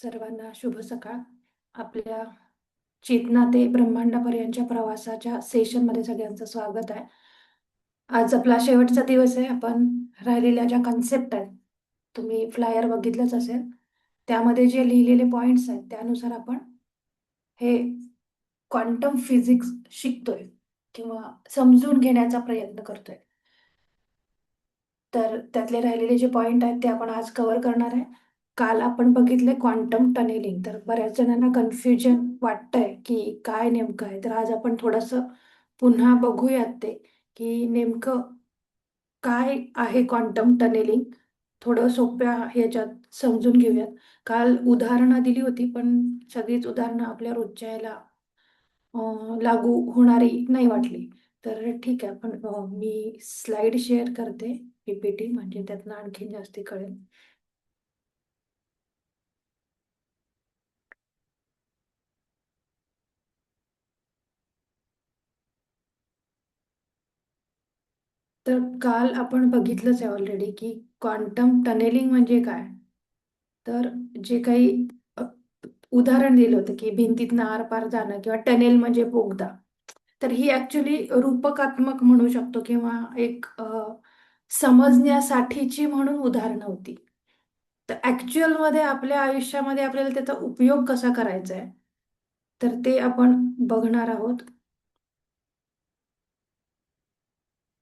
सर्वांना शुभ सकाळ. आपल्या चेतना ते ब्रह्मांडापर्यंतच्या प्रवासाच्या सेशनमध्ये सगळ्यांचं स्वागत आहे. आज आपला शेवटचा दिवस आहे. आपण राहिलेल्या ज्या कन्सेप्ट आहेत, तुम्ही फ्लायर बघितलंच असेल, त्यामध्ये जे लिहिलेले पॉइंट्स आहेत त्यानुसार आपण हे क्वांटम फिजिक्स शिकतोय किंवा समजून घेण्याचा प्रयत्न करतोय. तर त्यातले राहिलेले जे पॉइंट आहेत ते आपण आज कव्हर करणार आहे. काल आपण बघितले क्वांटम टनेलिंग, तर बऱ्याच जणांना कन्फ्युजन वाटतंय की काय नेमकं आहे. तर आज आपण थोडंसं पुन्हा बघूयात ते की नेमकं काय आहे क्वांटम टनेलिंग. थोडं सोप्या ह्याच्यात समजून घेऊयात. काल उदाहरणं दिली होती, पण सगळीच उदाहरणं आपल्या रोजच्या याला लागू होणारी नाही वाटली. तर ठीक आहे, पण मी स्लाइड शेअर करते पीपीटी, म्हणजे त्यातनं आणखीन जास्ती कळेल. तर काल आपण बघितलंच आहे ऑलरेडी की क्वांटम टनेलिंग म्हणजे काय. तर जे काही अ, उदाहरण दिलं होतं की भिंतीतनं आरपार जाणं किंवा टनेल म्हणजे बोगदा, तर ही ऍक्च्युली रूपकात्मक म्हणू शकतो किंवा एक समजण्यासाठीची म्हणून उदाहरणं होती. तर ऍक्च्युअल मध्ये आपल्या आयुष्यामध्ये आपल्याला त्याचा उपयोग कसा करायचा आहे, तर ते आपण बघणार आहोत.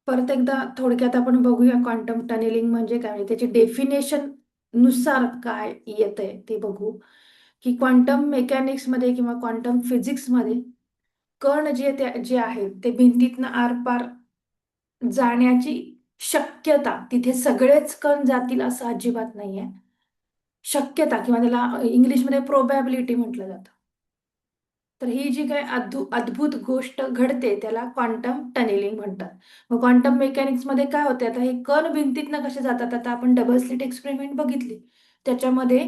परत एकदा थोडक्यात आपण बघूया क्वांटम टनेलिंग म्हणजे काय, त्याची डेफिनेशन नुसार काय येतंय ते बघू. की क्वांटम मेकॅनिक्समध्ये किंवा क्वांटम फिजिक्समध्ये कण जे आहेत ते भिंतीतनं आरपार जाण्याची शक्यता, तिथे सगळेच कण जातील असं अजिबात नाहीये. शक्यता किंवा त्याला इंग्लिशमध्ये प्रोबॅबिलिटी म्हटलं जातं. तर ही जी काही अद्भुत गोष्ट घडते त्याला क्वांटम टनेलिंग म्हणतात. मग क्वांटम मेकॅनिक्समध्ये काय होते, आता हे कण भिंतीतनं कसे जातात, आता आपण डबल स्लिट एक्सपेरिमेंट बघितली. त्याच्यामध्ये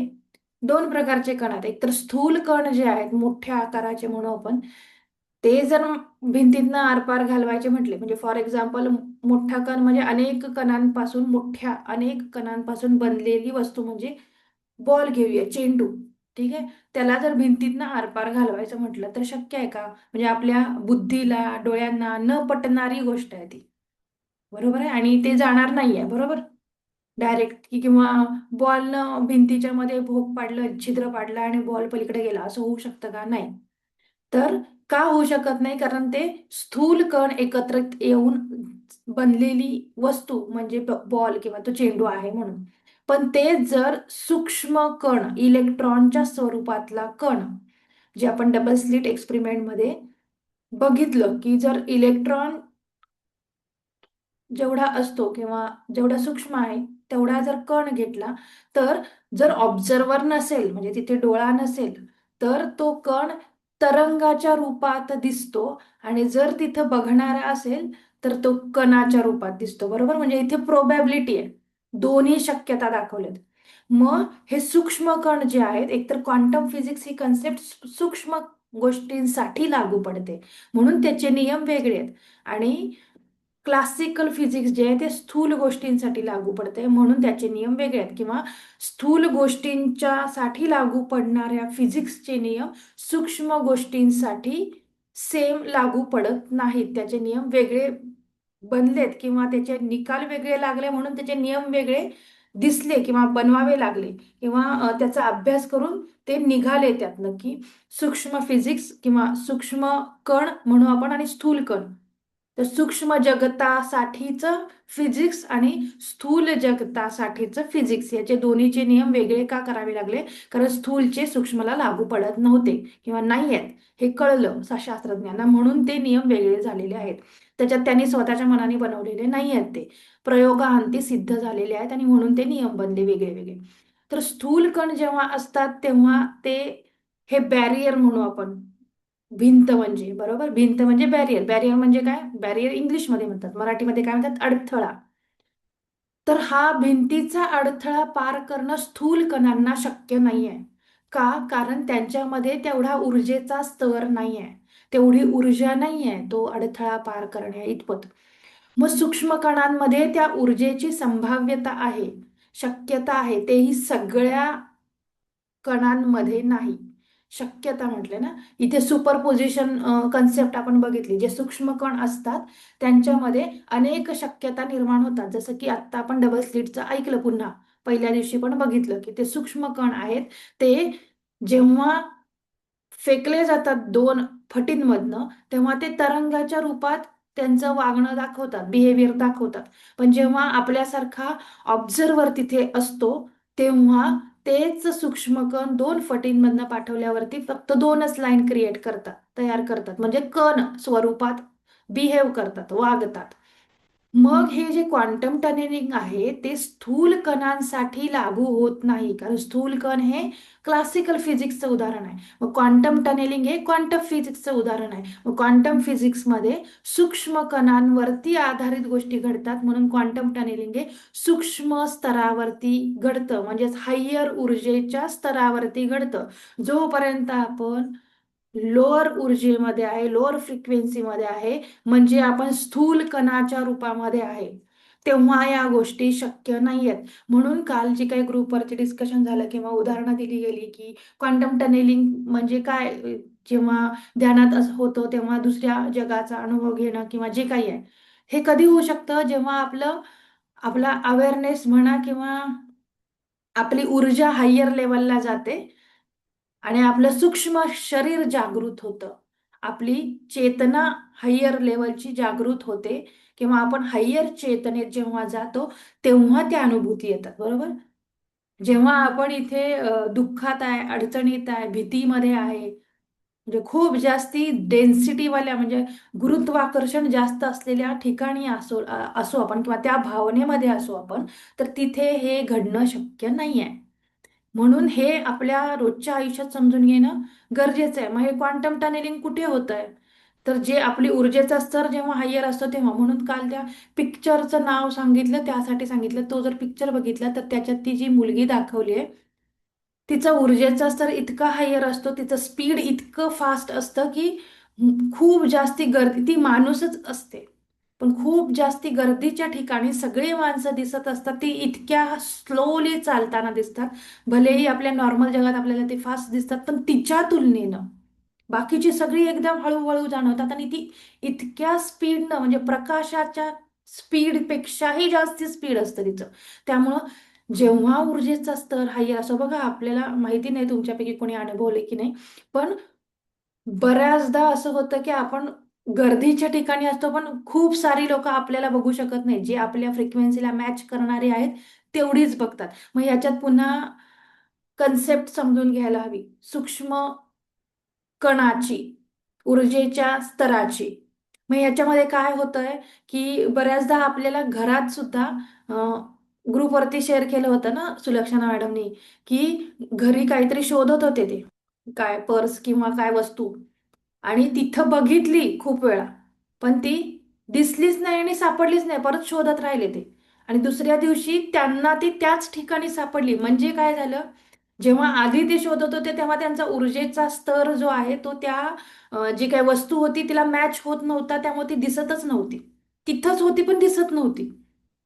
दोन प्रकारचे कण आहेत. एक तर स्थूल कण जे आहेत मोठ्या आकाराचे म्हणू आपण, ते जर भिंतीतनं आरपार घालवायचे म्हटले, म्हणजे फॉर एक्झाम्पल मोठा कण म्हणजे अनेक कणांपासून बनलेली वस्तू, म्हणजे बॉल घेऊया, चेंडू. ठीक आहे, त्याला जर भिंतीतनं आरपार घालवायचं म्हटलं तर शक्य आहे का? म्हणजे आपल्या बुद्धीला, डोळ्यांना न पटणारी गोष्ट आहे ती. बरोबर आहे, आणि ते जाणार नाहीये, बरोबर. डायरेक्ट की किंवा बॉलनं भिंतीच्या मध्ये भोग पाडलं, छिद्र पाडलं आणि बॉल पलीकडे गेला, असं होऊ शकतं का? नाही. तर का होऊ शकत नाही? कारण ते स्थूल कण एकत्रित येऊन बनलेली वस्तू म्हणजे बॉल किंवा तो चेंडू आहे म्हणून. पण ते जर सूक्ष्म कण, इलेक्ट्रॉनच्या स्वरूपातला कण, जे आपण डबल स्लिट एक्सपेरिमेंट मध्ये बघितलं की जर इलेक्ट्रॉन जेवढा असतो किंवा जेवढा सूक्ष्म आहे तेवढा जर कण घेतला, तर जर ऑब्झर्वर नसेल, म्हणजे तिथे डोळा नसेल, तर तो कण तरंगाच्या रूपात दिसतो. आणि जर तिथं बघणारा असेल तर तो कणाच्या रूपात दिसतो. बरोबर, म्हणजे इथे प्रोबॅबिलिटी आहे, दोन्ही शक्यता दाखवल्यात. मग हे सूक्ष्म कण जे आहेत, एकतर क्वांटम फिजिक्स ही कन्सेप्ट सूक्ष्म गोष्टींसाठी लागू पडते म्हणून त्याचे नियम वेगळे आहेत. आणि क्लासिकल फिजिक्स जे आहे ते स्थूल गोष्टींसाठी लागू पडते म्हणून त्याचे नियम वेगळे आहेत. किंवा स्थूल गोष्टींच्या साठी लागू पडणाऱ्या फिजिक्सचे नियम सूक्ष्म गोष्टींसाठी सेम लागू पडत नाहीत. त्याचे नियम वेगळे बनलेत किंवा त्याचे निकाल वेगळे लागले म्हणून त्याचे नियम वेगळे दिसले किंवा बनवावे लागले किंवा त्याचा अभ्यास करून ते निघाले त्यातनं की सूक्ष्म फिजिक्स किंवा सूक्ष्म कण म्हणू आपण आणि स्थूल कण. तर सूक्ष्म जगतासाठीचं फिजिक्स आणि स्थूल जगतासाठीचं फिजिक्स, याचे दोन्हीचे नियम वेगळे का करावे लागले? कारण स्थूलचे सूक्ष्मला लागू पडत नव्हते किंवा नाही आहेत हे कळलं शास्त्रज्ञांना, म्हणून ते नियम वेगळे झालेले आहेत. त्याच्यात त्यांनी स्वतःच्या मनाने बनवलेले नाही आहेत, ते प्रयोगांती सिद्ध झालेले आहेत आणि म्हणून ते नियम बनले वेगळे वेगळे. तर स्थूल कण जेव्हा असतात तेव्हा ते हे बॅरियर म्हणू आपण. भिंत म्हणजे, बरोबर, भिंत म्हणजे बॅरियर. बॅरियर म्हणजे काय? बॅरियर इंग्लिशमध्ये म्हणतात, मराठीमध्ये काय म्हणतात? अडथळा. तर हा भिंतीचा अडथळा पार करणं स्थूल कणांना शक्य नाहीये. का? कारण त्यांच्यामध्ये तेवढा ऊर्जेचा स्तर नाहीये, तेवढी ऊर्जा नाहीये तो अडथळा पार करण्या इतपत. मग सूक्ष्म कणांमध्ये त्या ऊर्जेची संभाव्यता आहे, शक्यता आहे, तेही सगळ्या कणांमध्ये नाही. शक्यता म्हटले ना, इथे सुपरपोजिशन कन्सेप्ट आपण बघितली. जे सूक्ष्म कण असतात त्यांच्यामध्ये अनेक शक्यता निर्माण होतात. जसं की आत्ता आपण डबल स्लिटचं ऐकलं, पुन्हा पहिल्या दिवशी पण बघितलं की ते सूक्ष्म कण आहेत. ते जेव्हा फेकले जातात दोन फटींमधनं, तेव्हा ते तरंगाच्या रूपात त्यांचं वागणं दाखवतात, बिहेवियर दाखवतात. पण जेव्हा आपल्यासारखा ऑब्झर्वर तिथे असतो, तेव्हा तेच सूक्ष्मकण दोन फटींमधनं पाठवल्यावरती फक्त दोनच लाईन क्रिएट करतात, तयार करतात, म्हणजे कण स्वरूपात बिहेव करतात, वागतात. मग हे जे क्वांटम टनेलिंग आहे ते स्थूल कणांसाठी लागू होत नाही, कारण स्थूल कण हे क्लासिकल फिजिक्सचं उदाहरण आहे. मग क्वांटम टनेलिंग हे क्वांटम फिजिक्सचं उदाहरण आहे. मग क्वांटम फिजिक्समध्ये सूक्ष्म कणांवरती आधारित गोष्टी घडतात, म्हणून क्वांटम टनेलिंग हे सूक्ष्म स्तरावरती घडतं, म्हणजेच हायर ऊर्जेच्या स्तरावरती घडतं. जोपर्यंत आपण लोअर ऊर्जेमध्ये आहे, लोअर फ्रिक्वेन्सीमध्ये आहे, म्हणजे आपण स्थूल कणाच्या रूपामध्ये आहे, तेव्हा या गोष्टी शक्य नाही आहेत. म्हणून काल जी काही ग्रुपवरती डिस्कशन झालं किंवा उदाहरणं दिली गेली की क्वांटम टनेलिंग म्हणजे काय, जेव्हा ध्यानात असं होतं तेव्हा दुसऱ्या जगाचा अनुभव घेणं किंवा जे काही आहे, हे कधी होऊ शकतं, जेव्हा आपला अवेअरनेस म्हणा किंवा आपली ऊर्जा हायर लेवलला जाते आणि आपलं सूक्ष्म शरीर जागृत होतं, आपली चेतना हायर लेवलची जागृत होते, किंवा आपण हायर चेतनेत जेव्हा जातो तेव्हा त्या अनुभूती येतात, बरोबर. जेव्हा आपण इथे दुःखात आहे, अडचणीत आहे, भीतीमध्ये आहे, म्हणजे खूप जास्ती डेन्सिटीवाल्या, म्हणजे गुरुत्वाकर्षण जास्त असलेल्या ठिकाणी असो आपण, किंवा त्या भावनेमध्ये असो आपण, तर तिथे हे घडणं शक्य नाही आहे. म्हणून हे आपल्या रोजच्या आयुष्यात समजून घेणं गरजेचं आहे. मग हे क्वांटम टनेलिंग कुठे होत आहे, तर जे आपली ऊर्जेचा स्तर जेव्हा हायर असतो तेव्हा. म्हणून काल त्या पिक्चरचं नाव सांगितलं, त्यासाठी सांगितलं, तो जर पिक्चर बघितला तर त्याच्यात ती जी मुलगी दाखवली आहे, तिचा ऊर्जेचा स्तर इतका हायर असतो, तिचं स्पीड इतकं फास्ट असतं की खूप जास्ती गर्दी, ती माणूसच असते पण खूप जास्ती गर्दीच्या ठिकाणी सगळी माणसं दिसत असतात, ती इतक्या स्लोली चालताना दिसतात. भलेही आपल्या नॉर्मल जगात आपल्याला ते फास्ट दिसतात, पण तिच्या तुलनेनं बाकीची सगळी एकदम हळूहळू जाणवतात, आणि ती इतक्या स्पीडनं, म्हणजे प्रकाशाच्या स्पीडपेक्षाही जास्त स्पीड असतं तिचं. त्यामुळं जेव्हा ऊर्जेचा स्तर हाय असो, बघा आपल्याला माहिती नाही तुमच्यापैकी कोणी अनुभवले की नाही, पण बऱ्याचदा असं होतं की आपण गर्दीच्या ठिकाणी असतो पण खूप सारी लोक आपल्याला बघू शकत नाही, जे आपल्या फ्रिक्वेन्सीला मॅच करणारे आहेत तेवढीच बघतात. मग याच्यात पुन्हा कन्सेप्ट समजून घ्यायला हवी, सूक्ष्म कणाची, ऊर्जेच्या स्तराची. मग याच्यामध्ये काय होतंय की बऱ्याचदा आपल्याला घरात सुद्धा, ग्रुपवरती शेअर केलं होतं ना सुलक्षणा मॅडमनी, की घरी काहीतरी शोधत होते ते, काय पर्स किंवा काय वस्तू, आणि तिथं बघितली खूप वेळा, पण ती दिसलीच नाही आणि सापडलीच नाही, परत शोधत राहिले ते, आणि दुसऱ्या दिवशी त्यांना ती त्याच ठिकाणी सापडली. म्हणजे काय झालं, जेव्हा आधी ते शोधत होते तेव्हा त्यांचा ऊर्जेचा स्तर जो आहे तो त्या जी काही वस्तू होती तिला मॅच होत नव्हता, त्यामुळे ती दिसतच नव्हती. तिथंच होती पण दिसत नव्हती.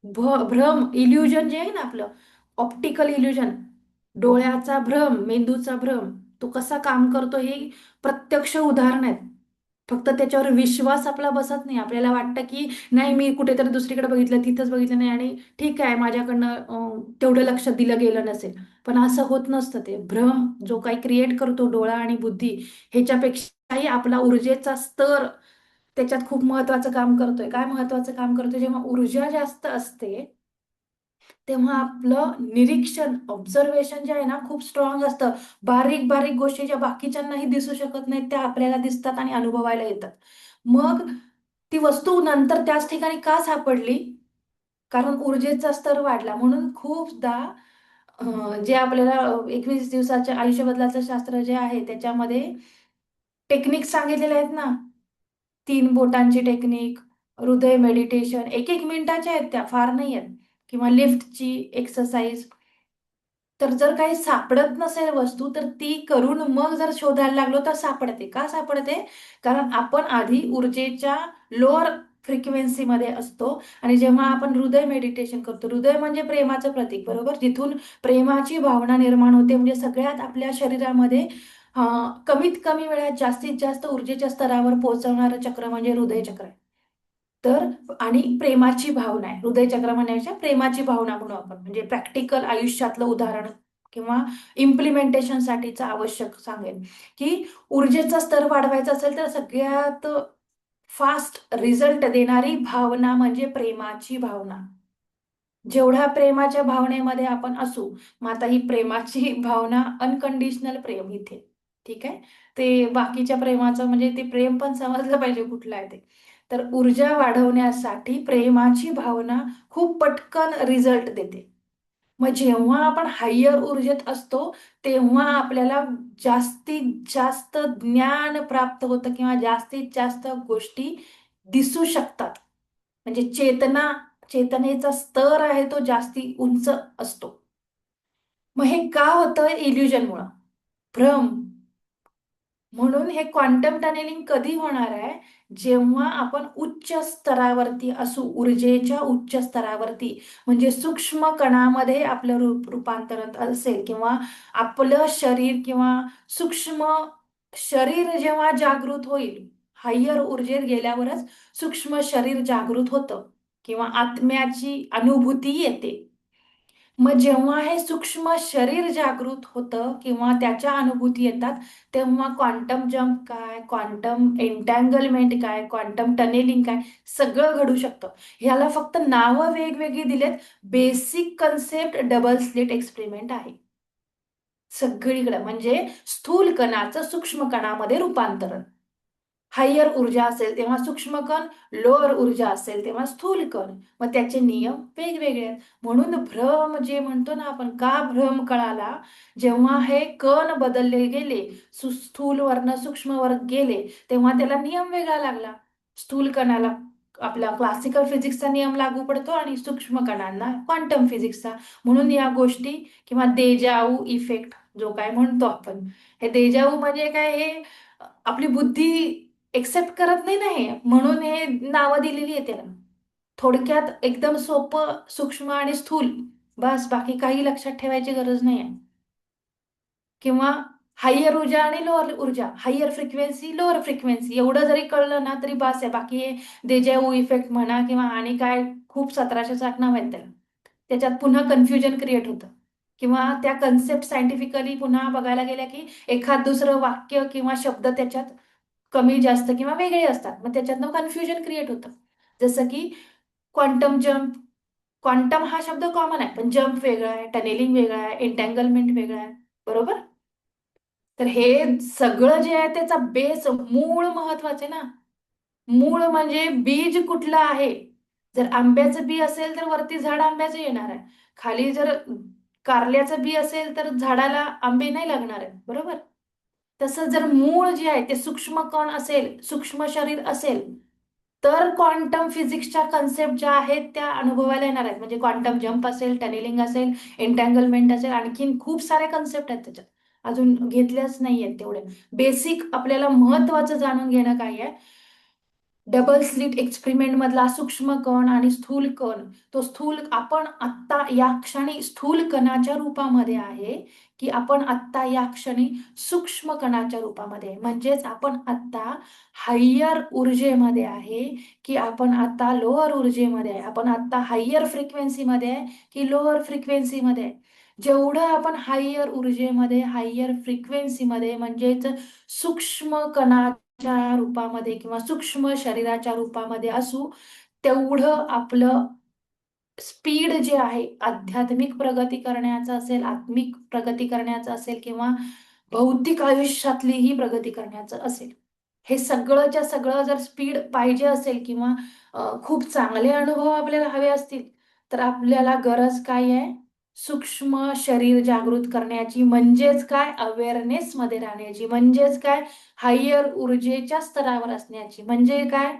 भ्रम, इल्युजन जे आहे ना आपलं, ऑप्टिकल इल्युजन, डोळ्याचा भ्रम, मेंदूचा भ्रम, तो कसा काम करतो हे प्रत्यक्ष उदाहरण आहेत. फक्त त्याच्यावर विश्वास आपला बसत नाही, आपल्याला वाटतं की नाही मी कुठेतरी दुसरीकडे बघितलं, तिथंच बघितलं नाही, आणि ठीक आहे माझ्याकडनं तेवढं लक्ष दिलं गेलं नसेल. पण असं होत नसतं. ते भ्रम जो काही क्रिएट करतो डोळा आणि बुद्धी, ह्याच्यापेक्षाही आपला ऊर्जेचा स्तर त्याच्यात खूप महत्वाचं काम करतोय. काय महत्वाचं काम करतोय, जेव्हा ऊर्जा जास्त असते तेव्हा आपलं निरीक्षण, ऑब्झर्वेशन जे आहे ना खूप स्ट्रॉंग असतं. बारीक बारीक गोष्टी ज्या बाकीच्यांनाही दिसू शकत नाहीत त्या आपल्याला दिसतात आणि अनुभवायला येतात. मग ती वस्तू नंतर त्याच ठिकाणी का सापडली, कारण ऊर्जेचा स्तर वाढला. म्हणून खूपदा जे आपल्याला 21 दिवसाच्या आयुष्य बदलाचं शास्त्र जे आहे त्याच्यामध्ये टेक्निक सांगितलेले आहेत ना, 3 बोटांची टेक्निक, हृदय मेडिटेशन, 1-1 मिनिटाच्या आहेत त्या, फार नाही आहेत, किंवा लिफ्टची एक्सरसाइज. तर जर काही सापडत नसेल वस्तू तर ती करून मग जर शोधायला लागलो तर सापडते. का सापडते, कारण आपण आधी ऊर्जेच्या लोअर फ्रिक्वेन्सीमध्ये असतो. आणि जेव्हा आपण हृदय मेडिटेशन करतो, हृदय म्हणजे प्रेमाचं प्रतीक, बरोबर, जिथून प्रेमाची भावना निर्माण होते, म्हणजे सगळ्यात आपल्या शरीरामध्ये कमीत कमी वेळात जास्तीत जास्त ऊर्जेच्या स्तरावर पोहोचवणारं चक्र म्हणजे हृदय चक्र आहे. तर आणि प्रेमाची भावना आहे, हृदय चक्र म्हणण्यापेक्षा प्रेमाची भावना म्हणू आपण, म्हणजे प्रॅक्टिकल आयुष्यातलं उदाहरण किंवा इम्प्लिमेंटेशनसाठीचं आवश्यक सांगेल की ऊर्जेचा स्तर वाढवायचा असेल तर सगळ्यात फास्ट रिझल्ट देणारी भावना म्हणजे प्रेमाची भावना. जेवढ्या प्रेमाच्या भावनेमध्ये आपण असू, मग आता ही प्रेमाची भावना अनकंडिशनल प्रेम इथे, ठीक आहे. ते बाकीच्या प्रेमाचं म्हणजे ते प्रेम पण समजलं पाहिजे कुठलं आहे ते. तर ऊर्जा वाढवण्यासाठी प्रेमाची भावना खूप पटकन रिझल्ट देते. मग जेव्हा आपण हायर ऊर्जेत असतो, तेव्हा आपल्याला जास्तीत जास्त ज्ञान प्राप्त होतं किंवा जास्तीत जास्त गोष्टी दिसू शकतात. म्हणजे चेतनेचा स्तर आहे तो जास्ती उंच असतो. मग हे का होतं? इल्युजनमुळं, भ्रम. म्हणून हे क्वांटम टनेलिंग कधी होणार आहे? जेव्हा आपण उच्च स्तरावरती असू, ऊर्जेच्या उच्च स्तरावरती, म्हणजे सूक्ष्म कणामध्ये आपलं रूपांतरण असेल किंवा आपलं शरीर किंवा सूक्ष्म शरीर जेव्हा जागृत होईल, हायर ऊर्जेत गेल्यावरच सूक्ष्म शरीर जागृत होतं किंवा आत्म्याची अनुभूती येते. मग जेव्हा हे सूक्ष्म शरीर जागृत होतं किंवा त्याच्या अनुभूती येतात, तेव्हा क्वांटम जंप काय, क्वांटम एन्टँगलमेंट काय, क्वांटम टनेलिंग काय, सगळं घडू शकतं. ह्याला फक्त नावं वेगवेगळी दिलेत. Basic concept double slit experiment आहे सगळीकडे. म्हणजे स्थूल कणाचं सूक्ष्म कणामध्ये रूपांतरण. हायर ऊर्जा असेल तेव्हा सूक्ष्म कण, लोअर ऊर्जा असेल तेव्हा स्थूल कण. मग त्याचे नियम वेगवेगळे आहेत. म्हणून भ्रम जे म्हणतो ना आपण, का भ्रम कळाला? जेव्हा हे कण बदलले गेले, स्थूल वर्ण सूक्ष्म वर्ग गेले, तेव्हा त्याला नियम वेगळा लागला. स्थूल कणाला आपला क्लासिकल फिजिक्सचा नियम लागू पडतो आणि सूक्ष्म कणांना क्वांटम फिजिक्सचा. म्हणून या गोष्टी किंवा देजावू इफेक्ट जो काय म्हणतो आपण, हे देजावू म्हणजे काय? हे आपली बुद्धी एक्सेप्ट करत नाही, नाही म्हणून हे नावं दिलेली आहे त्याला. थोडक्यात एकदम सोपं, सूक्ष्म आणि स्थूल, बस, बाकी काही लक्षात ठेवायची गरज नाही आहे. किंवा हायर ऊर्जा आणि लोअर ऊर्जा, हायर फ्रिक्वेन्सी लोअर फ्रिक्वेन्सी, एवढं जरी कळलं ना तरी बास आहे. बाकी हे देजावू इफेक्ट म्हणा किंवा आणि काय खूप 1708 नाव आहेत त्याला, त्याच्यात पुन्हा कन्फ्युजन क्रिएट होतं. किंवा त्या कन्सेप्ट सायंटिफिकली पुन्हा बघायला गेल्या की एखाद दुसरं वाक्य किंवा शब्द त्याच्यात कमी जास्त किंवा वेगळे असतात, मग त्याच्यातनं कन्फ्युजन क्रिएट होतं. जसं की क्वांटम जंप, क्वांटम हा शब्द कॉमन आहे, पण जंप वेगळा आहे, टनेलिंग वेगळा आहे, एन्टँगलमेंट वेगळा आहे, बरोबर. तर हे सगळं जे आहे त्याचा बेस, मूळ महत्वाचे ना. मूळ म्हणजे बीज कुठलं आहे. जर आंब्याचं बी असेल तर वरती झाड आंब्याचं येणार आहे. खाली जर कारल्याचं बी असेल तर झाडाला आंबे नाही लागणार आहे, बरोबर. तसं जर मूळ जे आहे ते सूक्ष्म कण असेल, सूक्ष्म शरीर असेल, तर क्वांटम फिजिक्सच्या कन्सेप्ट ज्या आहेत त्या अनुभवायला येणार आहेत. म्हणजे क्वांटम जंप असेल, टनेलिंग असेल, एन्टँगलमेंट असेल, आणखीन खूप सारे कन्सेप्ट आहेत त्याच्यात, अजून घेतल्याच नाही आहेत तेवढे. बेसिक आपल्याला महत्वाचं जाणून घेणं काय आहे? डबल स्लिट एक्सपेरिमेंट मधला सूक्ष्म कण आणि स्थूल कण. तो स्थूल आपण आत्ता या क्षणी स्थूल कणाच्या रूपामध्ये आहे की आपण आत्ता या क्षणी सूक्ष्म कणाच्या रूपामध्ये आहे. म्हणजेच आपण आत्ता हायर ऊर्जेमध्ये आहे की आपण आता लोअर ऊर्जेमध्ये आहे, आपण आता हायर फ्रिक्वेन्सीमध्ये आहे की लोअर फ्रिक्वेन्सीमध्ये आहे. जेवढं आपण हायर ऊर्जेमध्ये, हायर फ्रिक्वेन्सीमध्ये, म्हणजेच सूक्ष्म कणाच्या रूपामध्ये किंवा सूक्ष्म शरीराच्या रूपामध्ये असू, तेवढं आपलं स्पीड जे आहे, आध्यात्मिक प्रगती करण्याचं असेल, आत्मिक प्रगती करण्याचं असेल किंवा भौतिक आयुष्यातलीही प्रगती करण्याचं असेल, हे सगळंच्या सगळं जर स्पीड पाहिजे असेल किंवा खूप चांगले अनुभव आपल्याला हवे असतील, तर आपल्याला गरज काय आहे? सूक्ष्म शरीर जागृत करण्याची, म्हणजेच काय? अवेअरनेस मध्ये राहण्याची, म्हणजेच काय? हायर ऊर्जेच्या स्तरावर असण्याची, म्हणजे काय?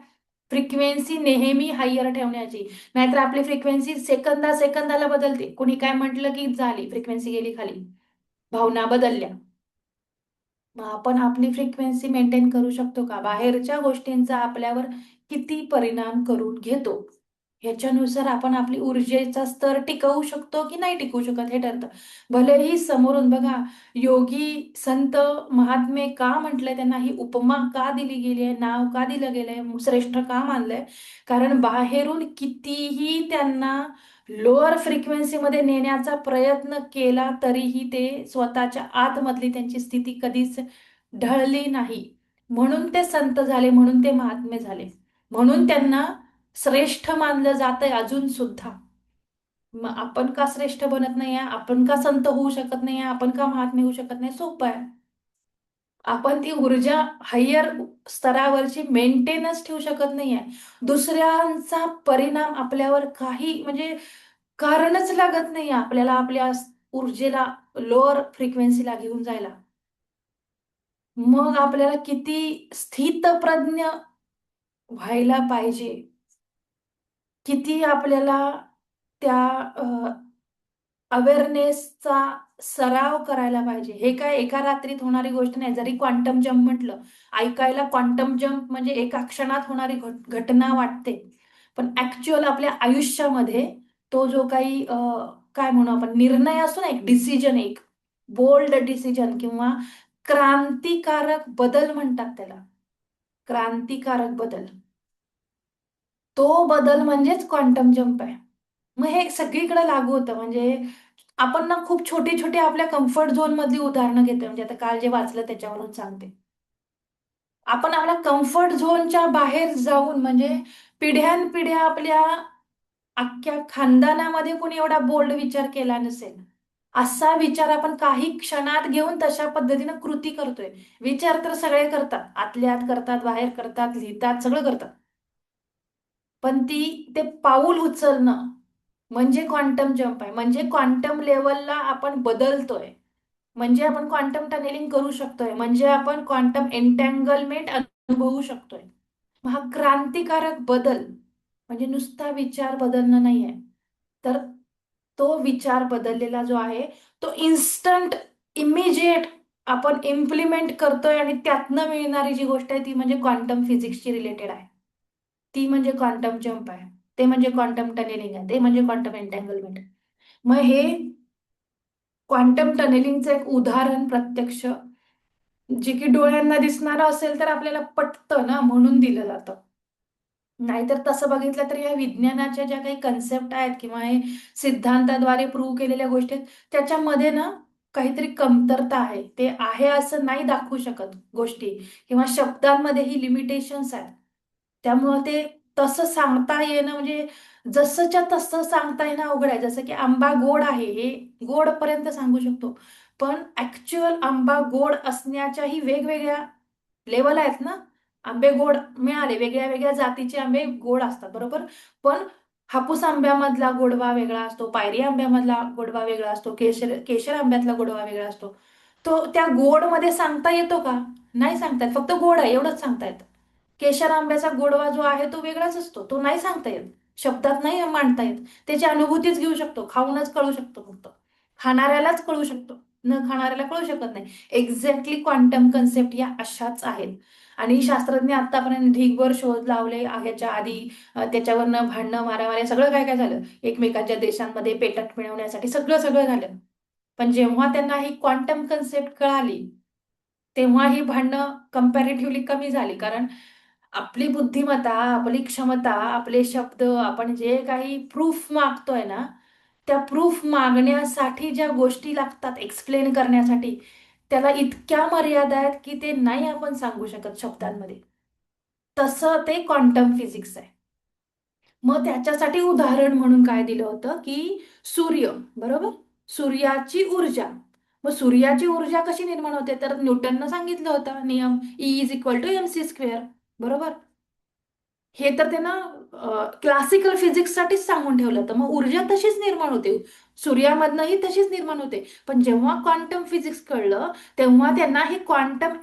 फ्रिक्वेन्सी नेहमी हायर ठेवण्याची. नाहीतर आपली फ्रिक्वेन्सी सेकंदाला बदलते. कुणी काय म्हटलं की झाली फ्रिक्वेन्सी, गेली खाली, भावना बदलल्या. मग आपण आपली फ्रिक्वेन्सी मेंटेन करू शकतो का? बाहेरच्या गोष्टींचा आपल्यावर किती परिणाम करून घेतो ह्याच्यानुसार आपण आपली ऊर्जेचा स्तर टिकवू शकतो की नाही टिकवू शकत हे ठरतं. भलेही समोरून बघा, योगी संत महात्मे का म्हटलंय, त्यांना ही उपमा का दिली गेली आहे, नाव का दिलं गेलंय, श्रेष्ठ का मानलंय? कारण बाहेरून कितीही त्यांना लोअर फ्रिक्वेन्सीमध्ये नेण्याचा प्रयत्न केला तरीही ते स्वतःच्या आतमधली त्यांची स्थिती कधीच ढळली नाही. म्हणून ते संत झाले, म्हणून ते महात्मे झाले, म्हणून त्यांना श्रेष्ठ मानलं जातंय अजून सुद्धा. मग आपण का श्रेष्ठ बनत नाही आहे, आपण का संत होऊ शकत नाही आहे, आपण का महात्मे होऊ शकत नाही? सोपं आहे. आपण ती ऊर्जा हायर स्तरावरची मेंटेनच ठेवू शकत नाहीये. दुसऱ्यांचा परिणाम आपल्यावर काही म्हणजे कारणच लागत नाही आपल्याला आपल्या ऊर्जेला लोअर फ्रिक्वेन्सीला घेऊन जायला. मग आपल्याला किती स्थितप्रज्ञ व्हायला पाहिजे, किती आपल्याला त्या अवेअरनेसचा सराव करायला पाहिजे. हे काय एका रात्रीत होणारी गोष्ट नाही. जरी क्वांटम जंप म्हटलं, ऐकायला क्वांटम जंप म्हणजे एका क्षणात होणारी घटना वाटते, पण ऍक्च्युअल आपल्या आयुष्यामध्ये तो जो काही काय म्हणू आपण, निर्णय असतो ना, एक डिसिजन, एक बोल्ड डिसिजन किंवा क्रांतिकारक बदल म्हणतात त्याला, क्रांतिकारक बदल, तो बदल म्हणजेच क्वांटम जंप आहे. मग हे सगळीकडे लागू होतं. म्हणजे आपण ना खूप छोटी छोटी आपल्या कम्फर्ट झोन मधली उदाहरणं घेतोय. म्हणजे आता काल जे वाचलं त्याच्यावरून सांगते. आपण आपल्या कम्फर्ट झोनच्या बाहेर जाऊन म्हणजे पिढ्यानपिढ्या आपल्या अख्ख्या खानदानामध्ये कोणी एवढा बोल्ड विचार केला नसेल. असा विचार आपण काही क्षणात घेऊन तशा पद्धतीनं कृती करतोय. विचार तर सगळे करतात, आतल्या आत करतात, बाहेर करतात, लिहितात, सगळं करतात. पण ते पाऊल उचलणं म्हणजे क्वांटम जंप आहे. म्हणजे क्वांटम लेवलला आपण बदलतोय, म्हणजे आपण क्वांटम टनेलिंग करू शकतोय, म्हणजे आपण क्वांटम एन्टँगलमेंट अनुभवू शकतोय. हा क्रांतिकारक बदल म्हणजे नुसता विचार बदलणं नाहीये, तर तो विचार बदललेला जो आहे तो इन्स्टंट, इमिजिएट आपण इम्प्लिमेंट करतोय आणि त्यातनं मिळणारी जी गोष्ट आहे ती म्हणजे क्वांटम फिजिक्सची रिलेटेड आहे. ती म्हणजे क्वांटम जंप आहे, ते म्हणजे क्वांटम टनेलिंग आहे, ते म्हणजे क्वांटम एन्टँगलमेंट. मग हे क्वांटम टनेलिंगचं एक उदाहरण प्रत्यक्ष जे की डोळ्यांना दिसणारं असेल तर आपल्याला पटतं ना, म्हणून दिलं जातं. नाहीतर तसं बघितलं तर या विज्ञानाच्या ज्या काही कन्सेप्ट आहेत किंवा हे सिद्धांताद्वारे प्रूव्ह केलेल्या गोष्टी आहेत, त्याच्यामध्ये ना काहीतरी कमतरता आहे. ते आहे असं नाही दाखवू शकत गोष्टी, किंवा शब्दांमध्ये लिमिटेशन्स आहेत. त्यामुळं ते तसं सांगता येणं म्हणजे जसंच्या तसं सांगता येणं अवघड आहे. जसं की आंबा गोड आहे हे गोडपर्यंत सांगू शकतो, पण ऍक्च्युअल आंबा गोड असण्याच्याही वेगवेगळ्या लेवल आहेत ना. आंबे गोड मिळाले, वेगळ्या वेगळ्या जातीचे आंबे गोड असतात, बरोबर. पण हापूस आंब्यामधला गोडवा वेगळा असतो, पायरी आंब्यामधला गोडवा वेगळा असतो, केशर केशर आंब्यातला गोडवा वेगळा असतो. तो त्या गोड मध्ये सांगता येतो का? नाही सांगता येत. फक्त गोड आहे एवढंच सांगता येतं. केशर आंब्याचा गोडवा जो आहे तो वेगळाच असतो, तो नाही सांगता येत, शब्दात नाही मांडता येत. त्याची अनुभूतीच घेऊ शकतो, खाऊनच कळू शकतो. फक्त खाणाऱ्यालाच कळू शकतो, न खाणाऱ्याला कळू शकत नाही. एक्झॅक्टली क्वांटम कन्सेप्ट या अशाच आहेत. आणि शास्त्रज्ञ आतापर्यंत ढीगभर शोध लावले ह्याच्या आधी. त्याच्यावरनं भांडणं मारामाऱ्या सगळं काय काय झालं, एकमेकांच्या देशांमध्ये पेटंट मिळवण्यासाठी सगळं सगळं झालं. पण जेव्हा त्यांना ही क्वांटम कन्सेप्ट कळाली, तेव्हा ही भांडणं कम्पॅरेटिव्हली कमी झाली. कारण आपली बुद्धिमत्ता, आपली क्षमता, आपले शब्द, आपण जे काही प्रूफ मागतोय ना, त्या प्रूफ मागण्यासाठी ज्या गोष्टी लागतात एक्सप्लेन करण्यासाठी, त्याला इतक्या मर्यादा आहेत की ते नाही आपण सांगू शकत शब्दांमध्ये. तसं ते क्वांटम फिजिक्स आहे. मग त्याच्यासाठी उदाहरण म्हणून काय दिलं होतं की सूर्य, बरोबर, सूर्याची ऊर्जा. मग सूर्याची ऊर्जा कशी निर्माण होते, तर न्यूटननं सांगितलं होतं नियम, E = mc², बरोबर. हे तर त्यानं क्लासिकल फिजिक्ससाठीच सांगून ठेवलं होतं. मग ऊर्जा तशीच निर्माण होते, सूर्यामधनंही तशीच निर्माण होते. पण जेव्हा क्वांटम फिजिक्स कळलं, तेव्हा त्यांना ही क्वांटम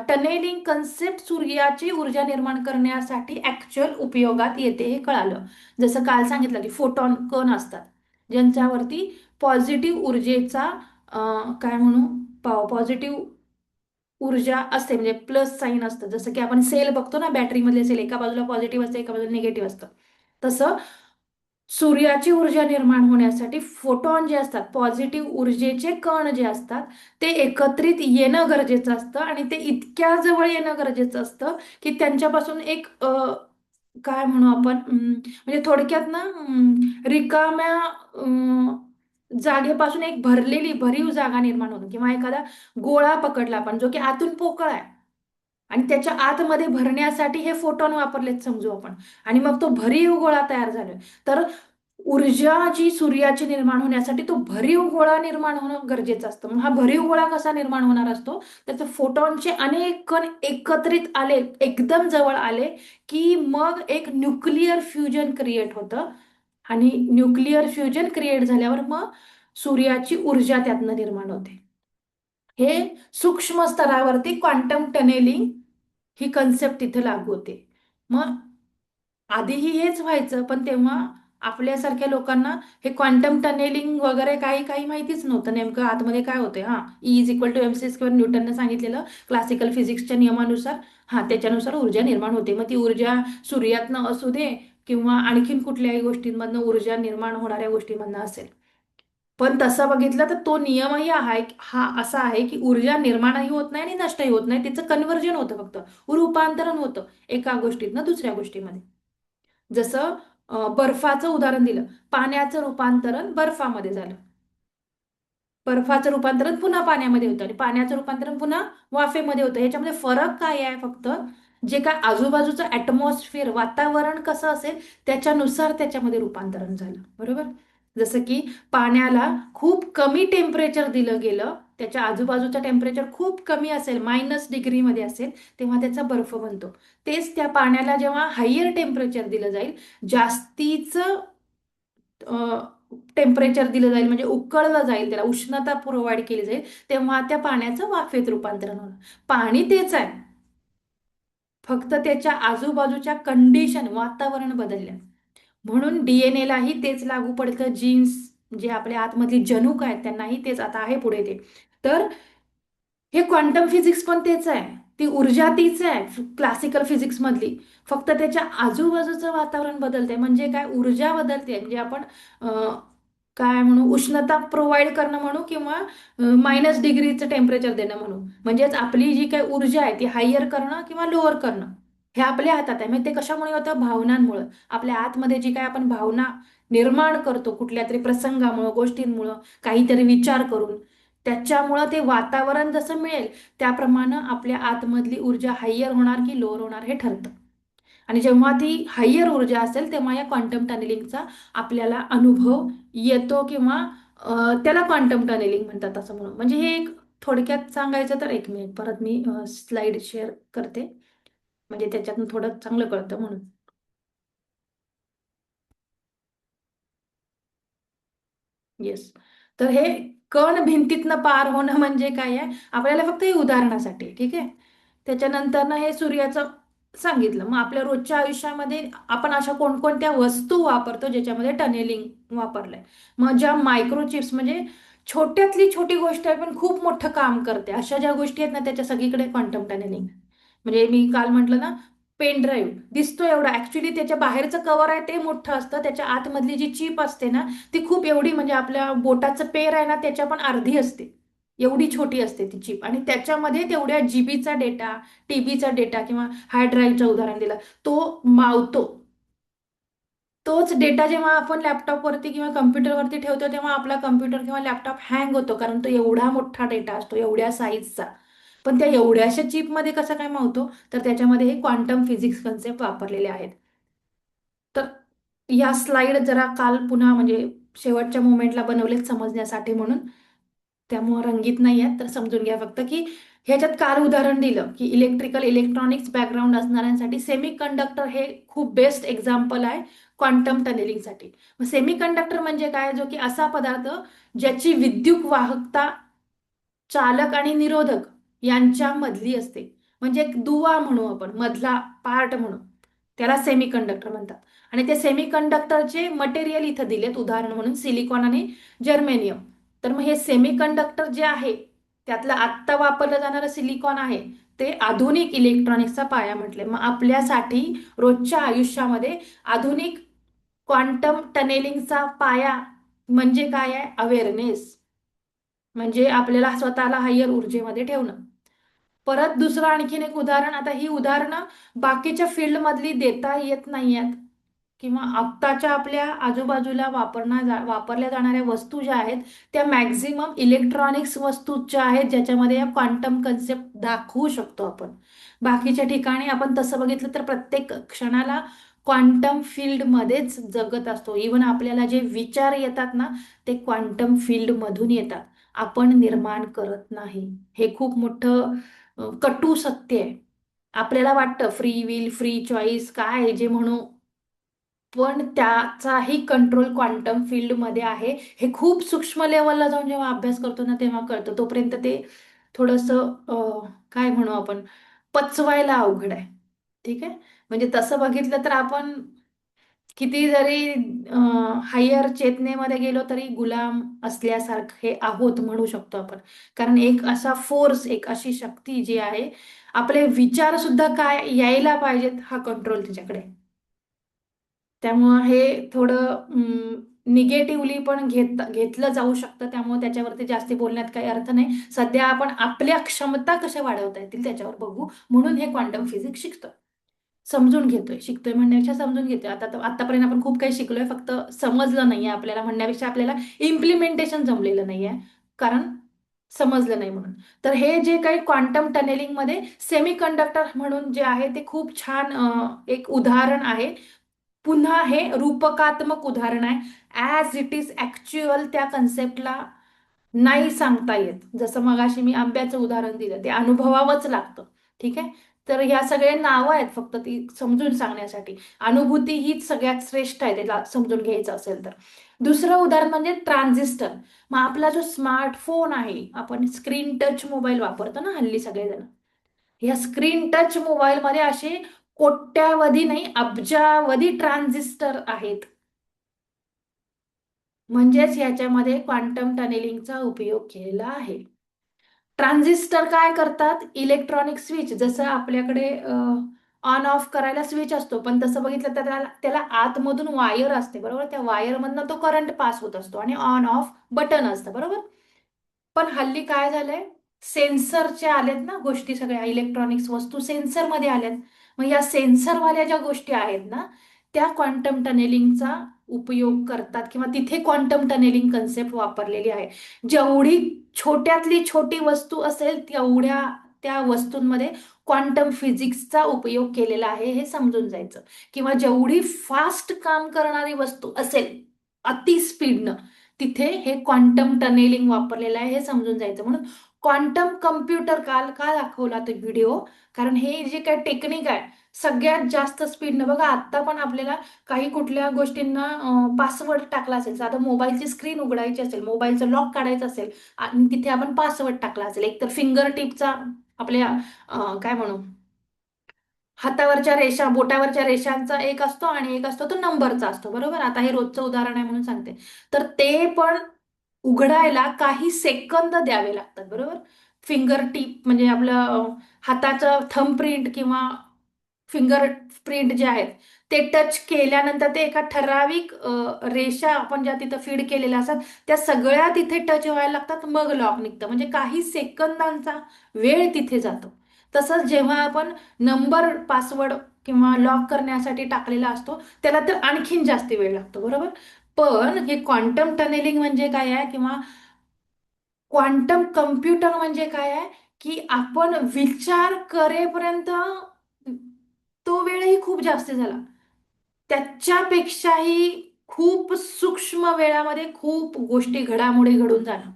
टनेलिंग कन्सेप्ट सूर्याची ऊर्जा निर्माण करण्यासाठी ऍक्च्युअल उपयोगात येते हे कळालं. जसं काल सांगितलं की फोटॉन कण असतात, ज्यांच्यावरती पॉझिटिव्ह ऊर्जेचा काय म्हणू, पॉझिटिव्ह ऊर्जा असते, म्हणजे प्लस साईन असतं. जसं की आपण सेल बघतो ना, बॅटरीमधले सेल एका बाजूला पॉझिटिव्ह असतं, एका बाजूला निगेटिव्ह असतं. तसं सूर्याची ऊर्जा निर्माण होण्यासाठी फोटॉन जे असतात, पॉझिटिव्ह ऊर्जेचे कण जे असतात, ते एकत्रित येणं गरजेचं असतं आणि ते इतक्या जवळ येणं गरजेचं असतं की त्यांच्यापासून एक काय म्हणू आपण, म्हणजे थोडक्यात ना, रिकाम्या जागेपासून एक भरलेली भरीव जागा निर्माण होते, किंवा एखादा गोळा पकडला आपण जो की आतून पोकळ आहे आणि त्याच्या आतमध्ये भरण्यासाठी हे फोटॉन वापरलेत समजू आपण, आणि मग तो भरीव गोळा तयार झालोय. तर ऊर्जा जी सूर्याची निर्माण होण्यासाठी तो भरीव गोळा निर्माण होणं गरजेचं असतं. मग हा भरीव गोळा कसा निर्माण होणार असतो, त्याचं फोटॉनचे अनेक कण एकत्रित आले, एकदम जवळ आले, की मग एक न्यूक्लिअर फ्युजन क्रिएट होतं. आणि न्यूक्लिअर फ्युजन क्रिएट झाल्यावर मग सूर्याची ऊर्जा त्यातनं निर्माण होते. हे सूक्ष्म स्तरावरती क्वांटम टनेलिंग ही कन्सेप्ट तिथे लागू होते. मग आधीही हेच व्हायचं, पण तेव्हा आपल्यासारख्या लोकांना हे क्वांटम टनेलिंग वगैरे काही काही माहितीच नव्हतं, नेमकं आतमध्ये काय होते. हा, E is equal to M C square न्यूटनने सांगितलेलं क्लासिकल फिजिक्सच्या नियमानुसार, हा त्याच्यानुसार ऊर्जा निर्माण होते. मग ती ऊर्जा सूर्यातनं असू दे किंवा आणखीन कुठल्याही गोष्टींमधनं ऊर्जा निर्माण होणाऱ्या गोष्टींमधनं असेल. पण तसं बघितलं तर तो नियमही आहे, हा असा आहे की ऊर्जा निर्माणही होत नाही आणि नष्टही होत नाही, तिचं कन्व्हर्जन होतं, फक्त रूपांतरण होतं एका गोष्टीतनं दुसऱ्या गोष्टीमध्ये. जसं बर्फाचं उदाहरण दिलं, पाण्याचं रूपांतरण बर्फामध्ये झालं, बर्फाचं रूपांतरण पुन्हा पाण्यामध्ये होतं आणि पाण्याचं रूपांतरण पुन्हा वाफेमध्ये होतं. ह्याच्यामध्ये फरक काय आहे, फक्त जे काय आजूबाजूचं ऍटमॉस्फिअर वातावरण कसं असेल त्याच्यानुसार त्याच्यामध्ये रूपांतरण झालं, बरोबर. जसं की पाण्याला खूप कमी टेम्परेचर दिलं गेलं, त्याच्या आजूबाजूचं टेम्परेचर खूप कमी असेल, -डिग्रीमध्ये असेल, तेव्हा त्याचा बर्फ बनतो. तेच त्या पाण्याला जेव्हा हायर टेम्परेचर दिलं जाईल, जास्तीचं टेम्परेचर दिलं जाईल, म्हणजे उकळलं जाईल, त्याला उष्णता प्रोव्हाइड केली जाईल, तेव्हा त्या पाण्याचं वाफेत रूपांतरण होणार. पाणी तेच आहे, फक्त त्याच्या आजूबाजूच्या कंडिशन वातावरण बदलल्या. म्हणून डीएनए लाही तेच लागू पडतं, जीन्स जे आपल्या आतमधली जनुक आहेत त्यांनाही तेच आता आहे पुढे ते. तर हे क्वांटम फिजिक्स पण तेच आहे, ती ऊर्जा तीच आहे क्लासिकल फिजिक्स मधली, फक्त त्याच्या आजूबाजूचं वातावरण बदलते. म्हणजे काय, ऊर्जा बदलते, म्हणजे आपण काय म्हणू, उष्णता प्रोव्हाइड करणं म्हणू किंवा -डिग्रीचं टेम्परेचर देणं म्हणू. म्हणजेच आपली जी काही ऊर्जा आहे ती हायर करणं किंवा लोअर करणं हे आपल्या हातात आहे. म्हणजे ते कशामुळे होतं, भावनांमुळं. आपल्या आतमध्ये जी काय आपण भावना निर्माण करतो कुठल्या तरी प्रसंगामुळं, गोष्टींमुळं, काहीतरी विचार करून, त्याच्यामुळं ते वातावरण जसं मिळेल त्याप्रमाणे आपल्या आतमधली ऊर्जा हायर होणार की लोअर होणार हे ठरतं. आणि जेव्हा ती हायर ऊर्जा असेल तेव्हा या क्वांटम टनेलिंगचा आपल्याला अनुभव येतो, किंवा त्याला क्वांटम टनेलिंग म्हणतात असं म्हणून. म्हणजे हे एक थोडक्यात सांगायचं तर, एक मिनिट परत मी स्लाइड शेअर करते, म्हणजे त्याच्यातून थोडं चांगलं कळतं म्हणून. येस. तर हे कण भिंतीतनं पार होणं म्हणजे काय आहे, आपल्याला फक्त हे उदाहरणासाठी, ठीक आहे. त्याच्यानंतर ना हे सूर्याचं सांगितलं. मग आपल्या रोजच्या आयुष्यामध्ये आपण अशा कोणकोणत्या वस्तू वापरतो ज्याच्यामध्ये टनेलिंग वापरलंय. मग ज्या मायक्रोचिप्स, म्हणजे छोट्यातली छोटी गोष्ट आहे पण खूप मोठं काम करते, अशा ज्या गोष्टी आहेत ना त्याच्या सगळीकडे क्वांटम टनेलिंग. म्हणजे मी काल म्हटलं ना, पेन ड्राईव्ह दिसतो एवढा, ऍक्च्युली त्याच्या बाहेरचं कव्हर आहे ते मोठं असतं, त्याच्या आतमधली जी चिप असते ना ती खूप एवढी, म्हणजे आपल्या बोटाचं पेर आहे ना त्याच्या पण अर्धी असते, एवढी छोटी असते ती चिप. आणि त्याच्यामध्ये तेवढ्या जीबीचा डेटा, टीबीचा डेटा किंवा हार्ड ड्राईव्हचं उदाहरण दिलं, तो मावतो. तोच डेटा जेव्हा आपण लॅपटॉपवरती किंवा कम्प्युटरवरती ठेवतो तेव्हा आपला कम्प्युटर किंवा लॅपटॉप हँग होतो, कारण तो एवढा मोठा डेटा असतो, एवढ्या साईजचा. पण त्या एवढ्याशा चिपमध्ये कसं काय मावतो, तर त्याच्यामध्ये हे क्वांटम फिजिक्स कन्सेप्ट वापरलेले आहेत. तर या स्लाइड जरा काल पुन्हा, म्हणजे शेवटच्या मोमेंटला बनवलेत समजण्यासाठी म्हणून, त्यामुळे रंगीत नाही आहेत, तर समजून घ्या फक्त की ह्याच्यात काल उदाहरण दिलं की इलेक्ट्रिकल इलेक्ट्रॉनिक्स बॅकग्राऊंड असणाऱ्यांसाठी सेमी कंडक्टर हे खूप बेस्ट एक्झाम्पल आहे क्वांटम टनेलिंगसाठी. मग सेमी कंडक्टर म्हणजे काय, जो की असा पदार्थ ज्याची विद्युत वाहकता चालक आणि निरोधक यांच्या मधली असते, म्हणजे एक दुवा म्हणू आपण, मधला पार्ट म्हणू, त्याला सेमी कंडक्टर म्हणतात. आणि ते सेमी कंडक्टरचे मटेरियल इथं दिलेत उदाहरण म्हणून, सिलिकॉन आणि जर्मेनियम. तर मग हे सेमी कंडक्टर जे आहे त्यातलं आत्ता वापरलं जाणारं सिलिकॉन आहे ते आधुनिक इलेक्ट्रॉनिक्सचा पाया म्हटले. मग आपल्यासाठी रोजच्या आयुष्यामध्ये आधुनिक क्वांटम टनेलिंगचा पाया म्हणजे काय आहे? अवेअरनेस. म्हणजे आपल्याला स्वतःला हायर ऊर्जेमध्ये ठेवणं. परत दुसरं आणखीन एक उदाहरण, आता ही उदाहरणं बाकीच्या फील्डमधली देता येत नाही आहेत, किंवा आत्ताच्या आपल्या आजूबाजूला वापरल्या जाणाऱ्या वस्तू ज्या आहेत त्या मॅक्झिमम इलेक्ट्रॉनिक्स वस्तू ज्या आहेत ज्याच्यामध्ये या क्वांटम कन्सेप्ट दाखवू शकतो आपण. बाकीच्या ठिकाणी आपण तसं बघितलं तर प्रत्येक क्षणाला क्वांटम फील्डमध्येच जगत असतो. इवन आपल्याला जे विचार येतात ना ते क्वांटम फील्डमधून येतात, आपण निर्माण करत नाही. हे खूप मोठं कटू सत्य आहे. आपल्याला वाटतं फ्री विल, फ्री चॉईस काय जे म्हणू, पण त्याचाही कंट्रोल क्वांटम फील्डमध्ये आहे. हे खूप सूक्ष्म लेवलला जाऊन जेव्हा अभ्यास करतो ना तेव्हा कळतं. तोपर्यंत ते थोडंसं काय म्हणू आपण, पचवायला अवघड आहे. ठीक आहे. म्हणजे तसं बघितलं तर आपण किती जरी हायर चेतनेमध्ये गेलो तरी गुलाम असल्यासारखे आहोत म्हणू शकतो आपण. कारण एक असा फोर्स, एक अशी शक्ती जी आहे, आपले विचार सुद्धा काय यायला पाहिजेत हा कंट्रोल त्याच्याकडे. त्यामुळं हे थोडं निगेटिव्हली पण घेतलं जाऊ शकतं. त्यामुळे त्याच्यावरती जास्ती बोलण्यात काही अर्थ नाही. सध्या आपण आपल्या क्षमता कशा वाढवता येतील त्याच्यावर बघू, म्हणून हे क्वांटम फिजिक्स शिकतो. समजून घेतोय, शिकतोय म्हणण्यापेक्षा समजून घेतोय. आतापर्यंत आपण खूप काही शिकलोय, फक्त समजलं नाहीये आपल्याला म्हणण्यापेक्षा आपल्याला इम्प्लिमेंटेशन जमलेलं नाहीये, कारण समजलं नाही म्हणून. तर हे जे काही क्वांटम टनेलिंग मध्ये सेमी कंडक्टर म्हणून जे आहे ते खूप छान एक उदाहरण आहे. पुन्हा हे रूपकात्मक उदाहरण आहे. ॲज इट इज ऍक्च्युअल त्या कन्सेप्टला नाही सांगता येत. जसं मगाशी मी आंब्याचं उदाहरण दिलं, ते अनुभवावंच लागतं. ठीक आहे. तर ह्या सगळे नावं आहेत फक्त ती समजून सांगण्यासाठी. अनुभूती हीच सगळ्यात श्रेष्ठ आहे त्याला समजून घ्यायचं असेल तर. दुसरं उदाहरण म्हणजे ट्रान्झिस्टर. मग आपला जो स्मार्टफोन आहे, आपण स्क्रीन टच मोबाईल वापरतो ना हल्ली सगळेजण, या स्क्रीन टच मोबाईलमध्ये असे कोट्यावधी नाही अब्जावधी ट्रान्झिस्टर आहेत. म्हणजेच याच्यामध्ये क्वांटम टनेलिंगचा उपयोग केलेला आहे. ट्रान्झिस्टर काय करतात? इलेक्ट्रॉनिक स्विच, जसं आपल्याकडे ऑन ऑफ करायला स्विच असतो, पण तसं बघितलं तर त्याला त्याला आतमधून वायर असते बरोबर. त्या वायरमधनं तो करंट पास होत असतो आणि ऑन ऑफ बटन असतं बरोबर. पण हल्ली काय झालंय, सेन्सरचे आलेत ना गोष्टी, सगळ्या इलेक्ट्रॉनिक्स वस्तू सेन्सरमध्ये आल्यात. मग या सेन्सरवाल्या ज्या गोष्टी आहेत ना त्या क्वांटम टनेलिंगचा उपयोग करतात, किंवा तिथे क्वांटम टनेलिंग कन्सेप्ट वापरलेली आहे. जेवढी छोट्यातली छोटी वस्तू असेल तेवढ्या त्या वस्तूंमध्ये क्वांटम फिजिक्सचा उपयोग केलेला आहे हे समजून जायचं. किंवा जेवढी फास्ट काम करणारी वस्तू असेल अति स्पीडनं, तिथे हे क्वांटम टनेलिंग वापरलेलं आहे हे समजून जायचं. म्हणून क्वांटम कम्प्युटर काल का दाखवला तो व्हिडिओ, कारण हे जे काय टेक्निक आहे सगळ्यात जास्त स्पीडनं, बघा आत्ता पण आपल्याला काही कुठल्या गोष्टींना पासवर्ड टाकला असेल, साधं मोबाईलची स्क्रीन उघडायची असेल, मोबाईलचं लॉक काढायचं असेल आणि तिथे आपण पासवर्ड टाकला असेल, एक तर फिंगर टिपचा आपल्या काय म्हणू, हातावरच्या रेषा, बोटावरच्या रेषांचा एक असतो आणि एक असतो तो नंबरचा असतो बरोबर. आता हे रोजचं उदाहरण आहे म्हणून सांगते. तर ते पण उघडायला काही सेकंद द्यावे लागतात बरोबर. फिंगर टिप म्हणजे आपलं हाताचं थंब प्रिंट किंवा फिंगर प्रिंट जे आहेत ते टच केल्यानंतर ते एका ठराविक रेषा आपण ज्या तिथं फीड केलेल्या असतात त्या सगळ्या तिथे टच व्हायला लागतात, मग लॉक निघतं. म्हणजे काही सेकंदांचा वेळ तिथे जातो. तसंच जेव्हा आपण नंबर पासवर्ड किंवा लॉक करण्यासाठी टाकलेला असतो त्याला तर आणखीन जास्त वेळ लागतो बरोबर. पण हे क्वांटम टनेलिंग म्हणजे काय आहे, किंवा क्वांटम कम्प्युटर म्हणजे काय आहे, की आपण विचार करेपर्यंत तो वेळही खूप जास्त झाला. त्याच्यापेक्षाही खूप सूक्ष्म वेळामध्ये खूप गोष्टी घडामोडी घडून जाणं.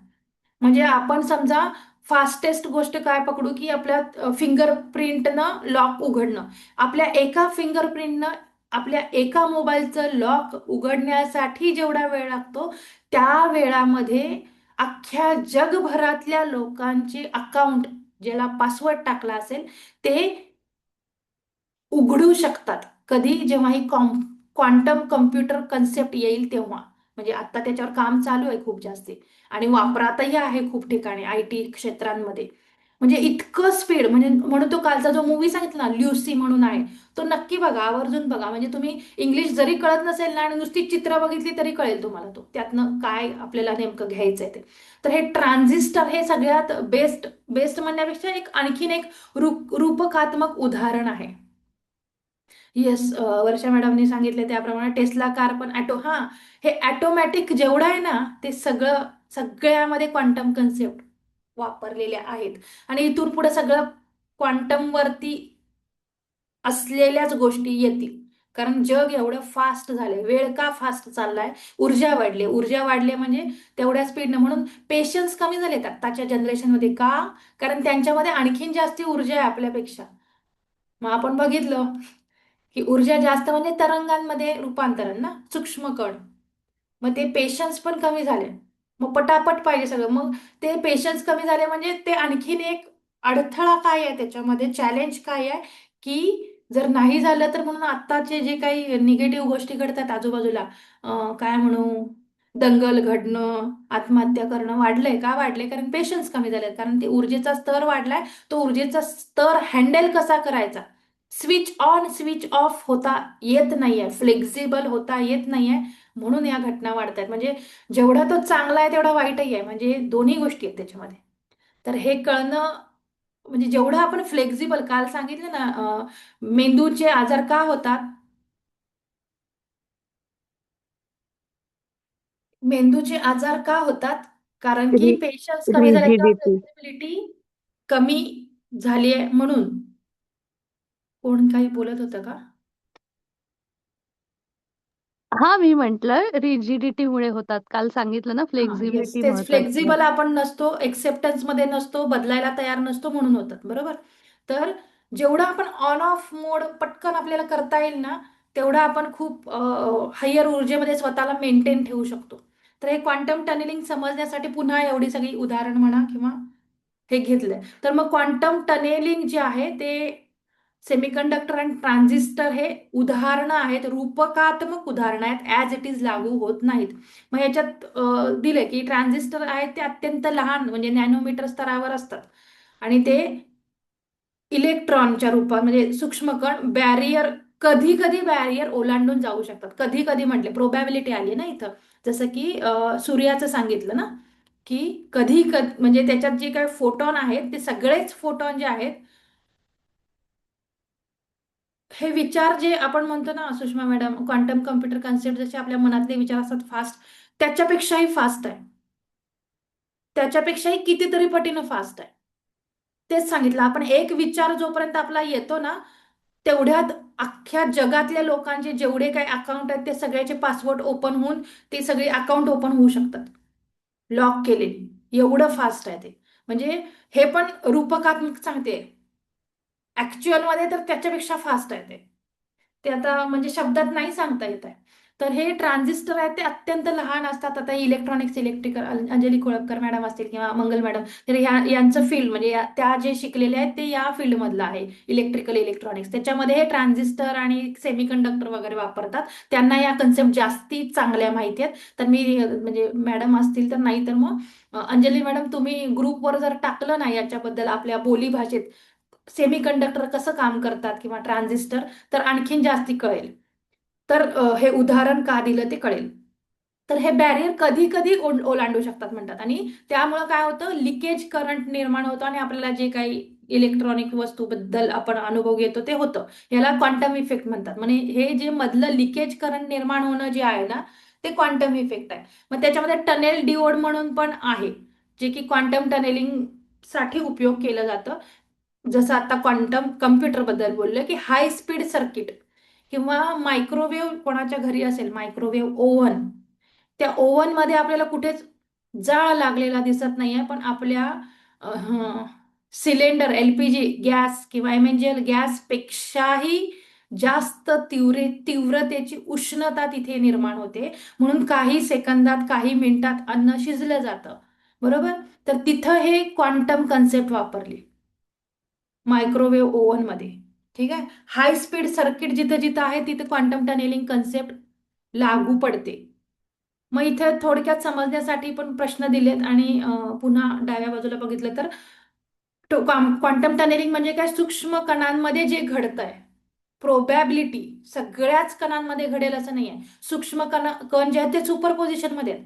म्हणजे आपण समजा फास्टेस्ट गोष्ट काय पकडू, की आपल्या फिंगरप्रिंटनं लॉक उघडणं. आपल्या एका फिंगरप्रिंटनं आपल्या एका मोबाईलचं लॉक उघडण्यासाठी जेवढा वेळ लागतो त्या वेळामध्ये अख्ख्या जगभरातल्या लोकांचे अकाउंट, ज्याला पासवर्ड टाकला असेल ते उघडू शकतात. कधी? जेव्हा ही क्वांटम कम्प्युटर कन्सेप्ट येईल तेव्हा. म्हणजे आता त्याच्यावर काम चालू आहे खूप जास्ती आणि वापरातही आहे खूप ठिकाणी IT क्षेत्रांमध्ये. म्हणजे इतकं स्पीड, म्हणजे म्हणून तो कालचा जो मूवी सांगितला ना, ल्युसी म्हणून आहे, तो नक्की बघा, आवर्जून बघा. म्हणजे तुम्ही इंग्लिश जरी कळत नसेल ना आणि नुसती चित्र बघितली तरी कळेल तुम्हाला तो त्यातनं काय आपल्याला नेमकं घ्यायचंय ते. तर हे ट्रान्झिस्टर हे सगळ्यात बेस्ट, बेस्ट म्हणण्यापेक्षा एक आणखीन एक रूपकात्मक उदाहरण आहे. येस, वर्षा मॅडमने सांगितले त्याप्रमाणे टेस्ला कार पण हा, हे ऑटोमॅटिक जेवढं आहे ना, ते सगळं सगळ्यामध्ये क्वांटम कन्सेप्ट वापरलेल्या आहेत. आणि इथून पुढे सगळं क्वांटम वरती असलेल्याच गोष्टी येतील. कारण जग एवढं फास्ट झालंय, वेळ का फास्ट चाललाय, ऊर्जा वाढली म्हणजे तेवढ्या स्पीडनं. म्हणून पेशन्स कमी झालेत आत्ताच्या जनरेशनमध्ये. का? कारण त्यांच्यामध्ये आणखीन जास्ती ऊर्जा आहे आपल्यापेक्षा. मग आपण बघितलं की ऊर्जा जास्त म्हणजे तरंगांमध्ये रूपांतरण ना, सूक्ष्म कण. मग ते पेशन्स पण कमी झाले. मग पटापट पाहिजे सगळं. मग ते पेशन्स कमी झाले म्हणजे ते आणखीन एक अडथळा काय आहे त्याच्यामध्ये, चॅलेंज काय आहे, की जर नाही झालं तर, म्हणून आत्ताचे जे काही निगेटिव्ह गोष्टी घडतात आजूबाजूला, काय म्हणू, दंगल घडणं, आत्महत्या करणं वाढलंय. का वाढलंय? कारण पेशन्स कमी झाले, कारण ते ऊर्जेचा स्तर वाढलाय. तो ऊर्जेचा स्तर हँडल कसा करायचा, स्विच ऑन स्विच ऑफ होता येत नाहीये, फ्लेक्झिबल होता येत नाहीये. म्हणून या घटना वाढतात. म्हणजे जेवढा तो चांगला आहे तेवढा वाईटही आहे, म्हणजे दोन्ही गोष्टी आहेत त्याच्यामध्ये. तर हे कळणं, म्हणजे जेवढं आपण फ्लेक्झिबल, काल सांगितलं ना, मेंदूचे आजार का होतात, मेंदूचे आजार का होतात, कारण की पेशन्स कमी झाले किंवा रिजिडिटी. फ्लेक्झिबिलिटी कमी झाली आहे म्हणून. कोण काही बोलत होतं का? हा, मी म्हंटल रिजिडिटी मुळे होतात. काल सांगितलं ना, हा, येस, फ्लेक्झिबिलिटी तेच, महत्वाची आहे. फ्लेक्झिबल आपण नसतो, एक्सेप्टन्स मध्ये नसतो, बदलायला तयार नसतो, म्हणून होतात, बरोबर. तर जेवढं आपण ऑन ऑफ मोड पटकन आपल्याला करता येईल ना, तेवढं आपण खूप हायर ऊर्जेमध्ये स्वतःला मेंटेन ठेवू शकतो. तर हे क्वांटम टनेलिंग समजण्यासाठी पुन्हा एवढी सगळी उदाहरण म्हणा किंवा हे घेतलंय. तर मग क्वांटम टनेलिंग जे आहे ते सेमीकंडक्टर आणि ट्रान्झिस्टर हे उदाहरणं आहेत, रूपकात्मक उदाहरणं आहेत, ॲज इट इज लागू होत नाहीत. मग याच्यात दिले की ट्रान्झिस्टर आहेत ते अत्यंत लहान, म्हणजे नॅनोमीटर स्तरावर असतात. आणि ते इलेक्ट्रॉनच्या रूपात, म्हणजे सूक्ष्मकण, बॅरियर, कधी कधी बॅरियर ओलांडून जाऊ शकतात. कधी कधी म्हटले, प्रोबॅबिलिटी आली ना इथं. जसं की सूर्याचं सांगितलं ना, की कधी कधी, म्हणजे त्याच्यात जे काही फोटॉन आहेत ते सगळेच फोटॉन जे आहेत, हे विचार जे आपण म्हणतो ना Sushma madam, quantum computer concept, जसे आपल्या मनातले विचार असतात फास्ट, त्याच्यापेक्षाही फास्ट आहे. त्याच्यापेक्षाही कितीतरी पटीनं फास्ट आहे. तेच सांगितलं आपण, एक विचार जोपर्यंत आपला येतो ना, तेवढ्यात अख्ख्या जगातल्या लोकांचे जेवढे काही अकाउंट आहेत ते सगळ्याचे पासवर्ड ओपन होऊन ते सगळे अकाउंट ओपन होऊ शकतात, लॉक केलेली. एवढं फास्ट आहे ते. म्हणजे हे पण रूपकात्मक सांगते, ऍक्च्युअल मध्ये तर त्याच्यापेक्षा फास्ट आहे ते. ते आता म्हणजे शब्दात नाही सांगता येत आहे. तर हे ट्रान्झिस्टर आहेत ते अत्यंत लहान असतात. आता इलेक्ट्रॉनिक्स, इलेक्ट्रिकल, अंजली कोळपकर मॅडम असतील किंवा मंगल मॅडम, तर यांचं फील्ड, म्हणजे त्या जे शिकलेले आहेत ते या फील्डमधलं आहे, इलेक्ट्रिकल इलेक्ट्रॉनिक्स. त्याच्यामध्ये हे ट्रान्झिस्टर आणि सेमीकंडक्टर वगैरे वापरतात. त्यांना या कन्सेप्ट जास्ती चांगल्या माहिती आहेत. तर मी म्हणजे मॅडम असतील तर, नाही तर मग अंजली मॅडम, तुम्ही ग्रुपवर जर टाकलं ना याच्याबद्दल आपल्या बोली भाषेत, सेमीकंडक्टर कसं काम करतात किंवा ट्रान्झिस्टर, तर आणखीन जास्ती कळेल. तर हे उदाहरण का दिलं ते कळेल. तर हे बॅरियर कधी कधी ओलांडू शकतात म्हणतात, आणि त्यामुळं काय होतं, लिकेज करंट निर्माण होतं आणि आपल्याला जे काही इलेक्ट्रॉनिक वस्तूबद्दल आपण अनुभव घेतो ते होतं. याला क्वांटम इफेक्ट म्हणतात. म्हणजे हे जे मधलं लिकेज करंट निर्माण होणं जे आहे ना, ते क्वांटम इफेक्ट आहे. मग त्याच्यामध्ये टनेल डिओड म्हणून पण आहे, जे की क्वांटम टनेलिंग साठी उपयोग केलं जातं. जसं आता क्वांटम कम्प्युटर बद्दल बोललं, की हाय स्पीड सर्किट किंवा मायक्रोवेव्ह कोणाच्या घरी असेल, मायक्रोवेव्ह ओव्हन, त्या ओव्हन मध्ये आपल्याला कुठेच जाळ लागलेला दिसत नाहीये, पण आपल्या सिलेंडर, LPG गॅस किंवा MNGL गॅस पेक्षाही जास्त तीव्रतेची उष्णता तिथे निर्माण होते. म्हणून काही सेकंदात, काही मिनिटात अन्न शिजलं जातं, बरोबर. तर तिथं हे क्वांटम कन्सेप्ट वापरली मायक्रोवेव्ह ओव्हन मध्ये. ठीक आहे. हाय स्पीड सर्किट जिथं जिथं आहे तिथे क्वांटम टनेलिंग कन्सेप्ट लागू पडते. मग इथे थोडक्यात समजण्यासाठी पण प्रश्न दिलेत आणि पुन्हा डाव्या बाजूला बघितलं तर क्वांटम टनेलिंग म्हणजे काय, सूक्ष्म कणांमध्ये जे घडतंय, प्रोबॅबिलिटी सगळ्याच कणांमध्ये घडेल असं नाहीये. सूक्ष्म कण जे आहेत ते सुपर पोझिशन मध्ये आहेत.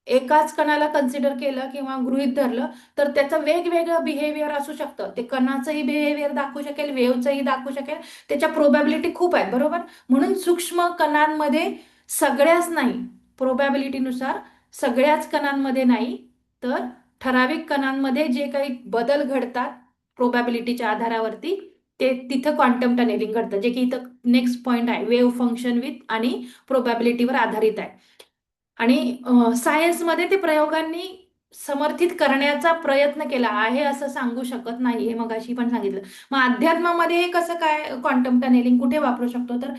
एकाच कणाला कन्सिडर केलं किंवा गृहीत धरलं तर त्याचं वेगवेगळं बिहेवियर असू शकतं. ते कणाचंही बिहेवियर दाखवू शकेल, वेव्हचंही दाखवू शकेल. त्याच्या प्रोबॅबिलिटी खूप आहेत, बरोबर. म्हणून सूक्ष्म कणांमध्ये सगळ्याच नाही, प्रोबॅबिलिटीनुसार सगळ्याच कणांमध्ये नाही, तर ठराविक कणांमध्ये जे काही बदल घडतात प्रोबॅबिलिटीच्या आधारावरती, ते तिथं क्वांटम टनेलिंग घडतं, जे की इथं नेक्स्ट पॉइंट आहे. वेव्ह फंक्शन विथ आणि प्रोबॅबिलिटीवर आधारित आहे. आणि सायन्समध्ये ते प्रयोगांनी समर्थित करण्याचा प्रयत्न केला आहे असं सांगू शकत नाही, हे मगाशी पण सांगितलं. मग अध्यात्मामध्ये हे कसं काय क्वांटम टनेलिंग कुठे वापरू शकतो, तर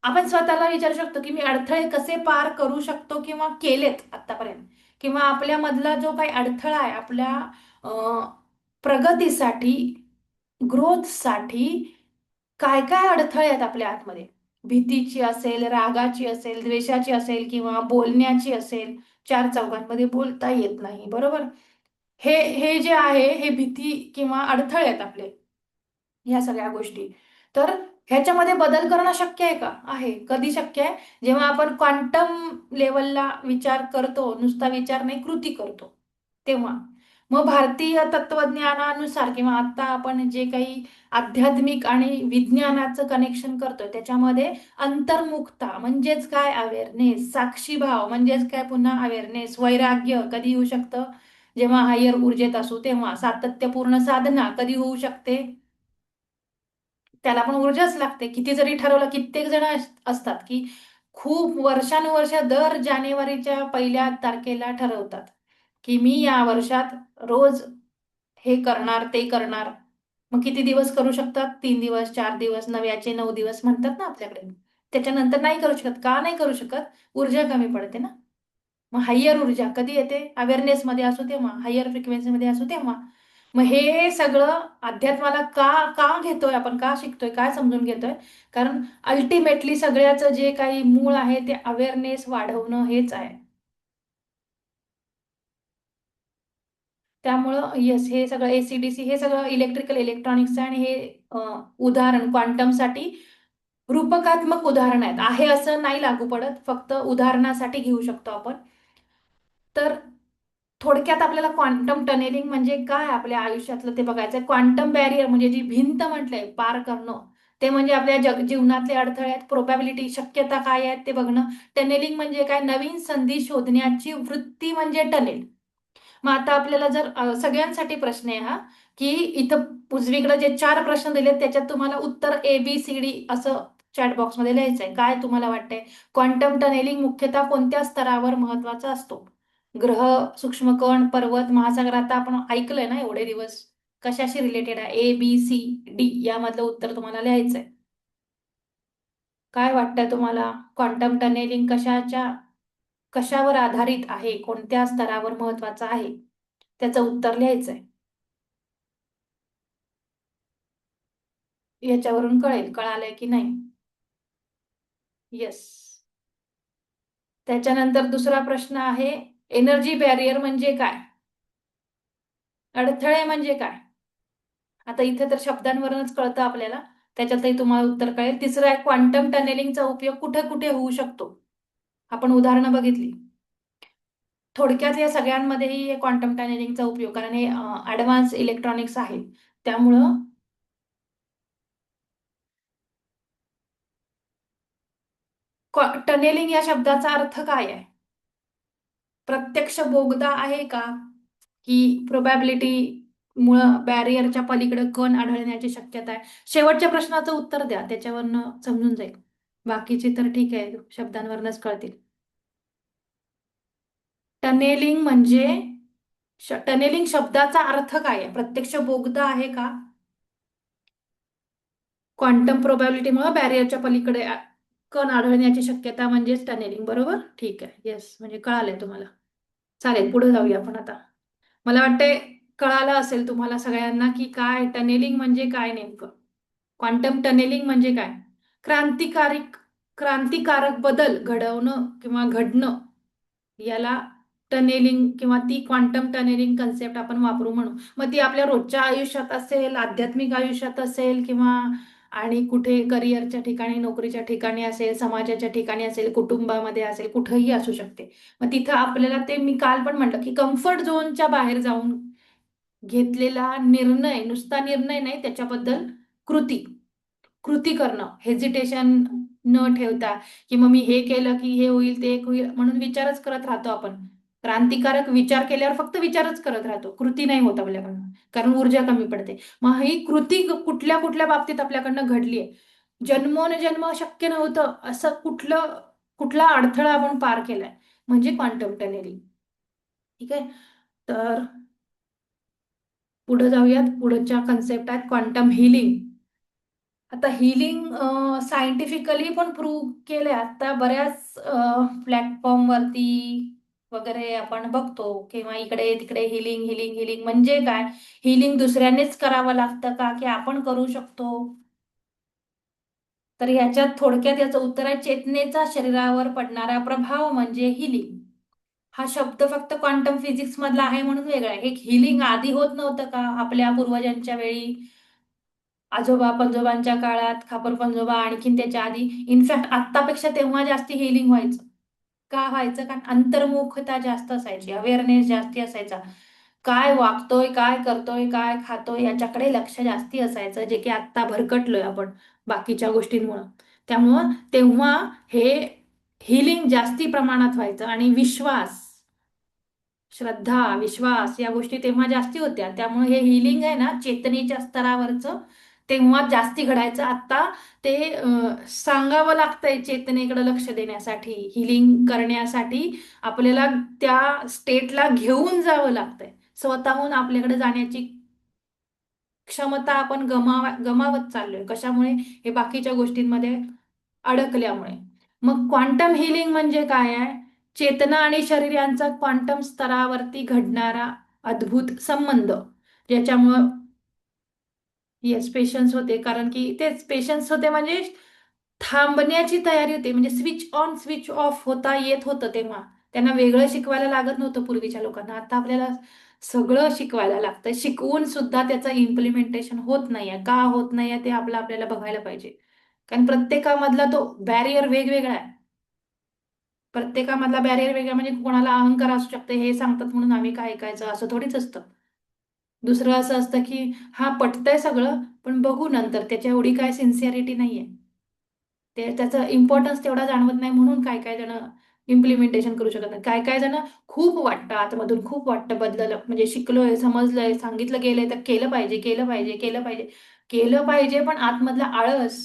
आपण स्वतःला विचारू शकतो की मी अडथळे कसे पार करू शकतो किंवा केलेत आतापर्यंत, किंवा आपल्यामधला जो काही अडथळा आहे आपल्या प्रगतीसाठी, ग्रोथसाठी, काय काय अडथळे आहेत आपल्या आतमध्ये. भीतीची असेल, रागाची असेल, द्वेषाची असेल, किंवा बोलण्याची असेल. चार चौघांमध्ये बोलता येत नाही, बरोबर. हे हे जे आहे हे भीती किंवा अडथळे आहेत आपले, ह्या सगळ्या गोष्टी. तर ह्याच्यामध्ये बदल करणं शक्य आहे का, आहे. कधी शक्य आहे, जेव्हा आपण क्वांटम लेवलला विचार करतो, नुसता विचार नाही कृती करतो तेव्हा. मग भारतीय तत्वज्ञानानुसार किंवा आता आपण जे काही आध्यात्मिक आणि विज्ञानाचं कनेक्शन करतोय त्याच्यामध्ये अंतर्मुखता म्हणजेच काय, अवेअरनेस. साक्षीभाव म्हणजेच काय, पुन्हा अवेअरनेस. वैराग्य कधी येऊ शकतं, जेव्हा हायर ऊर्जेत असू तेव्हा. सातत्यपूर्ण साधना कधी होऊ शकते, त्याला पण ऊर्जाच लागते. किती जरी ठरवलं, कित्येक जण असतात की खूप वर्षानुवर्ष दर जानेवारीच्या 1 तारखेला ठरवतात की मी या वर्षात रोज हे करणार, ते करणार. मग किती दिवस करू शकतात, 3 दिवस, 4 दिवस, नव्याचे 9 दिवस म्हणतात ना आपल्याकडे. त्याच्यानंतर नाही करू शकत. का नाही करू शकत, ऊर्जा कमी पडते ना. मग हायर ऊर्जा कधी येते, अवेअरनेस मध्ये असू तेव्हा, हायर फ्रिक्वेन्सी मध्ये असू तेव्हा. मग हे सगळं अध्यात्माला का का घेतोय आपण, का शिकतोय, काय समजून घेतोय, कारण अल्टिमेटली सगळ्याचं जे काही मूळ आहे ते अवेअरनेस वाढवणं हेच आहे. त्यामुळं येस, हे सगळं एसीडीसी हे सगळं इलेक्ट्रिकल इलेक्ट्रॉनिक्स आहे. आणि हे उदाहरण क्वांटमसाठी रूपकात्मक उदाहरण आहेत. आहे असं नाही लागू पडत, फक्त उदाहरणासाठी घेऊ शकतो आपण. तर थोडक्यात आपल्याला क्वांटम टनेलिंग म्हणजे काय आपल्या आयुष्यातलं ते बघायचं. क्वांटम बॅरियर म्हणजे जी भिंत म्हटलंय पार करणं, ते म्हणजे आपल्या जीवनातले अडथळे आहेत, प्रोबॅबिलिटी शक्यता काय आहेत ते बघणं. टनेलिंग म्हणजे काय, नवीन संधी शोधण्याची वृत्ती म्हणजे टनेल. मग आता आपल्याला जर सगळ्यांसाठी प्रश्न आहे हा, की इथं उजवीकडे जे 4 प्रश्न दिलेत त्याच्यात तुम्हाला उत्तर ABCD असं चॅट बॉक्समध्ये लिहायचंय. काय तुम्हाला वाटतंय, क्वांटम टनेलिंग मुख्यतः कोणत्या स्तरावर महत्वाचा असतो? ग्रह, सूक्ष्मकण, पर्वत, महासागर, आता आपण ऐकलंय ना एवढे दिवस, कशाशी रिलेटेड आहे, ABCD यामधलं उत्तर तुम्हाला लिहायचंय. काय वाटतंय तुम्हाला, क्वांटम टनेलिंग कशावर आधारित आहे, कोणत्या स्तरावर महत्वाचं आहे, त्याचं उत्तर लिहायचंय. याच्यावरून कळालंय की नाही. येस. त्याच्यानंतर दुसरा प्रश्न आहे, एनर्जी बॅरियर म्हणजे काय, अडथळे म्हणजे काय. आता इथे तर शब्दांवरूनच कळतं आपल्याला, त्याच्यातही तुम्हाला उत्तर कळेल. तिसरं आहे, क्वांटम टनेलिंगचा उपयोग कुठे कुठे होऊ शकतो. आपण उदाहरणं बघितली. थोडक्यात या सगळ्यांमध्येही हे क्वांटम टनेलिंगचा उपयोग, कारण हे ऍडव्हान्स इलेक्ट्रॉनिक्स आहे. त्यामुळं टनेलिंग या शब्दाचा अर्थ काय आहे, प्रत्यक्ष बोगदा आहे का, की प्रोबॅबिलिटी मुळे बॅरियरच्या पलीकडे कण आढळण्याची शक्यता आहे. शेवटच्या प्रश्नाचं उत्तर द्या, त्याच्यावरनं समजून जाईल. बाकीचे तर ठीक आहे, शब्दांवरनच कळतील. टनेलिंग म्हणजे टनेलिंग शब्दाचा अर्थ काय आहे, प्रत्यक्ष बोगदा आहे का, क्वांटम प्रोबॅबिलिटीमुळे बॅरियरच्या पलीकडे कण आढळण्याची शक्यता म्हणजेच टनेलिंग, बरोबर. ठीक आहे, येस, म्हणजे कळालंय तुम्हाला. चालेल, पुढे जाऊया आपण आता. मला वाटतंय कळालं असेल तुम्हाला सगळ्यांना की काय टनेलिंग म्हणजे काय नेमकं. क्वांटम टनेलिंग म्हणजे काय, क्रांतिकारक बदल घडवणं किंवा घडणं याला टनेलिंग किंवा ती क्वांटम टनेलिंग कन्सेप्ट आपण वापरू म्हणू. मग ती आपल्या रोजच्या आयुष्यात असेल, आध्यात्मिक आयुष्यात असेल, किंवा आणि कुठे करिअरच्या ठिकाणी, नोकरीच्या ठिकाणी असेल, समाजाच्या ठिकाणी असेल, कुटुंबामध्ये असेल, कुठंही असू शकते. मग तिथं आपल्याला ते मी काल पण म्हटलं की कम्फर्ट झोनच्या बाहेर जाऊन घेतलेला निर्णय, नुसता निर्णय नाही, त्याच्याबद्दल कृती कृती करणं, हेजिटेशन न ठेवता, की मग मी हे केलं की हे होईल, ते एक होईल म्हणून विचारच करत राहतो आपण. क्रांतिकारक विचार केल्यावर फक्त विचारच करत राहतो, कृती नाही होत आपल्याकडनं, कारण ऊर्जा कमी पडते. मग ही कृती कुठल्या कुठल्या बाबतीत आपल्याकडनं घडली आहे, जन्मोनजन्म शक्य नव्हतं असं कुठला अडथळा आपण पार केलाय, म्हणजे क्वांटम टनेलिंग. ठीक आहे. तर पुढे जाऊयात. पुढच्या कन्सेप्ट आहेत क्वांटम हिलिंग. आता हिलिंग सायंटिफिकली पण प्रूव्ह केले आता बऱ्याच प्लॅटफॉर्मवरती वगैरे आपण बघतो, किंवा इकडे तिकडे हिलिंग हिलिंग हिलिंग म्हणजे काय, हिलिंग दुसऱ्यानेच करावं लागतं का, की आपण करू शकतो? तर ह्याच्यात थोडक्यात याचं उत्तर आहे, चेतनेचा शरीरावर पडणारा प्रभाव म्हणजे हिलिंग. हा शब्द फक्त क्वांटम फिजिक्स मधला आहे म्हणून वेगळा आहे. हे हिलिंग आधी होत नव्हतं का आपल्या पूर्वजांच्या वेळी, आजोबा पंजोबांच्या काळात, खापर पंजोबा आणखीन त्याच्या आधी? इनफॅक्ट आत्तापेक्षा तेव्हा जास्ती हेलिंग व्हायचं. का व्हायचं? कारण अंतर्मुखता जास्त असायची, अवेअरनेस जास्ती असायचा. काय वागतोय, काय करतोय, काय खातोय याच्याकडे लक्ष जास्ती असायचं, जे की आत्ता भरकटलोय आपण बाकीच्या गोष्टींमुळं. त्यामुळं तेव्हा हे हिलिंग जास्ती प्रमाणात व्हायचं. आणि विश्वास, श्रद्धा, विश्वास या गोष्टी तेव्हा जास्ती होत्या. त्यामुळे हे हिलिंग आहे ना, चेतनेच्या स्तरावरचं तेव्हा जास्ती घडायचं. आता ते सांगावं लागतंय चेतनेकडे लक्ष देण्यासाठी, हिलिंग करण्यासाठी आपल्याला त्या स्टेटला घेऊन जावं लागतंय. स्वतःहून आपल्याकडे जाण्याची क्षमता आपण गमावत चाललोय. कशामुळे? हे बाकीच्या गोष्टींमध्ये अडकल्यामुळे. मग क्वांटम हिलिंग म्हणजे काय आहे? चेतना आणि शरीर यांचा क्वांटम स्तरावरती घडणारा अद्भुत संबंध, ज्याच्यामुळं येस पेशन्स होते. कारण की तेच पेशन्स होते म्हणजे थांबण्याची तयारी होती, म्हणजे स्विच ऑन स्विच ऑफ होता येत होतं तेव्हा. त्यांना वेगळं शिकवायला लागत नव्हतं पूर्वीच्या लोकांना. आता आपल्याला सगळं शिकवायला लागतं, शिकवून सुद्धा त्याचं इम्प्लिमेंटेशन होत नाहीये. का होत नाहीये ते आपल्याला बघायला पाहिजे. कारण प्रत्येकामधला तो बॅरियर वेगवेगळा आहे. प्रत्येकामधला बॅरियर वेगळा, म्हणजे कोणाला अहंकार असू शकते, हे सांगतात म्हणून आम्ही काय ऐकायचं, असं थोडीच असतं. दुसरं असं असतं की हा पटतंय सगळं, पण बघू नंतर, त्याच्या एवढी काय सिन्सिअरिटी नाहीये, ते त्याचा इम्पॉर्टन्स तेवढा जाणवत नाही, म्हणून काय काय जण इम्प्लिमेंटेशन करू शकत नाही. काय काय जण खूप वाटतं आतमधून, खूप वाटतं बदललं, म्हणजे शिकलोय, समजलंय, सांगितलं गेलंय तर केलं पाहिजे, केलं पाहिजे, केलं पाहिजे, केलं पाहिजे, पण आतमधला आळस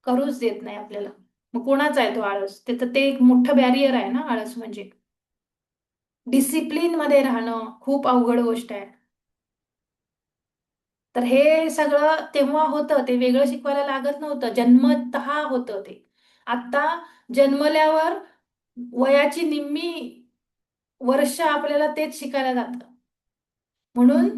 करूच देत नाही आपल्याला. मग कोणाचा आहे तो आळस? त्याचं ते एक मोठं बॅरियर आहे ना आळस म्हणजे. डिसिप्लिन मध्ये राहणं खूप अवघड गोष्ट आहे. तर हे सगळं तेव्हा होतं, ते वेगळं शिकवायला लागत नव्हतं, जन्मतः होतं ते. आता जन्मल्यावर वयाची निम्मी वर्ष आपल्याला तेच शिकायला जातं. म्हणून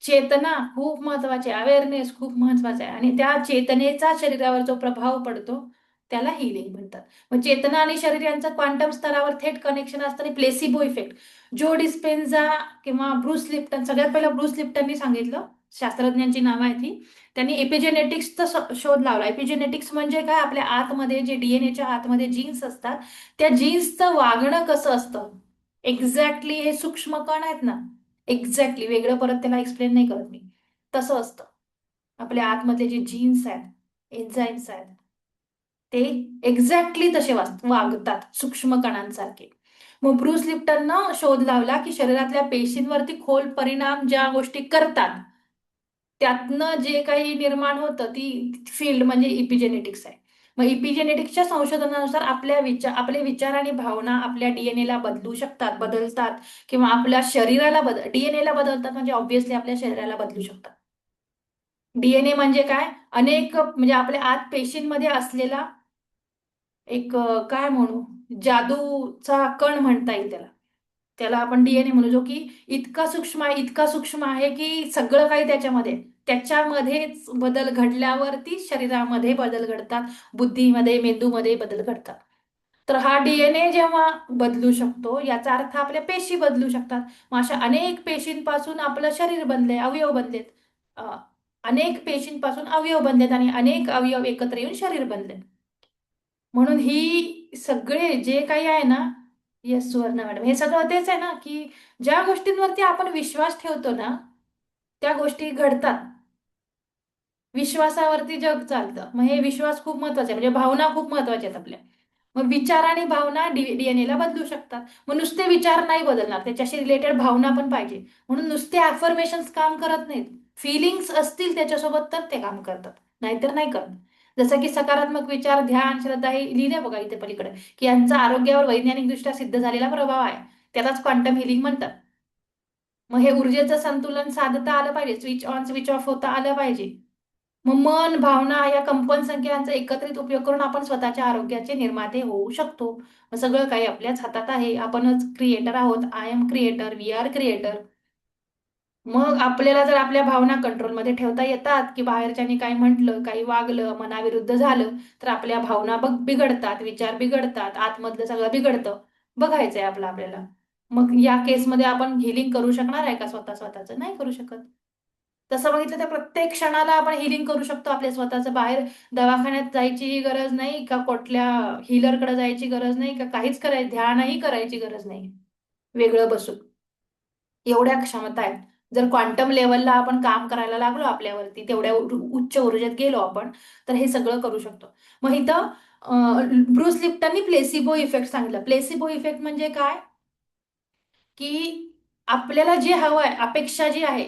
चेतना खूप महत्वाची आहे, अवेअरनेस खूप महत्वाचा आहे, आणि त्या चेतनेचा शरीरावर जो प्रभाव पडतो त्याला हिलिंग म्हणतात. मग चेतना आणि शरीर यांचं क्वांटम स्तरावर थेट कनेक्शन असतं. आणि प्लेसिबो इफेक्ट, जो डिस्पेन्झा किंवा ब्रूस लिप्टन, सगळ्यात पहिलं ब्रूस लिप्टननी सांगितलं, शास्त्रज्ञांची नावं आहे ती. त्यांनी एपिजेनेटिक्सचा शोध लावला. एपिजेनेटिक्स म्हणजे काय? आपल्या आतमध्ये जे डीएनएच्या आतमध्ये जीन्स असतात, त्या जीन्सचं वागणं कसं असतं एक्झॅक्टली, हे सूक्ष्म कण आहेत ना, एक्झॅक्टली वेगळं परत त्याला एक्सप्लेन नाही करत मी, तसं असतं. आपल्या आतमधले जे जीन्स आहेत, एन्झाईम्स आहेत, ते एक्झॅक्टली तसे वागतात सूक्ष्म कणांसारखे. मग ब्रूस लिप्टननं शोध लावला की शरीरातल्या पेशींवरती खोल परिणाम ज्या गोष्टी करतात, त्यातनं जे काही निर्माण होतं ती फील्ड म्हणजे इपिजेनेटिक्स आहे. मग इपिजेनेटिक्सच्या संशोधनानुसार आपले विचार आणि भावना आपल्या डीएनएला बदलू शकतात, बदलतात, किंवा आपल्या शरीराला डीएनएला बदलतात, म्हणजे ऑब्व्हियसली आपल्या शरीराला बदलू शकतात. डीएनए म्हणजे काय? अनेक, म्हणजे आपल्या आत पेशींमध्ये असलेला एक काय म्हणू, जादूचा कण म्हणता येईल त्याला. त्याला आपण डीएनए म्हणू, जो की इतका सूक्ष्म आहे, इतका सूक्ष्म आहे की सगळं काही त्याच्यामध्ये, त्याच्यामध्येच बदल घडल्यावरती शरीरामध्ये बदल घडतात, बुद्धीमध्ये, मेंदूमध्ये बदल घडतात. तर हा डीएनए जेव्हा बदलू शकतो, याचा अर्थ आपल्या पेशी बदलू शकतात. मग अशा अनेक पेशींपासून आपलं शरीर बनलंय, अवयव बनलेत. अ, अनेक पेशींपासून अवयव बनलेत आणि अनेक अवयव एकत्र येऊन शरीर बनले. म्हणून ही सगळे जे काही आहे ना, येस सुवर्णा मॅडम, हे सगळं तेच आहे ना, की ज्या गोष्टींवरती आपण विश्वास ठेवतो ना, त्या गोष्टी घडतात. विश्वासावरती जग चालतं. मग हे विश्वास खूप महत्वाचे आहे, म्हणजे भावना खूप महत्वाच्या आहेत आपल्या. मग विचार आणि भावना डीएनए ला बदलू शकतात. मग नुसते विचार नाही बदलणार, त्याच्याशी रिलेटेड भावना पण पाहिजे. म्हणून नुसते अफर्मेशन्स काम करत नाहीत. फिलिंग्स असतील त्याच्यासोबत तर ते काम करतात, नाहीतर नाही करत. जसं की सकारात्मक विचार, ध्यान, श्रद्धा हे लिहिले बघा इथे पलीकडे, की यांचा आरोग्यावर वैज्ञानिकदृष्ट्या सिद्ध झालेला प्रभाव आहे. त्यालाच क्वांटम हिलिंग म्हणतात. मग हे ऊर्जेचं संतुलन साधता आलं पाहिजे, स्विच ऑन स्विच ऑफ होता आलं पाहिजे. मग मन, भावना या कंपन संख्यांचा एकत्रित उपयोग करून आपण स्वतःच्या आरोग्याचे निर्माते होऊ शकतो. मग सगळं काही आपल्याच हातात आहे. आपणच क्रिएटर आहोत. I am creator, we are creator. मग आपल्याला जर आपल्या भावना कंट्रोलमध्ये ठेवता येतात, की बाहेरच्यानी काही म्हटलं, काही वागलं, मनाविरुद्ध झालं, तर आपल्या भावना बिघडतात, विचार बिघडतात, आतमधलं सगळं बिघडतं. बघायचंय आपलं आपल्याला. मग या केसमध्ये आपण हिलिंग करू शकणार आहे का स्वतःचं? नाही करू शकत. तसं बघितलं तर प्रत्येक क्षणाला आपण हिलिंग करू शकतो आपल्या स्वतःचं. बाहेर दवाखान्यात जायची गरज नाही, का कुठल्या हिलरकडे जायची गरज नाही, का काहीच करायचं, ध्यानही करायची गरज नाही वेगळं बसून. एवढ्या क्षमता आहेत. जर क्वांटम लेवलला आपण काम करायला लागलो आपल्यावरती, तेवढ्या उच्च ऊर्जेत गेलो आपण, तर हे सगळं करू शकतो. मग इथं ब्रुस लिप्टननी प्लेसिबो इफेक्ट सांगितलं. प्लेसिबो इफेक्ट म्हणजे काय, की आपल्याला जे हवंय, अपेक्षा जी आहे,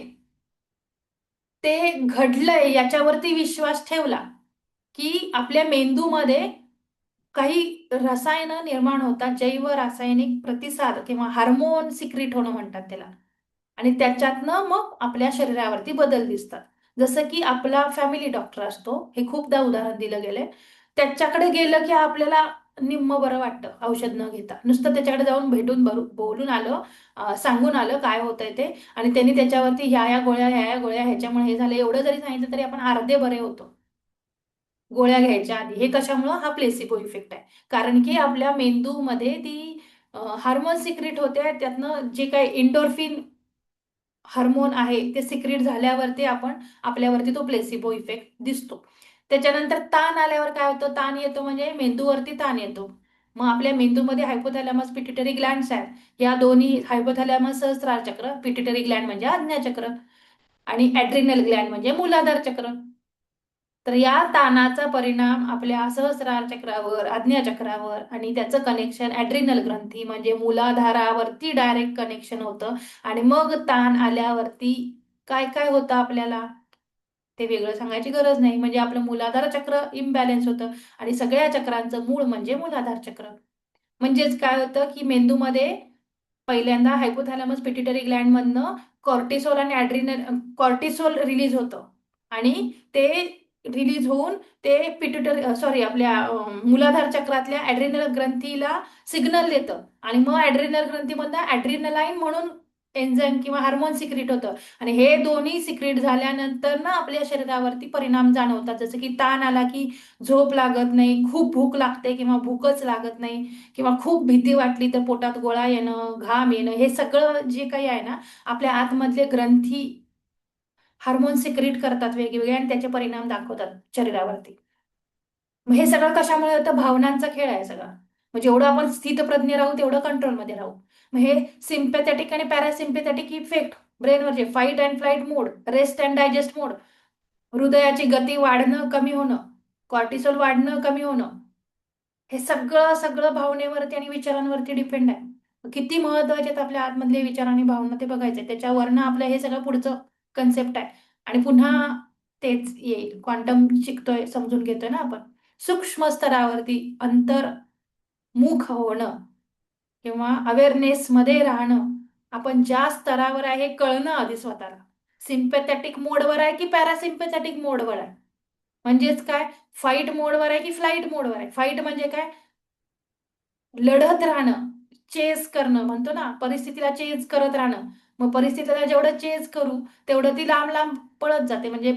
ते घडलंय याच्यावरती विश्वास ठेवला, की आपल्या मेंदूमध्ये काही रसायनं निर्माण होतात, जैव रासायनिक प्रतिसाद किंवा हार्मोन सिक्रीट होणं म्हणतात त्याला. आणि त्याच्यातनं मग आपल्या शरीरावरती बदल दिसतात. जसं की आपला फॅमिली डॉक्टर असतो, हे खूपदा उदाहरण दिलं गेलंय. त्याच्याकडे गेलं की आपल्याला निम्म बरं वाटतं औषध न घेता. नुसतं त्याच्याकडे जाऊन भेटून बोलून आलं, सांगून आलं काय होतंय ते, आणि त्यांनी त्याच्यावरती ह्या गोळ्या ह्याच्यामुळे हे झालं एवढं जरी सांगितलं तरी आपण अर्धे बरे होतो गोळ्या घ्यायच्या आधी. हे कशामुळं? हा प्लेसिबो इफेक्ट आहे. कारण की आपल्या मेंदूमध्ये ती हार्मोन सिक्रीट होते, त्यातनं जे काही इंडोर्फिन हार्मोन आहे ते सिक्रीट झाल्यावरती आपल्यावरती तो प्लेसिबो इफेक्ट दिसतो. त्याच्यानंतर ताण आल्यावर काय होतं? ताण येतो म्हणजे मेंदूवरती ताण येतो. मग आपल्या मेंदूमध्ये हायपोथॅलॅमस, पिट्युटरी ग्लँड्स आहेत. या दोन्ही, हायपोथॅलॅमस सहस्त्रार चक्र, पिट्युटरी ग्लँड म्हणजे आज्ञाचक्र, आणि ॲड्रिनल ग्लँड म्हणजे मूलाधार चक्र. तर या ताणाचा परिणाम आपल्या सहस्रार चक्रावर, आज्ञाचक्रावर, आणि त्याचं कनेक्शन ॲड्रिनल ग्रंथी म्हणजे मूलाधारावरती डायरेक्ट कनेक्शन होतं. आणि मग ताण आल्यावरती काय काय होतं आपल्याला ते वेगळं सांगायची गरज नाही. म्हणजे आपलं मूलाधार चक्र इम्बॅलन्स होतं, आणि सगळ्या चक्रांचं मूळ म्हणजे मूलाधार चक्र. म्हणजेच काय होतं, की मेंदूमध्ये पहिल्यांदा हायपोथॅलॅमस पिट्युटरी ग्लँड मधनं कॉर्टिसोल आणि ॲड्रिनल, कॉर्टिसोल रिलीज होतं, आणि ते रिलीज होऊन ते सॉरी आपल्या मूलाधार चक्रातल्या ॲड्रिनल ग्रंथीला सिग्नल देतं, आणि मग ॲड्रिनल ग्रंथीमधनं ॲड्रिनलाईन म्हणून एन्झाईम किंवा हार्मोन सिक्रीट होतं. आणि हे दोन्ही सिक्रीट झाल्यानंतर ना आपल्या शरीरावरती परिणाम जाणवतात. जसं की ताण आला की झोप लागत नाही, खूप भूक लागते किंवा भूकच लागत नाही, किंवा खूप भीती वाटली तर पोटात गोळा येणं, घाम येणं, हे सगळं जे काही आहे ना, आपल्या आतमधले ग्रंथी हार्मोन सिक्रीट करतात वेगवेगळे, आणि त्याचे परिणाम दाखवतात शरीरावरती. मग हे सगळं कशामुळे होतं? भावनांचा खेळ आहे सगळा. मग जेवढं आपण स्थितप्रज्ञ राहू तेवढं कंट्रोलमध्ये राहू. मग हे सिम्पॅथेटिक आणि पॅरासिम्पॅथेटिक इफेक्ट ब्रेनवरचे, fight and flight mode, rest and digest mode, हृदयाची गती वाढणं कमी होणं, कॉर्टिसोल वाढणं कमी होणं, हे सगळं सगळं भावनेवरती आणि विचारांवरती डिपेंड आहे. किती महत्वाचे आहेत आपल्या आतमधले विचार आणि भावना ते बघायचे. त्याच्यावरनं आपलं हे सगळं पुढचं कन्सेप्ट आहे. आणि पुन्हा तेच येईल, क्वांटम शिकतोय, समजून घेतोय ना आपण. सूक्ष्म स्तरावरती अंतर्मुख होणं किंवा अवेअरनेस मध्ये राहणं. आपण ज्या स्तरावर आहे हे कळणं आधी स्वतःला. सिम्पॅथॅटिक मोडवर आहे की पॅरासिम्पॅथॅटिक मोडवर आहे. म्हणजेच काय, फाईट मोडवर आहे की फ्लाईट मोडवर आहे. फाईट म्हणजे काय, लढत राहणं, चेस करणं म्हणतो ना, परिस्थितीला चेस करत राहणं. मग परिस्थितीला जेवढं चेस करू तेवढं ती लांब लांब पळत जाते, म्हणजे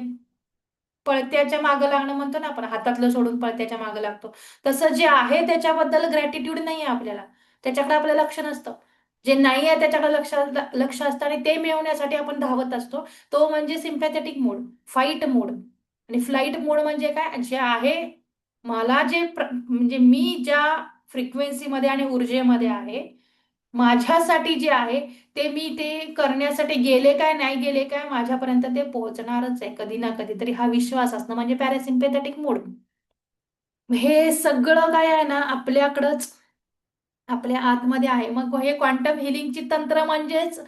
पळत्याच्या मागं लागणं म्हणतो ना आपण, हातातलं सोडून पळत्याच्या मागं लागतो. तसं जे आहे त्याच्याबद्दल ग्रॅटिट्यूड नाही आहे आपल्याला, त्याच्याकडे आपलं लक्ष नसतं. जे नाही आहे त्याच्याकडे लक्ष असतं आणि ते मिळवण्यासाठी आपण धावत असतो. तो म्हणजे सिम्पॅथेटिक मोड, फाईट मोड. आणि फ्लाईट मोड म्हणजे काय, जे आहे मला म्हणजे मी ज्या फ्रिक्वेन्सीमध्ये आणि ऊर्जेमध्ये आहे, माझ्यासाठी जे आहे ते मी ते करण्यासाठी गेले काय नाही गेले काय माझ्यापर्यंत ते पोहोचणारच आहे कधी ना कधी तरी, हा विश्वास असणं म्हणजे पॅरासिम्पॅथेटिक मोड. हे सगळं काय आहे ना आपल्याकडंच, आपल्या आतमध्ये आहे. मग हे क्वांटम हिलिंगची तंत्र म्हणजेच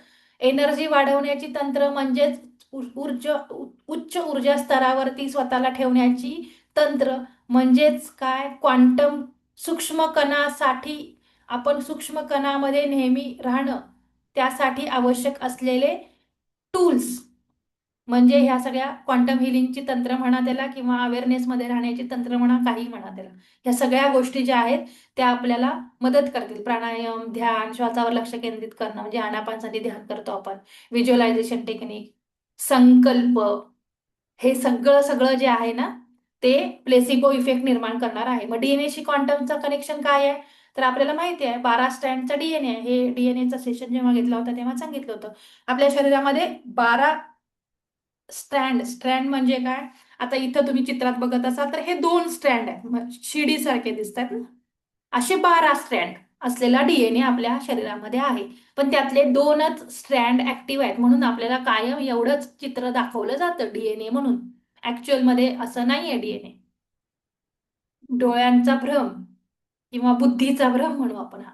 एनर्जी वाढवण्याची तंत्र, म्हणजेच उच्च ऊर्जा स्तरावरती स्वतःला ठेवण्याची तंत्र, म्हणजेच काय, क्वांटम सूक्ष्म कणासाठी, आपण सूक्ष्म कणामध्ये नेहमी राहणं, त्यासाठी आवश्यक असलेले टूल्स, म्हणजे ह्या सगळ्या क्वांटम हिलिंगची तंत्र म्हणा त्याला, किंवा अवेअरनेसमध्ये राहण्याची तंत्र म्हणा, काही म्हणा त्याला. ह्या सगळ्या गोष्टी ज्या आहेत त्या आपल्याला मदत करतील. प्राणायाम, ध्यान, श्वासावर लक्ष केंद्रित करणं म्हणजे आनापानसाठी ध्यान करतो आपण, व्हिज्युअलायझेशन टेक्निक, संकल्प, हे सगळं सगळं जे आहे ना ते प्लेसिबो इफेक्ट निर्माण करणार आहे. मग डीएनएशी क्वांटमचं कनेक्शन काय आहे, तर आपल्याला माहिती आहे 12 स्ट्रँडचा डीएनए आहे. हे डीएनएचं सेशन जेव्हा घेतलं होतं तेव्हा सांगितलं होतं आपल्या शरीरामध्ये 12 स्ट्रँड. स्ट्रँड म्हणजे काय, आता इथं तुम्ही चित्रात बघत असाल तर हे 2 स्ट्रँड आहेत, शिडी सारखे दिसतात ना, असे 12 स्ट्रँड असलेला डीएनए आपल्या शरीरामध्ये आहे. पण त्यातले 2च स्ट्रँड ऍक्टिव्ह आहेत, म्हणून आपल्याला कायम एवढंच चित्र दाखवलं जातं डीएनए म्हणून. ऍक्च्युअल मध्ये असं नाहीये डीएनए. डोळ्यांचा भ्रम किंवा बुद्धीचा भ्रम म्हणू आपण हा.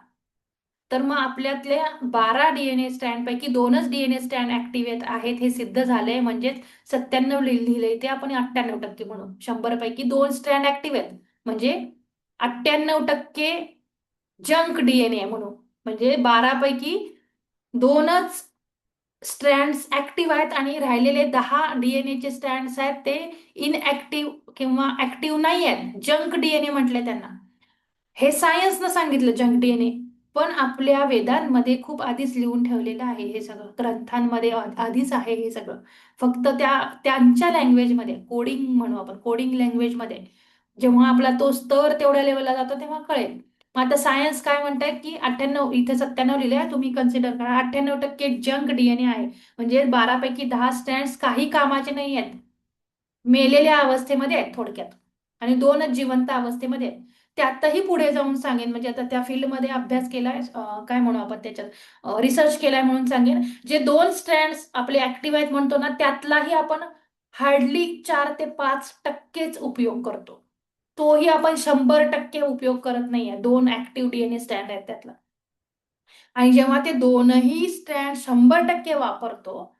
तर मग आपल्यातल्या 12 डीएनए स्ट्रँड पैकी 2च डीएनए स्ट्रँड ऍक्टिव्ह आहेत हे सिद्ध झालंय. म्हणजेच 97 लिहिलंय ते आपण 98% म्हणू. 100 पैकी 2 स्ट्रँड ऍक्टिव्ह आहेत म्हणजे 98% जंक डीएनए म्हणू. म्हणजे 12 पैकी 2च स्ट्रँड्स ऍक्टिव्ह आहेत आणि राहिलेले 10 डीएनएचे स्ट्रँड्स आहेत ते इनऍक्टिव्ह किंवा ऍक्टिव्ह नाही आहेत, जंक डीएनए म्हटले त्यांना. हे सायन्सनं सांगितलं जंक डीएनए, पण आपल्या वेदांमध्ये खूप आधीच लिहून ठेवलेलं आहे हे सगळं, ग्रंथांमध्ये आधीच आहे हे सगळं. फक्त त्यांच्या लँग्वेजमध्ये, कोडिंग म्हणू आपण, कोडिंग लँग्वेजमध्ये जेव्हा आपला तो स्तर तेवढ्या लेवलला जातो तेव्हा कळेल. मग आता सायन्स काय म्हणताय की 98, इथे 97 लिहिलंय, तुम्ही कन्सिडर करा 98% जंक डीएनए आहे. म्हणजे 12 पैकी 10 स्ट्रँड्स काही कामाचे नाही आहेत, मेलेल्या अवस्थेमध्ये आहेत थोडक्यात, आणि 2च जिवंत अवस्थेमध्ये आहेत. त्यातही पुढे जाऊन सांगेन, म्हणजे आता त्या फील्डमध्ये अभ्यास केलाय, काय म्हणू आपण त्याच्यात, रिसर्च केलाय म्हणून सांगेन. जे 2 स्ट्रँड्स आपले ऍक्टिव्ह आहेत म्हणतो ना त्यातलाही आपण हार्डली 4 ते 5% उपयोग करतो. तोही आपण 100% उपयोग करत नाहीये. 2 ऍक्टिव्ह डीएनए स्ट्रँड आहेत त्यातला. आणि जेव्हा ते दोनही स्ट्रँड 100% वापरतो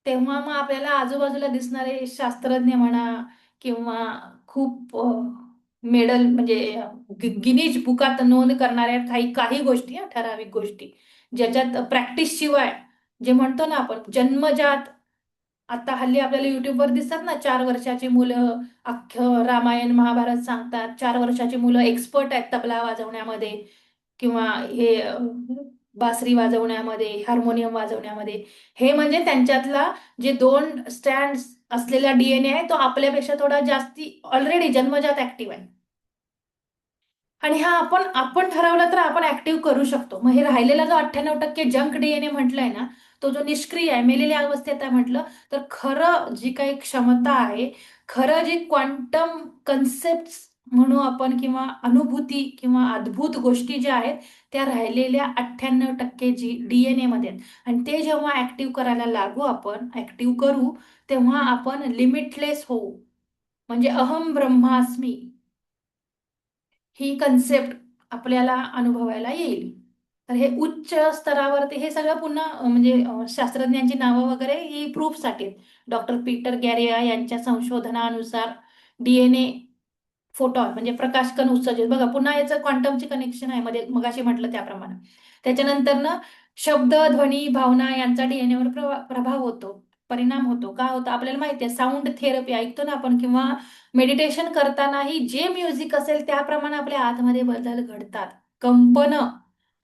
तेव्हा मग आपल्याला आजूबाजूला दिसणारे शास्त्रज्ञ म्हणा किंवा खूप मेडल म्हणजे गिनीज बुकात नोंद करणाऱ्या काही काही गोष्टी, ठराविक गोष्टी ज्याच्यात प्रॅक्टिस शिवाय, जे म्हणतो ना आपण जन्मजात, आता हल्ली आपल्याला युट्यूबवर दिसतात ना 4 वर्षाची मुलं अख्खं रामायण महाभारत सांगतात, 4 वर्षाची मुलं एक्सपर्ट आहेत तबला वाजवण्यामध्ये किंवा हे बासरी वाजवण्यामध्ये, हार्मोनियम वाजवण्यामध्ये. हे म्हणजे त्यांच्यातला जे 2 स्टँड असलेला डीएनए आहे तो आपल्यापेक्षा थोडा जास्ती ऑलरेडी जन्मजात ऍक्टिव्ह आहे. आणि हा आपण आपण ठरवलं तर आपण ऍक्टिव्ह करू शकतो. मग हे राहिलेला जो 98% जंक डीएनए म्हटलंय ना, तो जो निष्क्रिय आहे, मेलेल्या अवस्थेत आहे म्हटलं, तर खरं जी काही क्षमता आहे, खरं जे क्वांटम कन्सेप्ट म्हणू आपण किंवा अनुभूती किंवा अद्भुत गोष्टी ज्या आहेत त्या राहिलेल्या 98% डीएनए मध्ये आहेत. आणि ते जेव्हा ऍक्टिव्ह करायला लागू, आपण ऍक्टिव्ह करू, तेव्हा आपण लिमिटलेस होऊ. म्हणजे अहम ब्रह्मास्मी ही कन्सेप्ट आपल्याला अनुभवायला येईल. तर हे उच्च स्तरावरती हे सगळं पुन्हा म्हणजे शास्त्रज्ञांची नावं वगैरे ही प्रूफसाठी आहेत. डॉक्टर पीटर गॅरिया यांच्या संशोधनानुसार डीएनए फोटॉन म्हणजे प्रकाशकण उत्सर्जित, बघा पुन्हा याचं क्वांटमचे कनेक्शन आहे मध्ये मगाशी म्हटलं त्याप्रमाणे. त्याच्यानंतर ना शब्द, ध्वनी, भावना यांचा डीएनएवर प्रभाव होतो, परिणाम होतो. का होतो आपल्याला माहिती आहे, साऊंड थेरपी ऐकतो ना आपण, किंवा मेडिटेशन करतानाही जे म्युझिक असेल त्याप्रमाणे आपल्या आतमध्ये बदल घडतात. कंपन,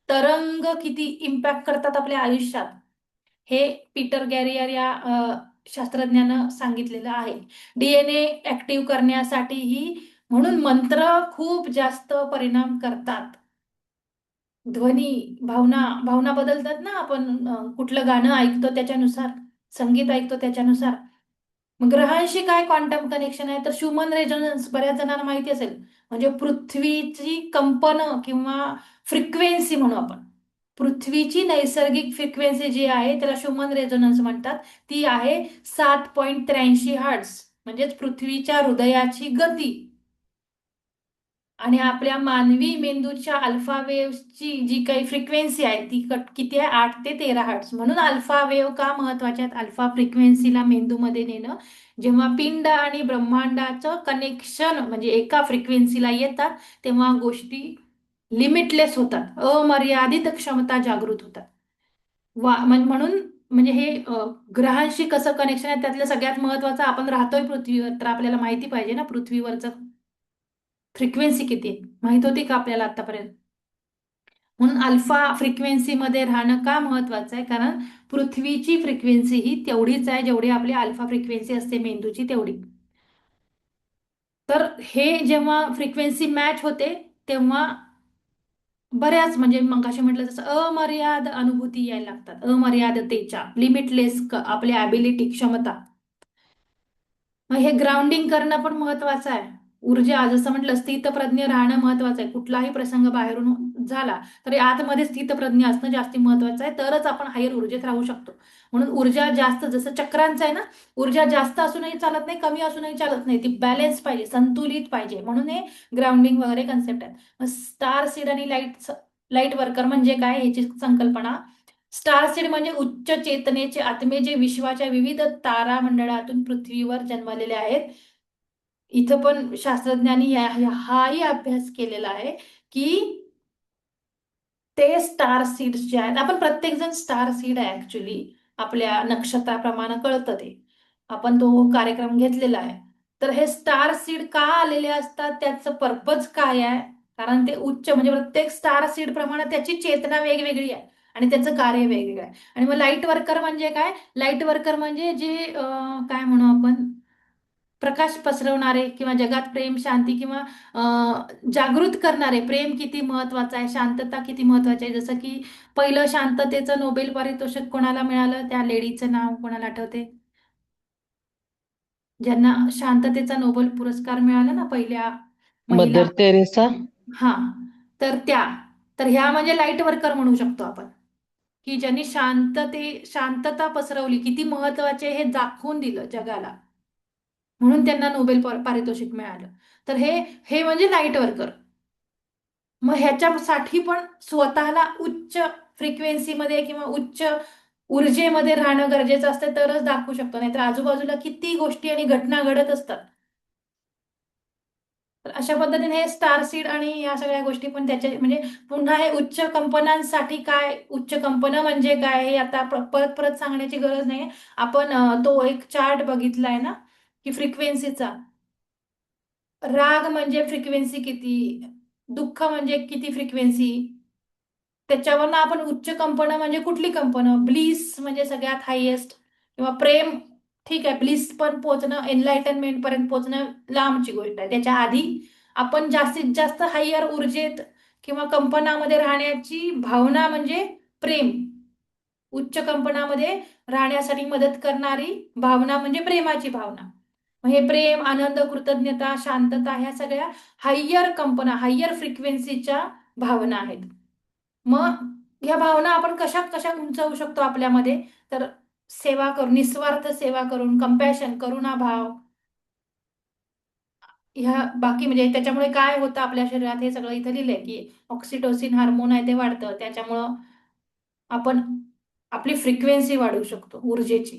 तरंग किती इम्पॅक्ट करतात आपल्या आयुष्यात, हे पीटर गॅरियर या शास्त्रज्ञानं सांगितलेलं आहे. डीएनए ऍक्टिव्ह करण्यासाठीही म्हणून मंत्र खूप जास्त परिणाम करतात. ध्वनी, भावना भावना बदलतात ना, आपण कुठलं गाणं ऐकतो त्याच्यानुसार, संगीत ऐकतो त्याच्यानुसार. मग ग्रहांशी काय क्वांटम कनेक्शन आहे, तर ह्युमन रेझोनन्स बऱ्याच जणांना माहिती असेल. म्हणजे पृथ्वीची कंपनं किंवा फ्रिक्वेन्सी म्हणू आपण. पृथ्वीची नैसर्गिक फ्रिक्वेन्सी जी आहे त्याला ह्युमन रेझोनन्स म्हणतात. ती आहे 7.83 हर्ट्झ, म्हणजेच पृथ्वीच्या हृदयाची गती. आणि आपल्या मानवी मेंदूच्या अल्फा वेव्हची जी काही फ्रिक्वेन्सी आहे ती किती आहे, 8 ते 13 हर्ट्झ. म्हणून अल्फा वेव्ह का महत्वाच्या आहेत, अल्फा फ्रिक्वेन्सीला मेंदूमध्ये नेणं. जेव्हा पिंड आणि ब्रह्मांडाचं कनेक्शन म्हणजे एका फ्रिक्वेन्सीला येतात, तेव्हा गोष्टी लिमिटलेस होतात, अमर्यादित क्षमता जागृत होतात. म्हणून म्हणजे हे ग्रहांशी कसं कनेक्शन आहे त्यातलं सगळ्यात महत्वाचं, आपण राहतोय पृथ्वीवर तर आपल्याला माहिती पाहिजे ना पृथ्वीवरचं फ्रिक्वेन्सी किती आहे. माहित होती का आपल्याला आतापर्यंत? म्हणून अल्फा फ्रिक्वेन्सीमध्ये राहणं का महत्वाचं आहे, कारण पृथ्वीची फ्रिक्वेन्सी ही तेवढीच आहे जेवढी आपली अल्फा फ्रिक्वेन्सी असते मेंदूची तेवढी. तर हे जेव्हा फ्रिक्वेन्सी मॅच होते तेव्हा बऱ्याच म्हणजे मग असे म्हटलं जसं अमर्याद अनुभूती यायला लागतात, अमर्यादतेच्या लिमिटलेस आपली ॲबिलिटी क्षमता. मग हे ग्राउंडिंग करणं पण महत्वाचं आहे. ऊर्जा जसं म्हटलं स्थितप्रज्ञ राहणं महत्वाचं आहे. कुठलाही प्रसंग बाहेरून झाला तरी आतमध्ये स्थितप्रज्ञ असणं जास्ती महत्वाचं आहे, तरच आपण हायर ऊर्जेत राहू शकतो. म्हणून ऊर्जा जास्त, जसं चक्रांचं आहे ना, ऊर्जा जास्त असूनही चालत नाही, कमी असूनही चालत नाही, ती बॅलेन्स पाहिजे, संतुलित पाहिजे. म्हणून हे ग्राउंडिंग वगैरे कन्सेप्ट आहेत. मग स्टार सीड आणि लाईट लाईट वर्कर म्हणजे काय याची संकल्पना. स्टार सीड म्हणजे उच्च चेतनेचे आत्मे जे विश्वाच्या विविध तारामंडळातून पृथ्वीवर जन्मलेले आहेत. इथं पण शास्त्रज्ञांनी हाही अभ्यास केलेला आहे की ते स्टार सीड्स जे आहेत, आपण प्रत्येक जण स्टार सीड आहे ऍक्च्युली, आपल्या नक्षत्राप्रमाणे कळतं ते, आपण तो कार्यक्रम घेतलेला आहे. तर हे स्टार सीड का आलेले असतात, त्याचं पर्पज काय आहे, कारण ते उच्च म्हणजे प्रत्येक स्टार सीड प्रमाणे त्याची चेतना वेगवेगळी आहे आणि त्याचं कार्य वेगवेगळं आहे. आणि मग लाईट वर्कर म्हणजे काय, लाईट वर्कर म्हणजे जे काय म्हणू आपण, प्रकाश पसरवणारे किंवा जगात प्रेम शांती किंवा जागृत करणारे, प्रेम किती महत्वाचं आहे, शांतता किती महत्वाची आहे. जसं की पहिलं शांततेचं नोबेल पारितोषिक कोणाला मिळालं, त्या लेडीचं नाव कोणाला आठवते, ज्यांना शांततेचा नोबेल पुरस्कार मिळाला ना, पहिल्या महिला. Mother Teresa. हा, तर त्या, तर ह्या म्हणजे लाईट वर्कर म्हणू शकतो आपण, की ज्यांनी शांतता पसरवली किती महत्वाचे हे दाखवून दिलं जगाला, म्हणून त्यांना नोबेल पारितोषिक मिळालं. तर हे हे म्हणजे लाईट वर्कर. मग ह्याच्यासाठी पण स्वतःला उच्च फ्रिक्वेन्सीमध्ये किंवा उच्च ऊर्जेमध्ये राहणं गरजेचं असतं, तरच दाखवू शकतो. नाहीतर आजूबाजूला किती गोष्टी आणि घटना घडत असतात. तर अशा पद्धतीने हे स्टार सीड आणि या सगळ्या गोष्टी पण त्याच्या म्हणजे पुन्हा हे उच्च कंपनांसाठी काय, उच्च कंपनं म्हणजे काय हे आता परत परत सांगण्याची गरज नाही. आपण तो एक चार्ट बघितलाय ना, की फ्रिक्वेन्सीचा, राग म्हणजे फ्रिक्वेन्सी किती, दुःख म्हणजे किती फ्रिक्वेन्सी, त्याच्यावरनं आपण उच्च कंपनं म्हणजे कुठली कंपनं, ब्लीस म्हणजे सगळ्यात हायेस्ट, किंवा प्रेम, ठीक आहे ब्लीस पण पोहोचणं, एनलायटनमेंट पर्यंत पोहोचणं लांबची गोष्ट आहे. त्याच्या आधी आपण जास्तीत जास्त हायर ऊर्जेत किंवा कंपनामध्ये राहण्याची भावना म्हणजे प्रेम, उच्च कंपनामध्ये राहण्यासाठी मदत करणारी भावना म्हणजे प्रेमाची भावना. मग हे प्रेम, आनंद, कृतज्ञता, शांतता ह्या सगळ्या हायर कंपना, हायर फ्रिक्वेन्सीच्या भावना आहेत. मग ह्या भावना आपण कशा कशा उंचवू शकतो आपल्यामध्ये, तर सेवा करून, निस्वार्थ सेवा करून, कंपॅशन करुणाभाव, ह्या बाकी म्हणजे त्याच्यामुळे काय होतं आपल्या शरीरात हे सगळं इथं लिहिलंय की ऑक्सिटोसिन हार्मोन आहे ते वाढतं, त्याच्यामुळं आपण आपली फ्रिक्वेन्सी वाढवू शकतो ऊर्जेची.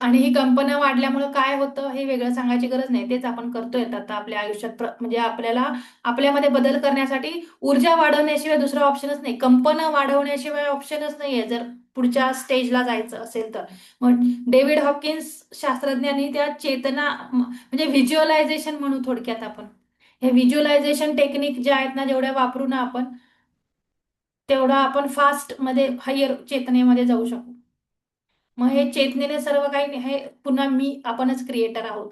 आणि ही कंपनं वाढल्यामुळे काय होतं हे वेगळं सांगायची गरज नाही, तेच आपण करतोय आता आपल्या आयुष्यात. म्हणजे आपल्याला आपल्यामध्ये बदल करण्यासाठी ऊर्जा वाढवण्याशिवाय दुसरा ऑप्शनच नाही, कंपनं वाढवण्याशिवाय ऑप्शनच नाहीये जर पुढच्या स्टेजला जायचं असेल तर. मग डेव्हिड हॉकिन्स शास्त्रज्ञांनी त्या चेतना म्हणजे व्हिज्युअलायझेशन म्हणू थोडक्यात आपण, हे व्हिज्युअलायझेशन टेक्निक ज्या आहेत ना, जेवढ्या वापरू ना आपण, तेवढा आपण फास्ट मध्ये हायर चेतनेमध्ये जाऊ शकू. मग हे चेतनेने सर्व काही हे पुन्हा आपणच क्रिएटर आहोत.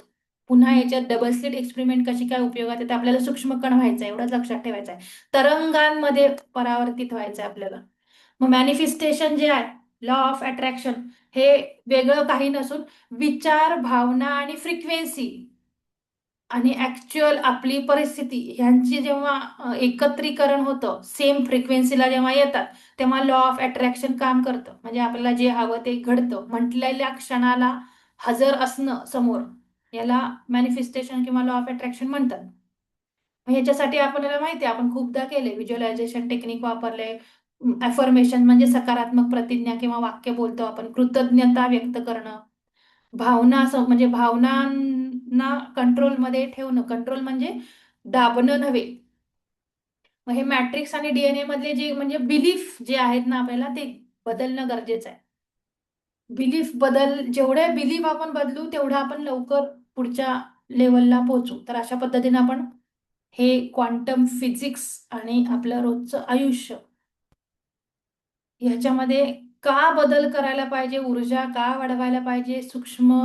पुन्हा याच्यात डबल स्लिट एक्सपेरिमेंट कशी काय उपयोगात येते, आपल्याला सूक्ष्म कण व्हायचं आहे एवढंच लक्षात ठेवायचं आहे. तरंगांमध्ये परावर्तित व्हायचं आहे आपल्याला. मग मॅनिफेस्टेशन जे आहे, लॉ ऑफ अट्रॅक्शन, हे वेगळं काही नसून विचार, भावना आणि फ्रिक्वेन्सी आणि ऍक्च्युअल आपली परिस्थिती ह्यांची जेव्हा एकत्रीकरण होतं, सेम फ्रिक्वेन्सीला जेव्हा येतात, तेव्हा लॉ ऑफ अट्रॅक्शन काम करतं. म्हणजे आपल्याला जे हवं ते घडतं, म्हटलेल्या क्षणाला हजर असणं समोर, याला मॅनिफेस्टेशन किंवा लॉ ऑफ अट्रॅक्शन म्हणतात. मग ह्याच्यासाठी आपल्याला माहिती आहे, आपण खूपदा केले, व्हिज्युअलायझेशन टेक्निक वापरले, अफर्मेशन म्हणजे सकारात्मक प्रतिज्ञा किंवा वाक्य बोलतो आपण, कृतज्ञता व्यक्त करणं, भावना म्हणजे भावनांना कंट्रोलमध्ये ठेवणं, कंट्रोल म्हणजे दाबणं नव्हे. मग हे मॅट्रिक्स आणि डीएनए मधले जे म्हणजे बिलीफ जे आहेत ना, आपल्याला ते बदलणं गरजेचं आहे. जेवढे बिलीफ आपण बदलू तेवढं आपण लवकर पुढच्या लेवलला पोहोचू. तर अशा पद्धतीने आपण हे क्वांटम फिजिक्स आणि आपलं रोजचं आयुष्य ह्याच्यामध्ये का बदल करायला पाहिजे, ऊर्जा का वाढवायला पाहिजे, सूक्ष्म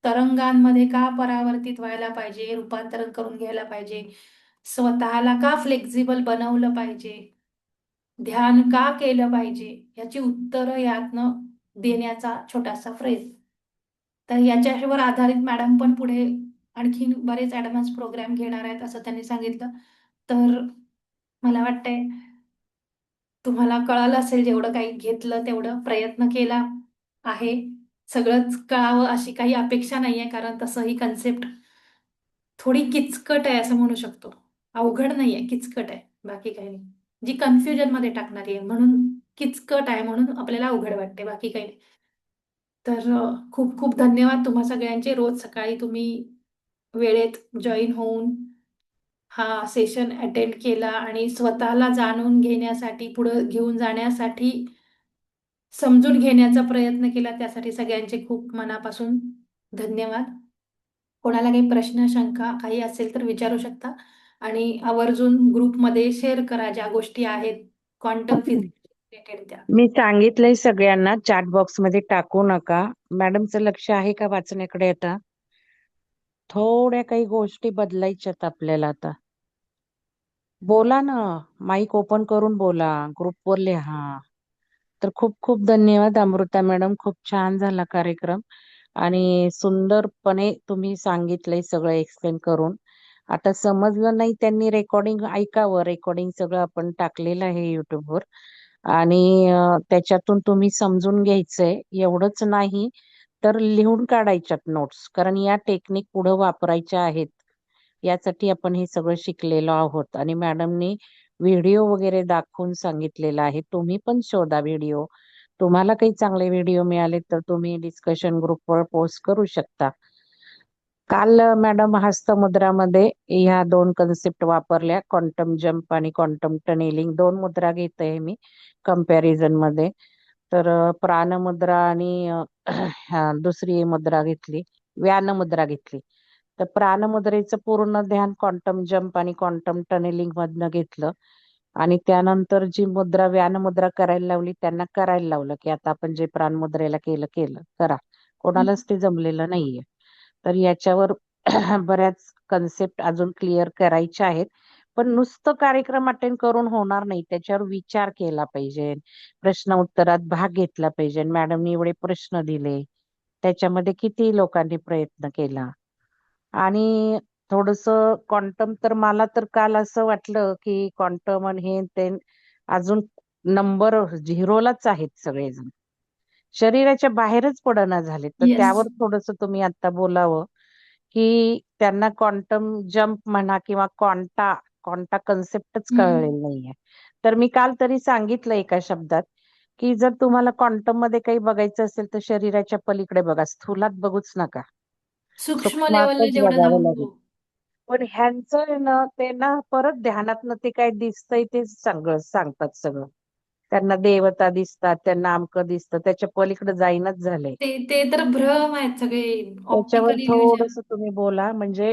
तरंगांमध्ये का परावर्तित व्हायला पाहिजे, रूपांतरण करून घ्यायला पाहिजे, स्वतःला का फ्लेक्झिबल बनवलं पाहिजे, ध्यान का केलं पाहिजे, याची उत्तरं यातनं देण्याचा छोटासा प्रयत्न. तर याच्यावर आधारित मॅडम पण पुढे आणखीन बरेच ऍडव्हान्स प्रोग्राम घेणार आहेत असं त्यांनी सांगितलं. तर मला वाटतंय तुम्हाला कळालं असेल, जेवढं काही घेतलं तेवढं प्रयत्न केला आहे. सगळंच कळावं अशी काही अपेक्षा नाहीये, कारण तसं ही कन्सेप्ट थोडी किचकट आहे असं म्हणू शकतो. अवघड नाहीये, किचकट आहे, बाकी काही नाही. जी कन्फ्युजन मध्ये टाकणारी आहे, म्हणून किचकट आहे, म्हणून आपल्याला अवघड वाटते, बाकी काही नाही. तर खूप खूप धन्यवाद तुम्हा सगळ्यांचे. रोज सकाळी तुम्ही वेळेत जॉईन होऊन हा सेशन अटेंड केला आणि स्वतःला जाणून घेण्यासाठी, पुढे घेऊन जाण्यासाठी, समजून घेण्याचा प्रयत्न केला, त्यासाठी सगळ्यांचे खूप मनापासून धन्यवाद. कोणाला काही प्रश्न, शंका काही असेल तर विचारू शकता आणि आवर्जून ग्रुपमध्ये शेअर करा ज्या गोष्टी आहेत क्वांटम फिजिक्स रिलेटेड त्या. मी सांगितलंय सगळ्यांना, चॅट बॉक्स मध्ये टाकू नका. मॅडमचं लक्ष आहे का वाचण्याकडे? आता थोड्या काही गोष्टी बदलायच्यात आपल्याला. आता बोला ना, माईक ओपन करून बोला, ग्रुपवर लिहा. तर खूप खूप धन्यवाद अमृता मॅडम, खूप छान झाला कार्यक्रम आणि सुंदरपणे तुम्ही सांगितलंय सगळं एक्सप्लेन करून. आता समजलं नाही त्यांनी रेकॉर्डिंग ऐकावं, रेकॉर्डिंग सगळं आपण टाकलेलं आहे युट्यूबवर आणि त्याच्यातून तुम्ही समजून घ्यायचंय. एवढंच नाही तर लिहून काढायच्यात नोट्स, कारण या टेक्निक पुढे वापरायच्या आहेत. यासाठी आपण हे सगळं शिकलेलो आहोत आणि मॅडमनी व्हिडिओ वगैरे दाखवून सांगितलेलं आहे. तुम्ही पण शोधा व्हिडिओ. तुम्हाला काही चांगले व्हिडिओ मिळाले तर तुम्ही डिस्कशन ग्रुपवर पोस्ट करू शकता. काल मॅडम हस्तमुद्रामध्ये ह्या 2 कन्सेप्ट वापरल्या, क्वांटम जम्प आणि क्वांटम टनेलिंग. 2 मुद्रा घेते मी कंपॅरिझन मध्ये. तर प्राणमुद्रा आणि दुसरी मुद्रा घेतली, व्यान मुद्रा घेतली. तर प्राणमुद्रेचं पूर्ण ध्यान क्वांटम जम्प आणि क्वांटम टनेलिंग मधनं घेतलं आणि त्यानंतर जी मुद्रा व्यान मुद्रा करायला लावली त्यांना करायला लावलं की आता आपण जे प्राणमुद्रेला केलं केलं करा. कोणालाच ते जमलेलं नाहीये. तर याच्यावर बऱ्याच कन्सेप्ट अजून क्लिअर करायच्या आहेत. पण नुसतं कार्यक्रम अटेंड करून होणार नाही, त्याच्यावर विचार केला पाहिजे, प्रश्न उत्तरात भाग घेतला पाहिजे. मॅडमनी एवढे प्रश्न दिले, त्याच्यामध्ये किती लोकांनी प्रयत्न केला. आणि थोडस क्वांटम तर मला तर काल असं वाटलं की क्वांटम आणि हे ते अजून नंबर झिरोलाच आहेत सगळेजण, शरीराच्या बाहेरच पडना झाले. तर येस. त्यावर थोडस तुम्ही आता बोलावं की त्यांना क्वांटम जम्प म्हणा किंवा क्वांटा क्वांटा कन्सेप्टच कळलेली नाहीये. तर मी काल तरी सांगितलं एका शब्दात की जर तुम्हाला क्वांटम मध्ये काही बघायचं असेल तर शरीराच्या पलीकडे बघा, स्थूलात बघूच नका, सूक्ष्म लेवलला सूक्ष्मातच जेवढं बघावं जाऊन लागेल. पण ह्यांचं आहे ना, ते ना परत ध्यानातनं ते काय दिसतंय ते सगळं सांगतात सगळं. त्यांना देवता दिसतात, त्यांना अमकं दिसतं, त्याच्या पलीकडे जाईनच झालंय. ते ते तर भ्रम आहेत सगळे, त्याच्यावर ऑप्टिकल इल्युजन. थोडस तुम्ही बोला, म्हणजे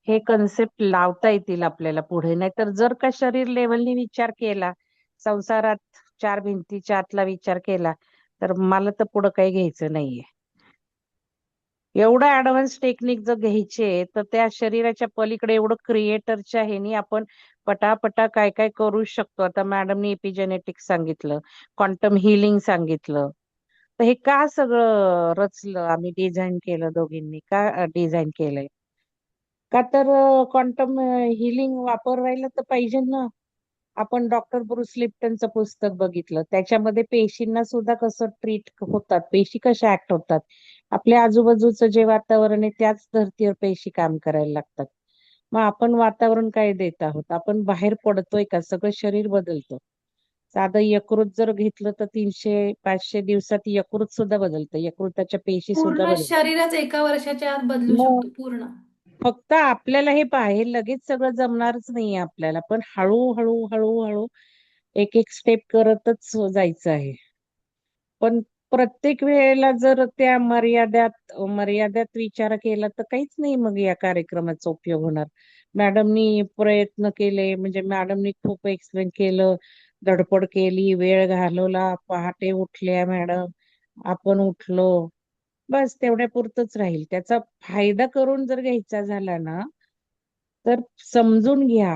हे कन्सेप्ट लावता येतील आपल्याला पुढे. नाहीतर जर का शरीर लेवलनी विचार केला, संसारात 4 भिंतीच्या आतला विचार केला तर मला तर पुढं काही घ्यायचं नाहीये. एवढं ऍडव्हान्स टेक्निक जर घ्यायचे तर त्या शरीराच्या पलीकडे एवढं क्रिएटरच्या ह्यानी आपण पटापटा काय काय करू शकतो. आता मॅडमनी एपिजेनेटिक्स सांगितलं, क्वांटम हिलिंग सांगितलं. तर हे का सगळं रचलं, आम्ही डिझाईन केलं, दोघींनी का डिझाईन केलंय? का तर क्वांटम हिलिंग वापरायला तर पाहिजे ना. आपण डॉक्टर ब्रुस लिप्टनचं पुस्तक बघितलं, त्याच्यामध्ये पेशींना सुद्धा कसं ट्रीट होतात, पेशी कशा ऍक्ट होतात. आपल्या आजूबाजूचं जे वातावरण आहे त्याच धर्तीवर पेशी काम करायला लागतात. मग आपण वातावरण काय देत आहोत? आपण बाहेर पडतोय का? सगळं शरीर बदलतं. साधं यकृत जर घेतलं तर 300-500 दिवसात यकृत सुद्धा बदलतं, यकृताच्या पेशी सुद्धा पूर्ण बदलतात. शरीरच एका वर्षाच्या आत बदलू मग शकतो पूर्ण. फक्त आपल्याला हे बाहेर लगेच सगळं जमणारच नाहीये आपल्याला, पण हळूहळू हळूहळू एक एक स्टेप करतच जायचं आहे. पण प्रत्येक वेळेला जर त्या मर्यादेत विचार केला तर काहीच नाही मग या कार्यक्रमाचा उपयोग होणार. मॅडमनी प्रयत्न केले, म्हणजे मॅडमनी खूप एक्सप्लेन केलं, धडपड केली, वेळ घालवला, पहाटे उठल्या मॅडम, आपण उठलो, बस तेवढ्या पुरतच राहील. त्याचा फायदा करून जर घ्यायचा झाला ना तर समजून घ्या,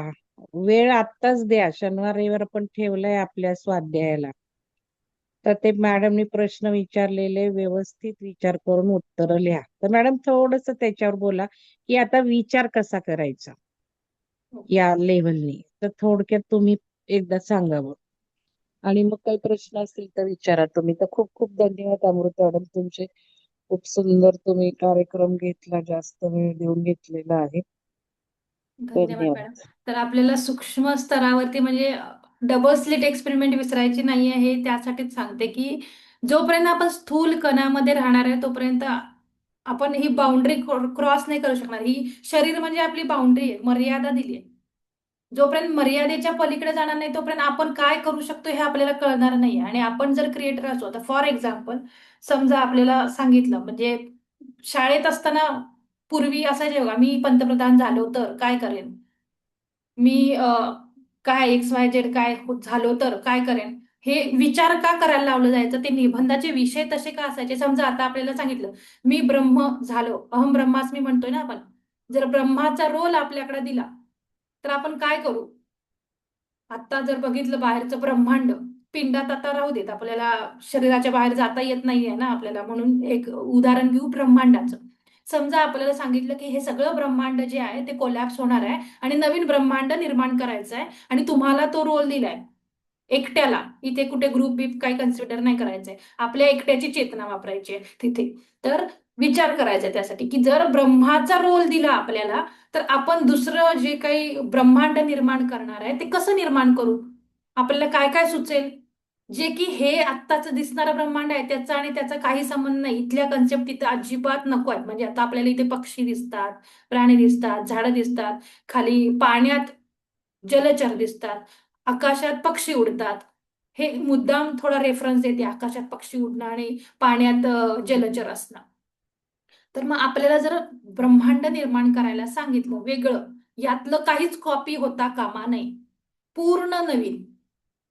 वेळ आत्ताच द्या. शनिवार रविवार पण ठेवलाय आपल्या स्वाध्यायाला, तर ते मॅडमनी प्रश्न विचारलेले व्यवस्थित विचार करून उत्तर लिहा. तर मॅडम थोडस त्याच्यावर बोला की आता विचार कसा करायचा ओके. या लेव्हलनी, तर थोडक्यात तुम्ही एकदा सांगावं. आणि मग काही प्रश्न असतील तर विचारा तुम्ही. तर खूप खूप धन्यवाद अमृता मॅडम तुमचे. खूप सुंदर तुम्ही कार्यक्रम घेतला, जास्त वेळ देऊन घेतलेला आहे. धन्यवाद मॅडम. धन्यवाद. तर आपल्याला सूक्ष्म स्तरावरती म्हणजे डबल स्लिट एक्सपेरिमेंट विसरायची नाही आहे, त्यासाठीच सांगते की जोपर्यंत आपण स्थूल कणामध्ये राहणार आहे तोपर्यंत आपण ही बाउंड्री क्रॉस नाही करू शकणार. ही शरीर म्हणजे आपली बाउंड्री आहे, मर्यादा दिली आहे. जोपर्यंत मर्यादेच्या पलीकडे जाणार नाही तोपर्यंत आपण काय करू शकतो हे आपल्याला कळणार नाही. आणि आपण जर क्रिएटर असू, आता फॉर एक्झाम्पल समजा आपल्याला सांगितलं, म्हणजे शाळेत असताना पूर्वी असायचे बघा, मी पंतप्रधान झालो तर काय करेन, मी काय XYZ काय झालो तर काय करेन, हे विचार का करायला लावलं जायचं. ते निबंधाचे विषय तसे का असायचे. समजा आता आपल्याला सांगितलं मी ब्रह्म झालो, अहम ब्रह्मास्मी म्हणतोय ना आपण, जर ब्रह्माचा रोल आपल्याकडे दिला तर आपण काय करू. आता जर बघितलं बाहेरचं ब्रह्मांड, पिंडात आता राहू देत, आपल्याला शरीराच्या बाहेर जाता येत नाहीये ना आपल्याला, म्हणून एक उदाहरण घेऊ ब्रह्मांडाचं. समजा आपल्याला सांगितलं की हे सगळं ब्रह्मांड जे आहे ते कोलॅप्स होणार आहे आणि नवीन ब्रह्मांड निर्माण करायचं आहे, आणि तुम्हाला तो रोल दिलाय एकट्याला. इथे कुठे ग्रुप बीप काही कन्सिडर नाही करायचंय, आपल्या एकट्याची चेतना वापरायची आहे तिथे. तर विचार करायचा आहे त्यासाठी की जर ब्रह्माचा रोल दिला आपल्याला तर आपण दुसरं जे काही ब्रह्मांड निर्माण करणार आहे ते कसं निर्माण करू. आपल्याला काय काय सुचेल, जे की हे आत्ताच दिसणारं ब्रह्मांड आहे त्याचा आणि त्याचा काही संबंध नाही. इथल्या कन्सेप्ट तिथे अजिबात नको आहेत. म्हणजे आता आपल्याला इथे पक्षी दिसतात, प्राणी दिसतात, झाडं दिसतात, खाली पाण्यात जलचर दिसतात, आकाशात पक्षी उडतात. हे मुद्दाम थोडा रेफरन्स देते, आकाशात पक्षी उडणं आणि पाण्यात जलचर असणं. तर मग आपल्याला जर ब्रह्मांड निर्माण करायला सांगितलं वेगळं, यातलं काहीच कॉपी होता कामा नये, पूर्ण नवीन,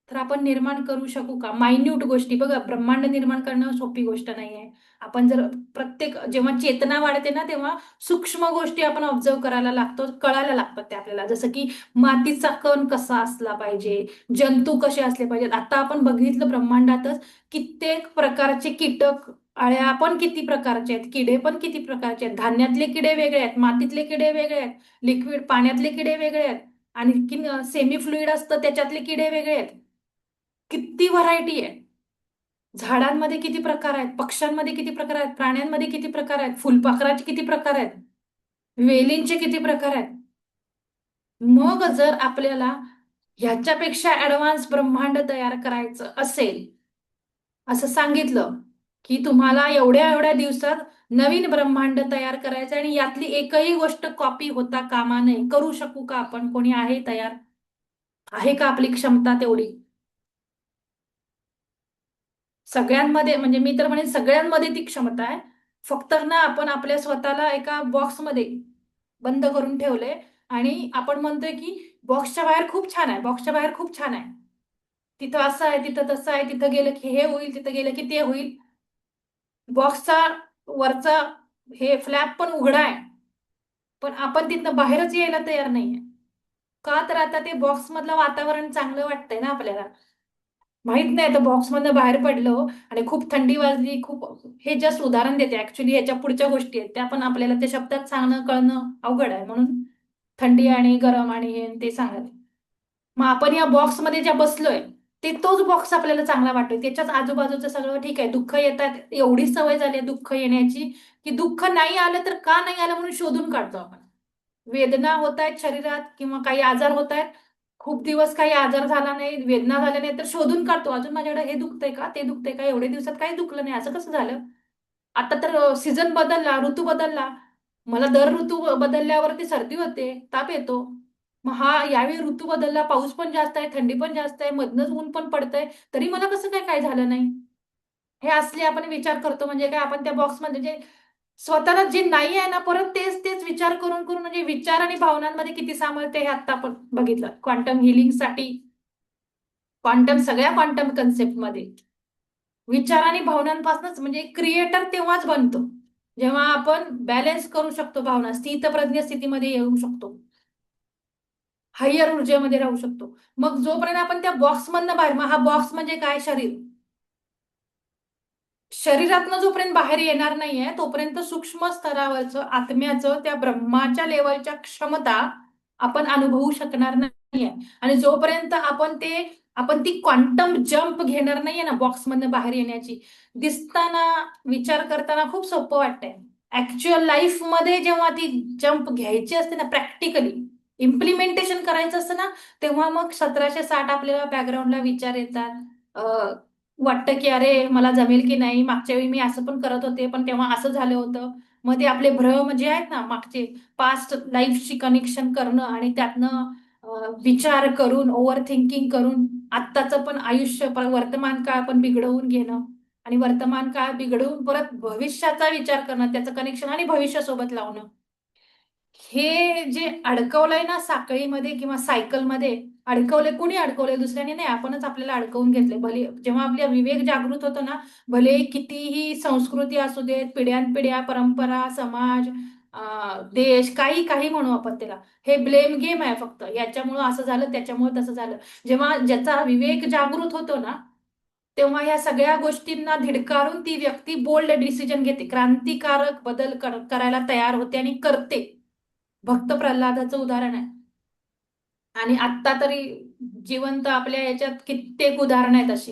तर आपण निर्माण करू शकू का. मायन्यूट गोष्टी बघा, ब्रह्मांड निर्माण करणं सोपी गोष्ट नाही आहे. आपण जर प्रत्येक जेव्हा चेतना वाढते ना तेव्हा सूक्ष्म गोष्टी आपण ऑब्झर्व करायला लागतो, कळायला लागतात ते आपल्याला. जसं की मातीचा कण कसा असला पाहिजे, जंतू कसे असले पाहिजेत. आता आपण बघितलं ब्रह्मांडातच कित्येक प्रकारचे कीटक, अळ्या पण किती प्रकारचे आहेत, किडे पण किती प्रकारचे आहेत. धान्यातले किडे वेगळे आहेत, मातीतले किडे वेगळे आहेत, लिक्विड पाण्यातले किडे वेगळे आहेत, आणखी सेमी फ्लुइड असतं त्याच्यातले किडे वेगळे आहेत. किती व्हरायटी आहे. झाडांमध्ये किती प्रकार आहेत, पक्ष्यांमध्ये किती प्रकार आहेत, प्राण्यांमध्ये किती प्रकार आहेत, फुलपाखराचे किती प्रकार आहेत, वेलींचे किती प्रकार आहेत. मग जर आपल्याला ह्याच्यापेक्षा ऍडव्हान्स ब्रह्मांड तयार करायचं असेल, असं सांगितलं की तुम्हाला एवढ्या एवढ्या दिवसात नवीन ब्रह्मांड तयार करायचं आणि यातली एकही गोष्ट कॉपी होता कामा नये. करू शकू का आपण, कोणी आहे तयार, आहे का आपली क्षमता तेवढी. सगळ्यांमध्ये म्हणजे मी तर म्हणेन सगळ्यांमध्ये ती क्षमता आहे. फक्त ना आपण आपल्या स्वतःला एका बॉक्समध्ये बंद करून ठेवले आणि आपण म्हणतोय की बॉक्सच्या बाहेर खूप छान आहे, बॉक्सच्या बाहेर खूप छान आहे. तिथं असं आहे, तिथं तसं आहे, तिथं गेलं की हे होईल, तिथं गेलं की ते होईल. बॉक्सचा वरचा हे फ्लॅप पण उघडा आहे, पण आपण तिथनं बाहेरच यायला तयार नाहीये. का तर आता ते बॉक्स मधलं वातावरण चांगलं वाटतंय ना आपल्याला. माहित नाही तर बॉक्स मधनं बाहेर पडलो आणि खूप थंडी वाजली, खूप. हे जस्ट उदाहरण देते, ऍक्च्युली याच्या पुढच्या गोष्टी आहेत त्या पण आपल्याला ते शब्दात सांगणं कळणं अवघड आहे, म्हणून थंडी आणि गरम आणि हे ते सांगत. मग आपण या बॉक्समध्ये ज्या बसलोय, ते तोच बॉक्स आपल्याला चांगला वाटतोय, त्याच्याच आजूबाजूचं सगळं ठीक आहे. दुःख येतात, एवढी सवय झाली आहे दुःख येण्याची, की दुःख नाही आलं तर का नाही आलं म्हणून शोधून काढतो आपण. वेदना होत आहेत शरीरात किंवा काही आजार होत आहेत, खूप दिवस काही आजार झाला नाही, वेदना झाल्या नाही, तर शोधून काढतो अजून माझ्याकडे हे दुखतंय का, ते दुखतंय का, एवढे दिवसात काही दुखलं नाही, असं कसं झालं. आता तर सीझन बदलला, ऋतू बदलला. मला दर ऋतू बदलल्यावरती सर्दी होते, ताप येतो. मग हा यावेळी ऋतू बदलला, पाऊस पण जास्त आहे, थंडी पण जास्त आहे, मधनच ऊन पण पडतंय, तरी मला कसं काय काय झालं नाही. हे असले आपण विचार करतो, म्हणजे काय आपण त्या बॉक्समध्ये जे स्वतःला जे नाही आहे ना, परत तेच तेच विचार करून करून, म्हणजे विचार आणि भावनांमध्ये किती सामर्थ्य हे आता आपण बघितलं क्वांटम हिलिंगसाठी. क्वांटम सगळ्या क्वांटम कन्सेप्टमध्ये विचार आणि भावनांपासूनच, म्हणजे क्रिएटर तेव्हाच बनतो जेव्हा आपण बॅलन्स करू शकतो, भावना स्थितप्रज्ञ स्थितीमध्ये येऊ शकतो, हायर ऊर्जेमध्ये राहू शकतो. मग जोपर्यंत आपण त्या बॉक्समधनं बाहेर, मग हा बॉक्स म्हणजे काय, शरीर. शरीरातनं जोपर्यंत बाहेर येणार नाहीये तोपर्यंत सूक्ष्म स्तरावरचं आत्म्याचं त्या ब्रह्माच्या लेवलच्या क्षमता आपण अनुभवू शकणार नाहीये. आणि जोपर्यंत आपण ती क्वांटम जंप घेणार नाहीये ना बॉक्समधनं बाहेर येण्याची, दिसताना विचार करताना खूप सोपं वाटतंय. ऍक्च्युअल लाईफ मध्ये जेव्हा ती जंप घ्यायची असते ना, प्रॅक्टिकली इम्प्लिमेंटेशन करायचं असतं ना, तेव्हा मग 1760 आपल्याला बॅकग्राऊंडला विचार येतात. वाटतं की अरे मला जमेल की नाही, मागच्या वेळी मी असं पण करत होते पण तेव्हा असं झालं होतं. मग ते आपले भ्रम जे आहेत ना मागचे, पास्ट लाईफशी कनेक्शन करणं आणि त्यातनं विचार करून ओव्हर थिंकिंग करून आत्ताचं पण आयुष्य वर्तमान काळ पण बिघडवून घेणं आणि वर्तमान काळ बिघडवून परत भविष्याचा विचार करणं, त्याचं कनेक्शन आणि भविष्यासोबत लावणं. हे जे अडकवलंय ना साखळीमध्ये किंवा सायकलमध्ये, अडकवलंय कुणी, अडकवलंय दुसऱ्याने नाही, आपणच आपल्याला अडकवून घेतलंय. भले जेव्हा आपला विवेक जागृत होतो ना, भले कितीही संस्कृती असू देत, पिढ्यानपिढ्या परंपरा, समाज, देश, काही काही म्हणू आपण त्याला, हे ब्लेम गेम आहे फक्त. याच्यामुळं असं झालं, त्याच्यामुळे तसं झालं. जेव्हा ज्याचा विवेक जागृत होतो ना, तेव्हा ह्या सगळ्या गोष्टींना धिडकारून ती व्यक्ती बोल्ड डिसिजन घेते, क्रांतिकारक बदल करायला तयार होते आणि करते. भक्त प्रल्हादाचं उदाहरण आहे. आणि आत्ता तरी जिवंत आपल्या याच्यात कित्येक उदाहरणं आहेत अशी,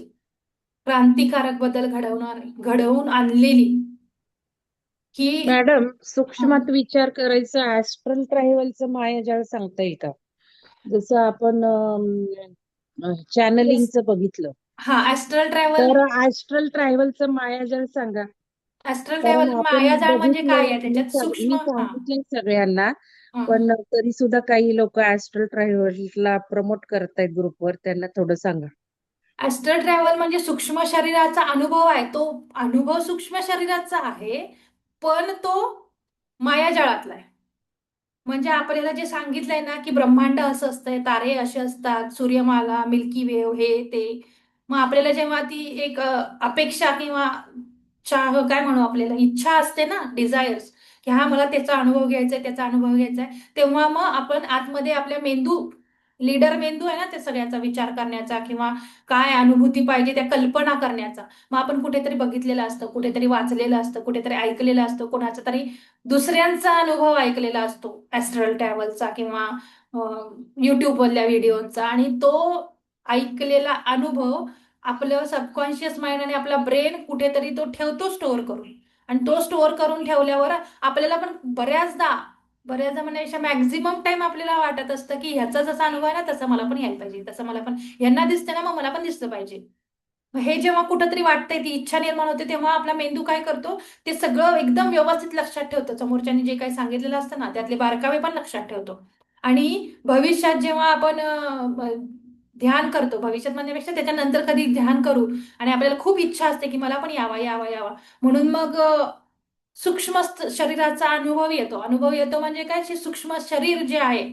क्रांतिकारक बदल घडवून आणलेली, की मॅडम, हं, सूक्ष्मात विचार करायचं ऍस्ट्रल ट्रॅव्हलचं मायाजाळ सांगता येईल का? जसं आपण चॅनलिंगचं बघितलं, हा ऍस्ट्रल ट्रॅव्हल. तर ऍस्ट्रल ट्रॅव्हलचं मायाजाळ सांगा. ऍस्ट्रल कारण ट्रॅव्हल आपण मायाजाळ म्हणजे काय बघितलंय, आहे त्याच्यात सूक्ष्म. मी हा. सांगितलंय सगळ्यांना, हं. पण तरी सुद्धा काही लोक ऍस्ट्रल ट्रॅव्हलला प्रमोट करतायत ग्रुपवर, त्यांना थोडं सांगा. ऍस्ट्रल ट्रॅव्हल म्हणजे सूक्ष्म शरीराचा अनुभव आहे, तो अनुभव सूक्ष्म शरीराचा आहे, पण तो मायाजाळातला आहे. म्हणजे आपल्याला जे सांगितलंय ना की ब्रह्मांड असं असतंय, तारे असे असतात, सूर्यमाला, मिल्की वेव, हे ते. मग आपल्याला जेव्हा ती एक अपेक्षा किंवा चाह काय म्हणू, आपल्याला इच्छा असते ना, डिझायर्स, की हा मला त्याचा अनुभव घ्यायचा आहे, त्याचा अनुभव घ्यायचा आहे, तेव्हा मग आपण आतमध्ये आपल्या मेंदू, लीडर मेंदू आहे ना त्या सगळ्याचा विचार करण्याचा किंवा काय अनुभूती पाहिजे त्या कल्पना करण्याचा. मग आपण कुठेतरी बघितलेलं असतं, कुठेतरी वाचलेलं असतं, कुठेतरी ऐकलेलं असतं, कोणाचा तरी दुसऱ्यांचा अनुभव ऐकलेला असतो ऍस्ट्रल ट्रॅव्हलचा किंवा युट्यूबवरल्या व्हिडिओचा, आणि तो ऐकलेला अनुभव आपलं सबकॉन्शियस माइंड आणि आपला ब्रेन कुठेतरी तो ठेवतो स्टोअर करून. आणि तो स्टोअर करून ठेवल्यावर आपल्याला पण बऱ्याचदा बऱ्याचदा म्हणण्यापेक्षा मॅक्झिमम टाइम आपल्याला वाटत असतं की ह्याचा जसा अनुभव आहे ना तसं मला पण यायला पाहिजे, तसं मला पण, यांना दिसतं ना मग मला पण दिसलं पाहिजे. मग हे जेव्हा कुठंतरी वाटतंय, ती इच्छा निर्माण होते, तेव्हा आपला मेंदू काय करतो, ते सगळं एकदम व्यवस्थित लक्षात ठेवतो, समोरच्यानी जे काही सांगितलेलं असतं ना त्यातले बारकावे पण लक्षात ठेवतो. आणि भविष्यात जेव्हा आपण ध्यान करतो, भविष्यात म्हणण्यापेक्षा त्याच्यानंतर कधी ध्यान करू, आणि आपल्याला खूप इच्छा असते की मला पण यावा यावा यावा, म्हणून मग सूक्ष्म शरीराचा अनुभव येतो. अनुभव येतो म्हणजे काय, सूक्ष्म शरीर जे आहे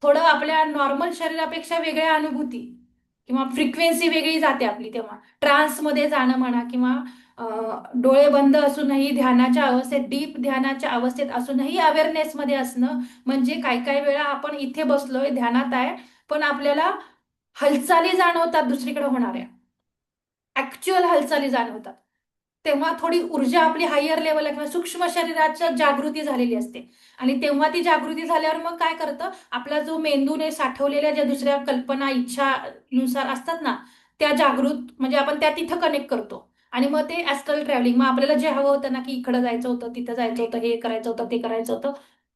थोडं आपल्या नॉर्मल शरीरापेक्षा वेगळ्या अनुभूती, किंवा फ्रिक्वेन्सी वेगळी जाते आपली, तेव्हा ट्रान्समध्ये जाणं म्हणा किंवा डोळे बंद असूनही ध्यानाच्या अवस्थेत, डीप ध्यानाच्या अवस्थेत असूनही अवेअरनेसमध्ये असणं. म्हणजे काही काही वेळा आपण इथे बसलोय, ध्यानात आहे, पण आपल्याला हालचाली जाणवतात दुसरीकडे होणाऱ्या, ऍक्च्युअल हालचाली जाणवतात. तेव्हा थोडी ऊर्जा आपली हायर लेवलला किंवा सूक्ष्म शरीराच्या जागृती झालेली असते. आणि तेव्हा ती जागृती झाल्यावर मग काय करतं, आपला जो मेंदूने साठवलेल्या ज्या दुसऱ्या कल्पना इच्छानुसार असतात ना, त्या जागृत म्हणजे आपण त्या तिथं कनेक्ट करतो. आणि मग ते ऍस्ट्रल ट्रॅव्हलिंग, मग आपल्याला जे हवं होतं ना, की इकडं जायचं होतं, तिथं जायचं होतं, हे करायचं होतं, ते करायचं होतं,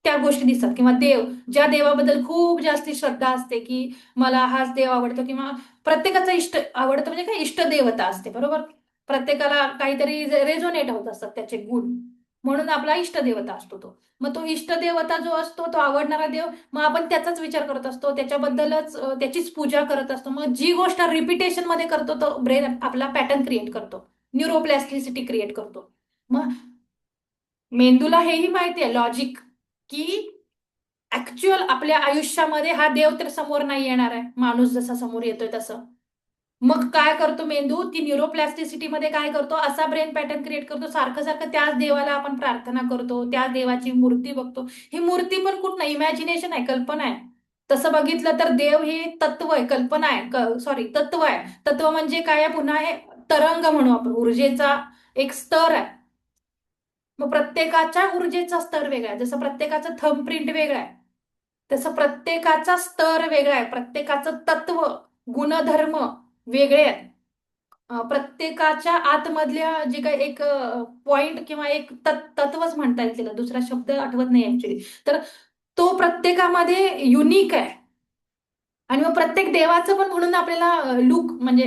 त्या गोष्टी दिसतात. किंवा देव, ज्या देवाबद्दल खूप जास्ती श्रद्धा असते, की मला हाच देव आवडतो, किंवा प्रत्येकाचा इष्ट आवडतं म्हणजे काय, इष्ट देवता असते, बरोबर. प्रत्येकाला काहीतरी रेझोनेट होत असतात त्याचे गुण, म्हणून आपला इष्ट देवता असतो तो. मग तो इष्ट देवता जो असतो, तो आवडणारा देव, मग आपण त्याचाच विचार करत असतो, त्याच्याबद्दलच त्याचीच पूजा करत असतो. मग जी गोष्ट रिपिटेशन मध्ये करतो, तो ब्रेन आपला पॅटर्न क्रिएट करतो, न्यूरोप्लॅस्टिसिटी क्रिएट करतो. मग मेंदूला हेही माहिती आहे लॉजिक, की ऍक्च्युअल आपल्या आयुष्यामध्ये हा देव तर समोर नाही येणार आहे, माणूस जसा समोर येतोय तसं. मग काय करतो मेंदू, ती न्यूरोप्लॅस्टिसिटी मध्ये काय करतो, असा ब्रेन पॅटर्न क्रिएट करतो, सारखं सारखं त्याच देवाला आपण प्रार्थना करतो, त्या देवाची मूर्ती बघतो. ही मूर्ती पण कुठं नाही, इमॅजिनेशन आहे, कल्पना आहे. तसं बघितलं तर देव हे तत्व आहे, कल्पना आहे, सॉरी तत्व आहे. तत्व म्हणजे काय आहे, पुन्हा हे तरंग म्हणू आपण, ऊर्जेचा एक स्तर आहे. मग प्रत्येकाच्या ऊर्जेचा स्तर वेगळा आहे. जसं प्रत्येकाचं थंब प्रिंट वेगळं आहे, तसं प्रत्येकाचा स्तर वेगळा आहे, प्रत्येकाचं तत्व, गुणधर्म वेगळे आहेत. प्रत्येकाच्या आतमधल्या जे काही एक पॉइंट किंवा एक तत्वच म्हणता येईल तिला, दुसरा शब्द आठवत नाही ऍक्च्युली, तर तो प्रत्येकामध्ये युनिक आहे. आणि मग प्रत्येक देवाचं पण म्हणून आपल्याला लुक म्हणजे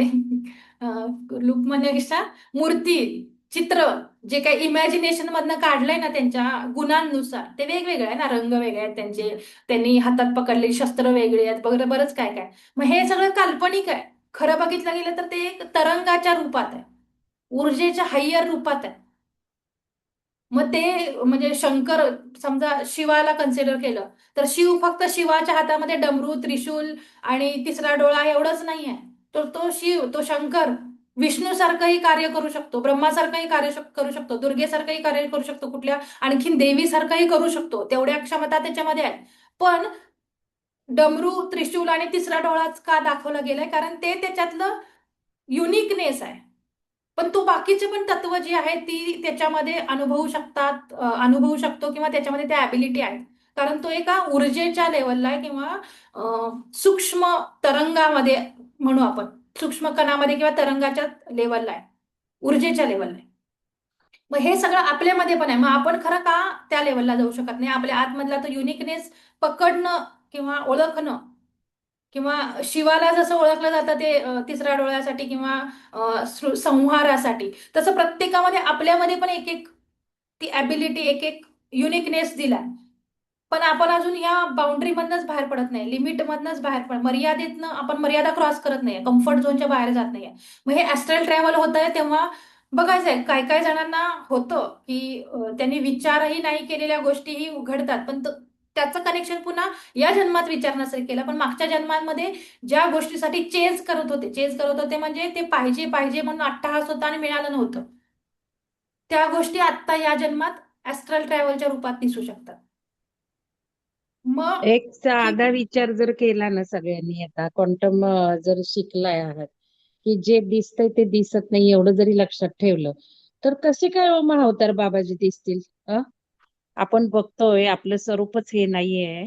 लुक म्हणण्यापेक्षा मूर्ती, चित्र, जे काही इमॅजिनेशन मधनं काढलंय ना त्यांच्या गुणांनुसार, ते वेगवेगळे आहे ना, रंग वेगळे आहेत त्यांचे, त्यांनी हातात पकडलेली शस्त्र वेगळी आहेत वगैरे, बरंच काय काय. मग हे सगळं काल्पनिक आहे. खरं बघितलं गेलं तर ते एक तरंगाच्या रूपात आहे, ऊर्जेच्या हायर रूपात आहे. मग ते म्हणजे शंकर, समजा शिवाला कन्सिडर केलं, तर शिव फक्त शिवाच्या हातामध्ये डमरू, त्रिशूल आणि तिसरा डोळा एवढंच नाहीये. तर तो शिव, तो शंकर विष्णू सारखंही कार्य करू शकतो, ब्रह्मासारखंही कार्य करू शकतो, दुर्गेसारखंही कार्य करू शकतो, कुठल्या आणखीन देवीसारखंही करू शकतो, तेवढ्या क्षमता त्याच्यामध्ये आहे. पण डमरू, त्रिशूल आणि तिसरा डोळाच का दाखवला गेलाय, कारण ते त्याच्यातलं युनिकनेस आहे. पण तो बाकीचे पण तत्व जी आहेत ती त्याच्यामध्ये अनुभवू शकतो, किंवा त्याच्यामध्ये त्या ॲबिलिटी आहेत. कारण तो एका ऊर्जेच्या लेवलला आहे, किंवा सूक्ष्म तरंगामध्ये म्हणू आपण, सूक्ष्म कणामध्ये किंवा तरंगाच्या लेवलला आहे, ऊर्जेच्या लेवलला आहे. मग हे सगळं आपल्यामध्ये पण आहे. मग आपण खरं का त्या लेवलला जाऊ शकत नाही, आपल्या आतमधला तो युनिकनेस पकडणं किंवा ओळखणं, किंवा शिवाला जसं ओळखलं जातं ते तिसऱ्या डोळ्यासाठी किंवा संहारासाठी, तसं प्रत्येकामध्ये आपल्यामध्ये पण एक एक ती ॲबिलिटी, एक एक युनिकनेस दिलाय. पण आपण अजून या बाउंड्री मधनच बाहेर पडत नाही, लिमिट मधनच बाहेर मर्यादेतनं आपण मर्यादा क्रॉस करत नाहीये, कम्फर्ट झोनच्या बाहेर जात नाहीये. मग हे ऍस्ट्रल ट्रॅव्हल होत आहे तेव्हा बघायचंय, काय काय जणांना होतं की त्यांनी विचारही नाही केलेल्या गोष्टीही उघडतात, पण त्याचं कनेक्शन पुन्हा या जन्मात विचार नसेल केला, पण मागच्या जन्मांमध्ये ज्या गोष्टीसाठी चेज करत होते म्हणजे ते पाहिजे पाहिजे म्हणून अट्टहास होता आणि मिळालं नव्हतं, त्या गोष्टी आत्ता या जन्मात ऍस्ट्रल ट्रॅव्हलच्या रूपात दिसू शकतात. मग एक साधा ठीक. विचार जर केला ना सगळ्यांनी, आता क्वांटम जर शिकलाय आहात, की जे दिसतंय ते दिसत नाही एवढं जरी लक्षात ठेवलं, तर कसे काय महाअवतार बाबाजी दिसतील? आपण बघतोय आपलं स्वरूपच हे नाहीये.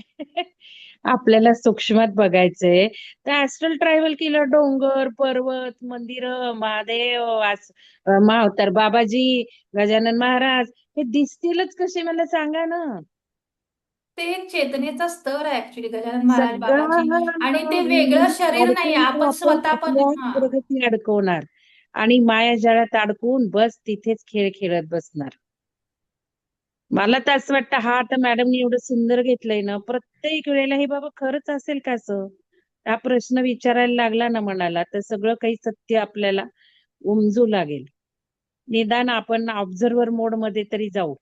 आपल्याला सूक्ष्मात बघायचंय, तर ऍस्ट्रल ट्रॅव्हल केलं, डोंगर, पर्वत, मंदिर, महादेव, महाअवतार बाबाजी, गजानन महाराज हे दिसतीलच कसे, मला सांगा ना. ते एक चेतनेचा स्तर आहे ऍक्च्युली, गजानन महाराज बाबाजी. आणि ते सगळं वेगळं शरीर नाही, अडकून तो आपण आपण स्वतः पण, आपल्याच हा. प्रगती अडकवणार आणि मायाजाळात अडकून बस तिथेच खेळ खेळत बसणार. मला तर असं वाटतं, हा आता मॅडमनी एवढं सुंदर घेतलंय ना, प्रत्येक वेळेला हे बाबा खरंच असेल का असं, हा प्रश्न विचारायला लागला ना मनाला, तर सगळं काही सत्य आपल्याला उमजू लागेल. निदान आपण ऑब्झर्वर मोड मध्ये तरी जाऊ.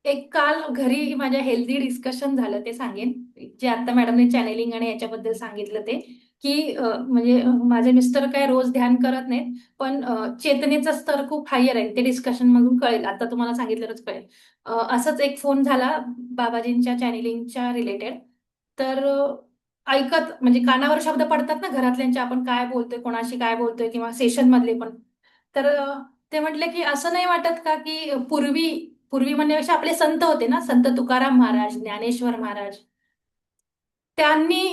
एक काल घरी माझ्या हेल्दी डिस्कशन झालं, ते सांगेन, जे आता मॅडमने चॅनेलिंग आणि याच्याबद्दल सांगितलं ते. की म्हणजे माझे मिस्टर काय रोज ध्यान करत नाहीत, पण चेतनेचं स्तर खूप हायर आहे. ते डिस्कशन मधून कळेल, आता तुम्हाला सांगितलंच कळेल. असंच एक फोन झाला बाबाजींच्या चॅनेलिंगच्या रिलेटेड. तर ऐकत म्हणजे कानावर शब्द पडतात ना घरातल्यांच्या, आपण काय बोलतोय, कोणाशी काय बोलतोय, किंवा सेशन मधले पण. तर ते म्हटले की असं नाही वाटत का की पूर्वी पूर्वी म्हणण्यापेक्षा आपले संत होते ना, संत तुकाराम महाराज, ज्ञानेश्वर महाराज, त्यांनी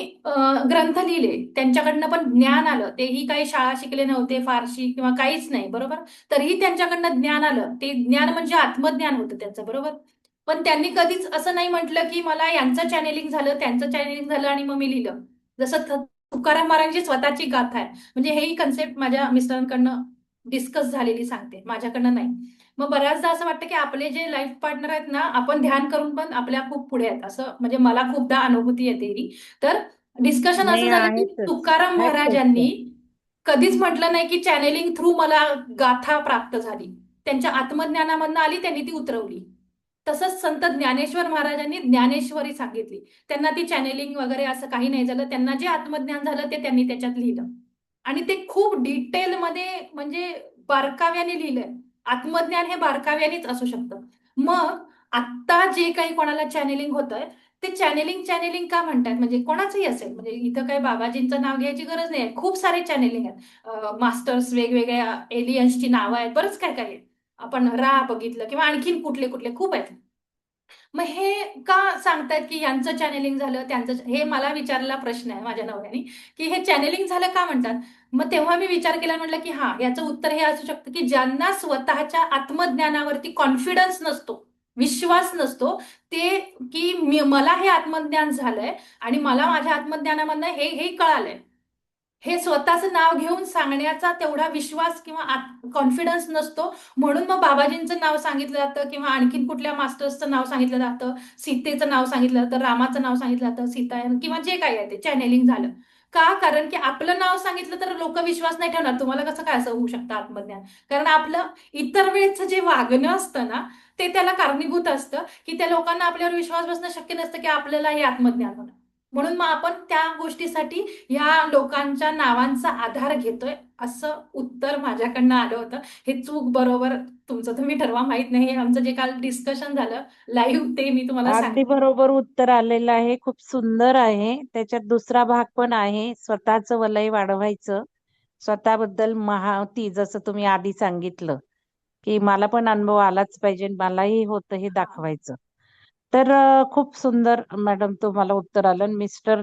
ग्रंथ लिहिले, त्यांच्याकडनं पण ज्ञान आलं. तेही काही शाळा शिकले नव्हते फारशी किंवा काहीच नाही, बरोबर. तरीही त्यांच्याकडनं ज्ञान आलं. ते ज्ञान म्हणजे आत्मज्ञान होतं त्यांचं, बरोबर. पण त्यांनी कधीच असं नाही म्हटलं की मला यांचं चॅनेलिंग झालं, त्यांचं चॅनेलिंग झालं आणि मग मी लिहिलं. जसं तुकाराम महाराजांची स्वतःची गाथा आहे. म्हणजे हेही कन्सेप्ट माझ्या मिस्टरांकडनं डिस्कस झालेली सांगते, माझ्याकडनं नाही. मग बऱ्याचदा असं वाटतं की आपले जे लाईफ पार्टनर आहेत ना, आपण ध्यान करून पण आपल्या खूप पुढे आहेत, असं म्हणजे मला खूपदा अनुभूती येते ही. तर डिस्कशन नाही असं झालं की आहेतच, तुकाराम फॅक्टच महाराजांनी कधीच म्हटलं नाही की चॅनेलिंग थ्रू मला गाथा प्राप्त झाली. त्यांच्या आत्मज्ञानामधनं आली, त्यांनी ती उतरवली. तसंच संत ज्ञानेश्वर महाराजांनी ज्ञानेश्वरी सांगितली. त्यांना ती चॅनेलिंग वगैरे असं काही नाही झालं. त्यांना जे आत्मज्ञान झालं ते त्यांनी त्याच्यात लिहिलं. आणि ते खूप डिटेलमध्ये म्हणजे बारकाव्याने लिहिलंय. आत्मज्ञान हे बारकाव्यानेच असू शकतं. मग आत्ता जे काही कोणाला चॅनेलिंग होतंय, ते चॅनेलिंग चॅनेलिंग का म्हणतात, म्हणजे कोणाचंही असेल, म्हणजे इथं काही बाबाजींचं नाव घ्यायची गरज नाही आहे. खूप सारे चॅनेलिंग आहेत. मास्टर्स, वेगवेगळ्या एलियन्सची नावं आहेत, बरंच काय काय आहे. आपण रा बघितलं किंवा आणखीन कुठले कुठले खूप आहेत. मग हे का सांगतायत की यांचं चॅनेलिंग झालं, त्यांचं हे मला विचारलेला प्रश्न आहे माझ्या नवऱ्याने, की हे चॅनेलिंग झालं का म्हणतात. मग तेव्हा मी विचार केला, म्हटलं की हा, याचं उत्तर हे असू शकतं की ज्यांना स्वतःच्या आत्मज्ञानावरती कॉन्फिडन्स नसतो, विश्वास नसतो, ते की मला हे आत्मज्ञान झालंय आणि मला माझ्या आत्मज्ञानामधनं हे हे कळालंय, हे स्वतःचं नाव घेऊन सांगण्याचा तेवढा विश्वास किंवा कॉन्फिडन्स नसतो. म्हणून मग बाबाजींचं नाव सांगितलं जातं किंवा आणखीन कुठल्या मास्टर्सचं नाव सांगितलं जातं, सीतेचं नाव सांगितलं जातं, रामाचं नाव सांगितलं जातं, सीता किंवा जे काही आहे ते चॅनेलिंग झालं. का? कारण की आपलं नाव सांगितलं तर लोक विश्वास नाही ठेवणार. तुम्हाला कसं काय असं होऊ शकतं आत्मज्ञान? कारण आपलं इतर वेळेचं जे वागणं असतं ना, ते त्याला कारणीभूत असतं की त्या लोकांना आपल्यावर विश्वास बसणं शक्य नसतं की आपल्याला हे आत्मज्ञान होणं. म्हणून मग आपण त्या गोष्टीसाठी ह्या लोकांच्या नावांचा आधार घेतोय, असं उत्तर माझ्याकडनं आलं होतं. हे चूक बरोबर तुमचं तुम्ही ठरवा, माहित नाही. हे आमचं जे काल डिस्कशन झालं लाईव्ह, ते मी तुम्हाला अगदी सांगते. बरोबर उत्तर आलेलं आहे. खूप सुंदर आहे. त्याच्यात दुसरा भाग पण आहे, स्वतःचं वलय वाढवायचं, स्वतःबद्दल माहिती, जसं तुम्ही आधी सांगितलं की मला पण अनुभव आलाच पाहिजे, मलाही होतं हे हा. दाखवायचं. तर खूप सुंदर मॅडम तुम्हाला उत्तर आलं. मिस्टर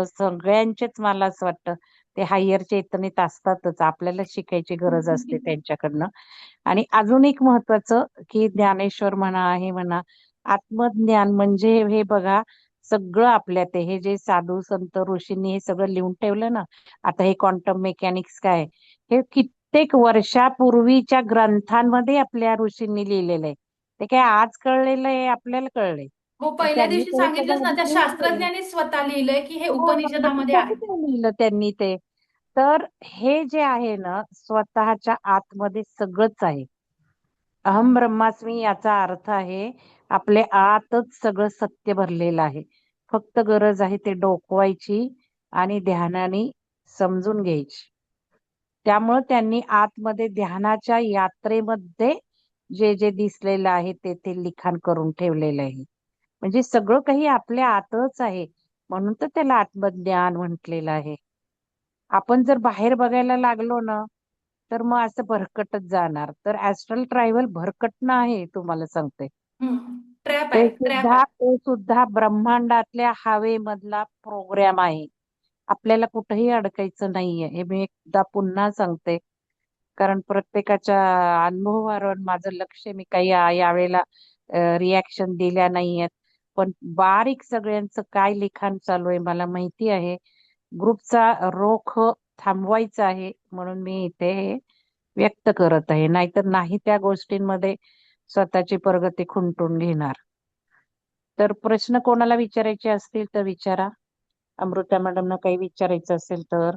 सगळ्यांचेच मला असं वाटतं ते हायर चेतनेत असतातच, आपल्याला शिकायची गरज असते त्यांच्याकडनं. आणि अजून एक महत्वाचं की ज्ञानेश्वर म्हणा, हे म्हणा, आत्मज्ञान म्हणजे हे बघा, सगळं आपल्यात आहे. हे जे साधू संत ऋषींनी हे सगळं लिहून ठेवलं ना, आता हे क्वांटम मेकॅनिक्स काय, हे कित्येक वर्षापूर्वीच्या ग्रंथांमध्ये आपल्या ऋषींनी लिहिलेलं आहे. ते काय आज कळलेलं आहे, आपल्याला कळलंय. हो, मग पहिल्या त्यांनी दिवशी ते सांगितलंच सगळं ना, त्या लिहून ठेवलं. शास्त्रज्ञांनी स्वतः लिहिलंय की हे हो, मग उपनिषदामध्ये कसं आहे. काय लिहिलं त्यांनी ते? तर हे जे आहे ना, स्वतःच्या आतमध्ये सगळंच आहे. अहम ब्रह्मास्मी याचा अर्थ आहे आपले आतच सगळं सत्य भरलेलं आहे. फक्त गरज आहे ते डोकवायची आणि ध्यानाने समजून घ्यायची. त्यामुळे त्यांनी आतमध्ये ध्यानाच्या यात्रेमध्ये जे जे दिसलेलं आहे ते ते लिखाण करून ठेवलेलं आहे. म्हणजे सगळं काही आपल्या आतच आहे, म्हणून तर त्याला आत्मज्ञान म्हटलेलं आहे. आपण जर बाहेर बघायला लागलो ना, तर मग असं भरकटत जाणार. तर ऍस्ट्रल ट्रॅव्हल भरकटणं आहे, तुम्हाला सांगते. ट्रॅप आहे, ट्रॅप आहे. ते सुद्धा ब्रह्मांडातल्या हवेमधला प्रोग्राम आहे. आपल्याला कुठेही अडकायचं नाहीये, हे मी एकदा पुन्हा सांगते. कारण प्रत्येकाच्या अनुभवावर माझं लक्ष, मी काही यावेळेला रिॲक्शन दिल्या नाहीयेत. पण बारीक सगळ्यांचं काय लिखाण चालू आहे मला माहिती आहे. ग्रुपचा रोख थांबवायचा आहे, म्हणून मी इथे हे व्यक्त करत आहे. नाहीतर नाही त्या गोष्टींमध्ये स्वतःची प्रगती खुंटून घेणार. तर प्रश्न कोणाला विचारायचे असतील तर विचारा. अमृता मॅडमना काही विचारायचं असेल तर.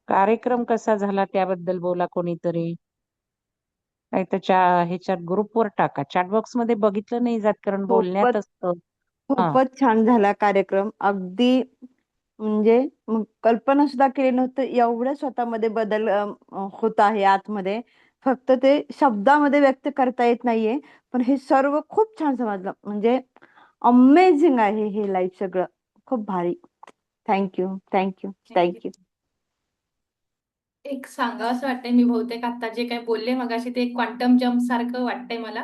कार्यक्रम कसा झाला त्याबद्दल बोला कोणीतरी. नाही तर ह्याच्यात ग्रुपवर टाका. चॅटबॉक्स मध्ये बघितलं नाही जात, कारण बोलण्यात खूपच असतं. हा खूपच छान झाला कार्यक्रम. अगदी म्हणजे कल्पना सुद्धा केली नव्हतं एवढं स्वतःमध्ये बदल होत आहे आतमध्ये. फक्त ते शब्दामध्ये व्यक्त करता येत नाहीये, पण हे सर्व खूप छान समजलं. म्हणजे अमेझिंग आहे हे लाईफ सगळं. खूप भारी. Thank you thank you thank you. थँक्यू. एक सांगावं असं वाटतंय, मी बहुतेक आता जे काही बोलले मगाशी ते क्वांटम जम्प सारखं वाटतंय मला,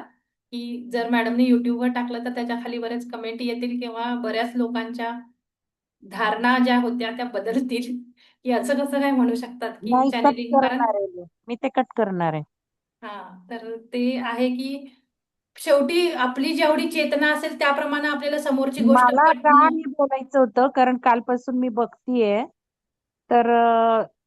की जर मॅडमने युट्यूबवर टाकलं तर त्याच्या खाली बरेच कमेंट येतील किंवा बऱ्याच लोकांच्या धारणा ज्या होत्या त्या बदलतील, की असं कसं काय म्हणू शकतात की नाही, कट चॅनेलिंग. कारण करणार आहे मी ते कट करणार आहे. हा, तर ते आहे की शेवटी आपली जेवढी चेतना असेल त्याप्रमाणे आपल्याला समोरची गोष्ट मला का पटणं. मी बोलायचं होतं कारण कालपासून मी बघतीये, तर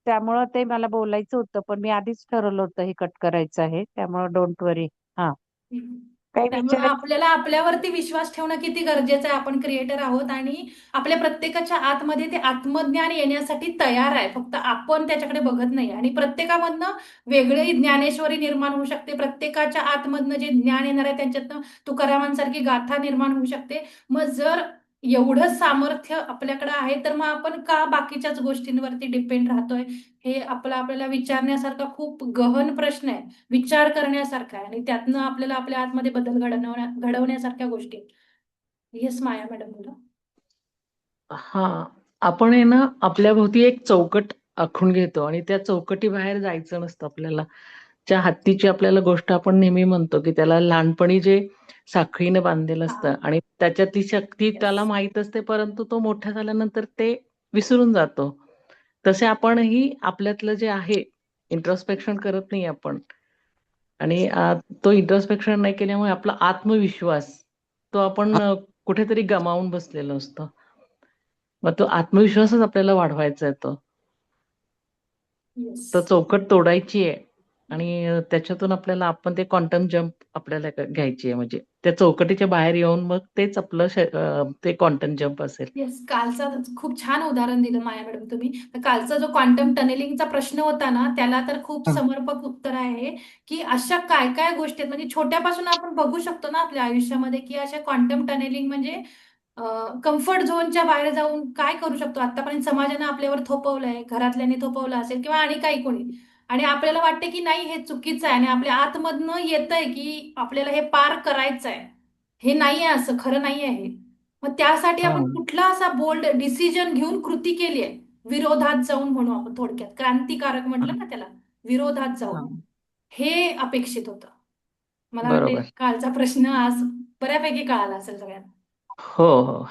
त्यामुळं ते मला बोलायचं होतं, पण मी आधीच ठरवलं होतं हे कट करायचं आहे, त्यामुळं डोंट वरी. हा, हम्म. काही त्यामुळे विचारायचं? आपल्याला आपल्यावरती विश्वास ठेवणं किती गरजेचं आहे. आपण क्रिएटर आहोत आणि आपल्या प्रत्येकाच्या आतमध्ये ते आत्मज्ञान येण्यासाठी तयार आहे, फक्त आपण त्याच्याकडे बघत नाही. आणि प्रत्येकामधनं वेगळी ज्ञानेश्वरी निर्माण होऊ शकते. प्रत्येकाच्या आतमधनं जे ज्ञान येणार आहे त्यांच्यातनं तुकारामांसारखी गाथा निर्माण होऊ शकते. मग जर एवढं सामर्थ्य आपल्याकडे आहे तर मग आपण का बाकीच्याच गोष्टींवरती डिपेंड राहतोय? हे आपल्याला विचारण्यासारखा खूप गहन प्रश्न आहे, विचार करण्यासारखा आहे. आणि त्यातनं आपल्याला आपल्या आतमध्ये बदल घडवण्यासारख्या गोष्टी आहेत. येस माया मॅडम बोला. हा, आपण आहे ना आपल्या भोवती एक चौकट आखून घेतो आणि त्या चौकटी बाहेर जायचं नसतं आपल्याला. ज्या हत्तीची आपल्याला गोष्ट आपण नेहमी म्हणतो की त्याला लहानपणी जे साखळीने बांधलेलं हा, असतं आणि त्याच्यातली शक्ती त्याला येस. माहित असते, परंतु तो मोठा झाल्यानंतर ते विसरून जातो. तसे आपणही आपल्यातलं जे आहे इंट्रोस्पेक्शन करत नाही आपण. आणि तो इंट्रोस्पेक्शन नाही केल्यामुळे आपला आत्मविश्वास तो आपण कुठेतरी गमावून बसलेलो असतो. मग तो आत्मविश्वासच आपल्याला वाढवायचा आहे. येस. तर चौकट तोडायची आहे आणि त्याच्यातून आपल्याला आपण ते क्वांटम जम्प आपल्याला घ्यायची आहे. म्हणजे त्या चौकटीच्या बाहेर येऊन मग तेच आपलं ते क्वांटम जम्प असेल. येस, कालचा खूप छान उदाहरण दिलं माया मॅडम तुम्ही. तर कालचा जो क्वांटम टनेलिंगचा प्रश्न होता ना, त्याला तर खूप समर्पक उत्तर आहे की अशा काय काय गोष्टी आहेत. म्हणजे छोट्यापासून आपण बघू शकतो ना आपल्या आयुष्यामध्ये की अशा क्वांटम टनेलिंग म्हणजे कम्फर्ट झोनच्या बाहेर जाऊन काय करू शकतो. आतापर्यंत समाजाने आपल्यावर थोपवलंय, घरातल्याने थोपवलं असेल किंवा आणि काही कोणी, आणि आपल्याला वाटते की नाही हे चुकीचं आहे, आणि आपल्या आतमधनं येतंय की आपल्याला हे पार करायचं आहे, हे नाही आहे, असं खरं नाही आहे हे. मग त्यासाठी हा, आपण कुठला असा बोल्ड डिसिजन घेऊन कृती केली आहे, विरोधात जाऊन म्हणू आपण थोडक्यात, क्रांतिकारक म्हटलं ना त्याला, विरोधात हा, जाऊन, हे अपेक्षित होतं. मला वाटते बरोबर. कालचा प्रश्न आज बऱ्यापैकी कळाला असेल सगळ्यांना. हो हो,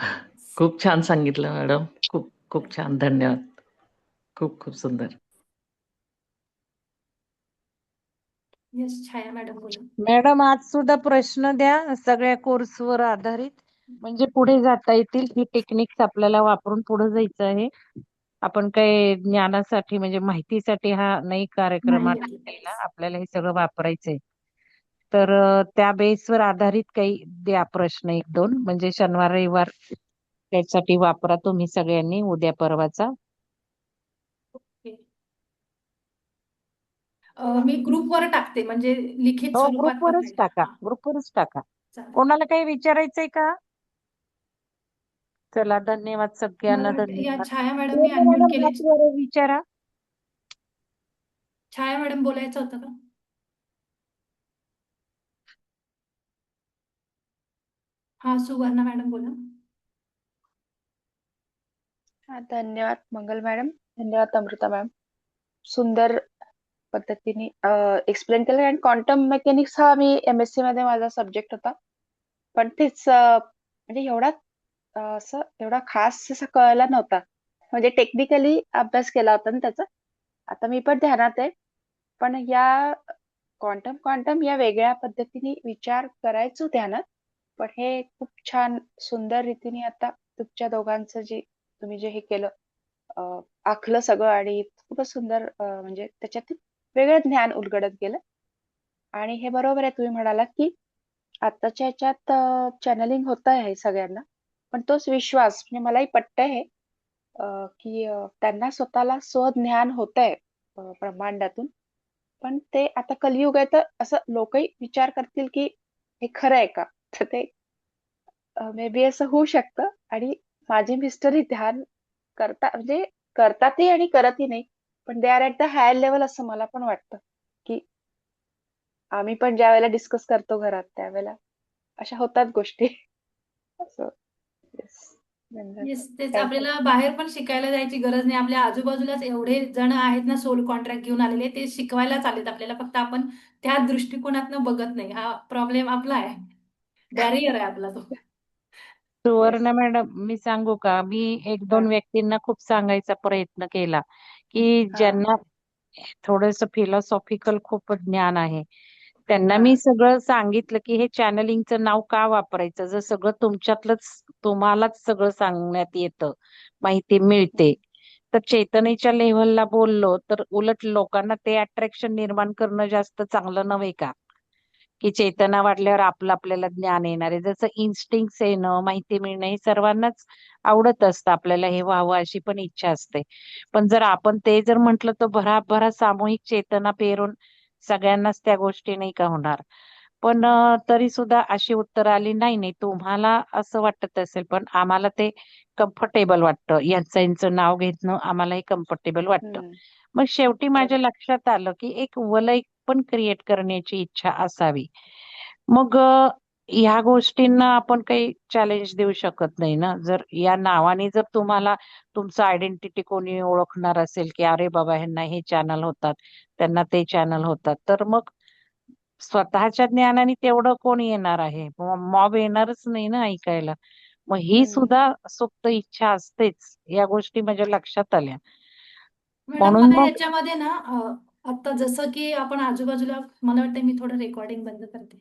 खूप छान सांगितलं मॅडम. खूप खूप छान, धन्यवाद. खूप खूप सुंदर. येस, छाया मॅडम बोला. मॅडम, आज सुद्धा प्रश्न द्या सगळ्या कोर्सवर आधारित, म्हणजे पुढे जाता येतील. ही टेक्निक्स आपल्याला वापरून पुढे जायचं आहे. आपण काही ज्ञानासाठी म्हणजे माहितीसाठी हा नाही कार्यक्रम नाही attend घेतली. केला. आपल्याला हे सगळं वापरायचंय. तर त्या बेसवर आधारित काही द्या प्रश्न एक दोन, म्हणजे शनिवार रविवार त्यासाठी वापरा तुम्ही सगळ्यांनी, उद्या परवाचा. ओके. मी ग्रुपवर टाकते, म्हणजे लिखित हो, स्वरूपात ग्रुपवरच पाठवायचं. टाका, हा, ग्रुपवरच टाका. चालेल. कोणाला काही विचारायचंय का? चला, धन्यवाद मला सगळ्यांना, वाटतं या धन्यवाद. छाया मॅडमने पूर्ण अनम्यूट मॅडम केले. हात वर विचारा. छाया मॅडम बोलायचं होतं का? हा, सुवर्णा मॅडम बोला. हा, धन्यवाद मंगल मॅडम. धन्यवाद अमृता मॅम. सुंदर पद्धतीने एक्सप्लेन केलं. आणि क्वांटम मेकॅनिक्स हा मी MSc मध्ये माझा सब्जेक्ट होता, पण तेच म्हणजे असं एवढा खास असं कळला नव्हता. म्हणजे टेक्निकली अभ्यास केला होता ना त्याचा. आता मी पण ध्यानात आहे, पण या क्वांटम क्वांटम या वेगळ्या पद्धतीने विचार करायचो ध्यानात. पण हे खूप छान सुंदर रीतीने आता तुमच्या दोघांचं जे तुम्ही जे हे केलं, आखलं सगळं, आणि खूपच सुंदर म्हणजे त्याच्यात वेगळं ज्ञान उलगडत गेलं. आणि हे बरोबर आहे तुम्ही म्हणालात की आताच्या ह्याच्यात चॅनलिंग होत आहे सगळ्यांना, पण तोच विश्वास म्हणजे मलाही पटतंय हे, की त्यांना स्वतःला स्वज्ञान होत आहे ब्रह्मांडातून. पण ते आता कलियुग आहे, तर असं लोकही विचार करतील की हे खरं आहे का, तर ते मे बी असं होऊ शकतं. आणि माझे मिस्टरही ध्यान म्हणजे करतातही आणि करतही नाही, पण they are at the higher level असं मला पण वाटतं, की आम्ही पण ज्या वेळेला डिस्कस करतो घरात त्यावेळेला अशा होतात गोष्टी. असं येस. येस, तेच थँक्यू. आपल्याला बाहेर पण शिकायला जायची गरज नाही. आपल्या आजूबाजूलाच एवढे जण आहेत ना सोल कॉन्ट्रॅक्ट घेऊन आलेले, ते शिकवायलाच आलेत आपल्याला. फक्त आपण त्या दृष्टिकोनातनं बघत नाही. हा प्रॉब्लेम आपला आहे, बॅरियर आहे आपला तो. येस. सुवर्ण मॅडम, मी सांगू का, मी एक हा दोन व्यक्तींना खूप सांगायचा प्रयत्न केला की हा ज्यांना थोडस फिलॉसॉफिकल खूप ज्ञान आहे, त्यांना हा मी सगळं सांगितलं की हे चॅनलिंगचं नाव का वापरायचं, जर सगळं तुमच्यातलंच तुम्हालाच सगळं सांगण्यात येतं, माहिती मिळते. हम्म, तर चैतन्याच्या लेव्हलला बोललो तर उलट लोकांना ते अट्रॅक्शन निर्माण करणं जास्त चांगलं नव्हे का? की चेतना वाढल्यावर आपल्याला ज्ञान येणार आहे. जसं इन्स्टिंक्ट येणं, माहिती मिळणं हे सर्वांनाच आवडत असतं, आपल्याला हे व्हावं अशी पण इच्छा असते. पण जर आपण ते जर म्हटलं तर भराभरा सामूहिक चेतना पेरून सगळ्यांनाच त्या गोष्टी नाही का होणार. पण तरी सुद्धा अशी उत्तर आली, नाही नाही तुम्हाला असं वाटत असेल पण आम्हाला ते कम्फर्टेबल वाटतं, यांचं नाव घेणं आम्हालाही कम्फर्टेबल वाटतं. हम्म, मग शेवटी माझ्या बरोबर. लक्षात आलं की एक वलय पण क्रिएट करण्याची इच्छा असावी. मग ह्या गोष्टींना आपण काही चॅलेंज देऊ शकत नाही ना. जर या नावाने जर तुम्हाला तुमचं आयडेंटिटी कोणी ओळखणार असेल की अरे बाबा ह्यांना हे चॅनल होतात, त्यांना ते चॅनल होतात, तर मग स्वतःच्या ज्ञानाने तेवढं कोण येणार आहे? मॉब येणारच नाही ना ऐकायला. मग ही हम्म, सुद्धा सुप्त इच्छा असतेच, या गोष्टी माझ्या लक्षात आल्या. मॅडम, म्हणून मला मग याच्यामध्ये ना आता जसं की आपण आजूबाजूला, मला वाटतं मी थोडं रेकॉर्डिंग बंद करते.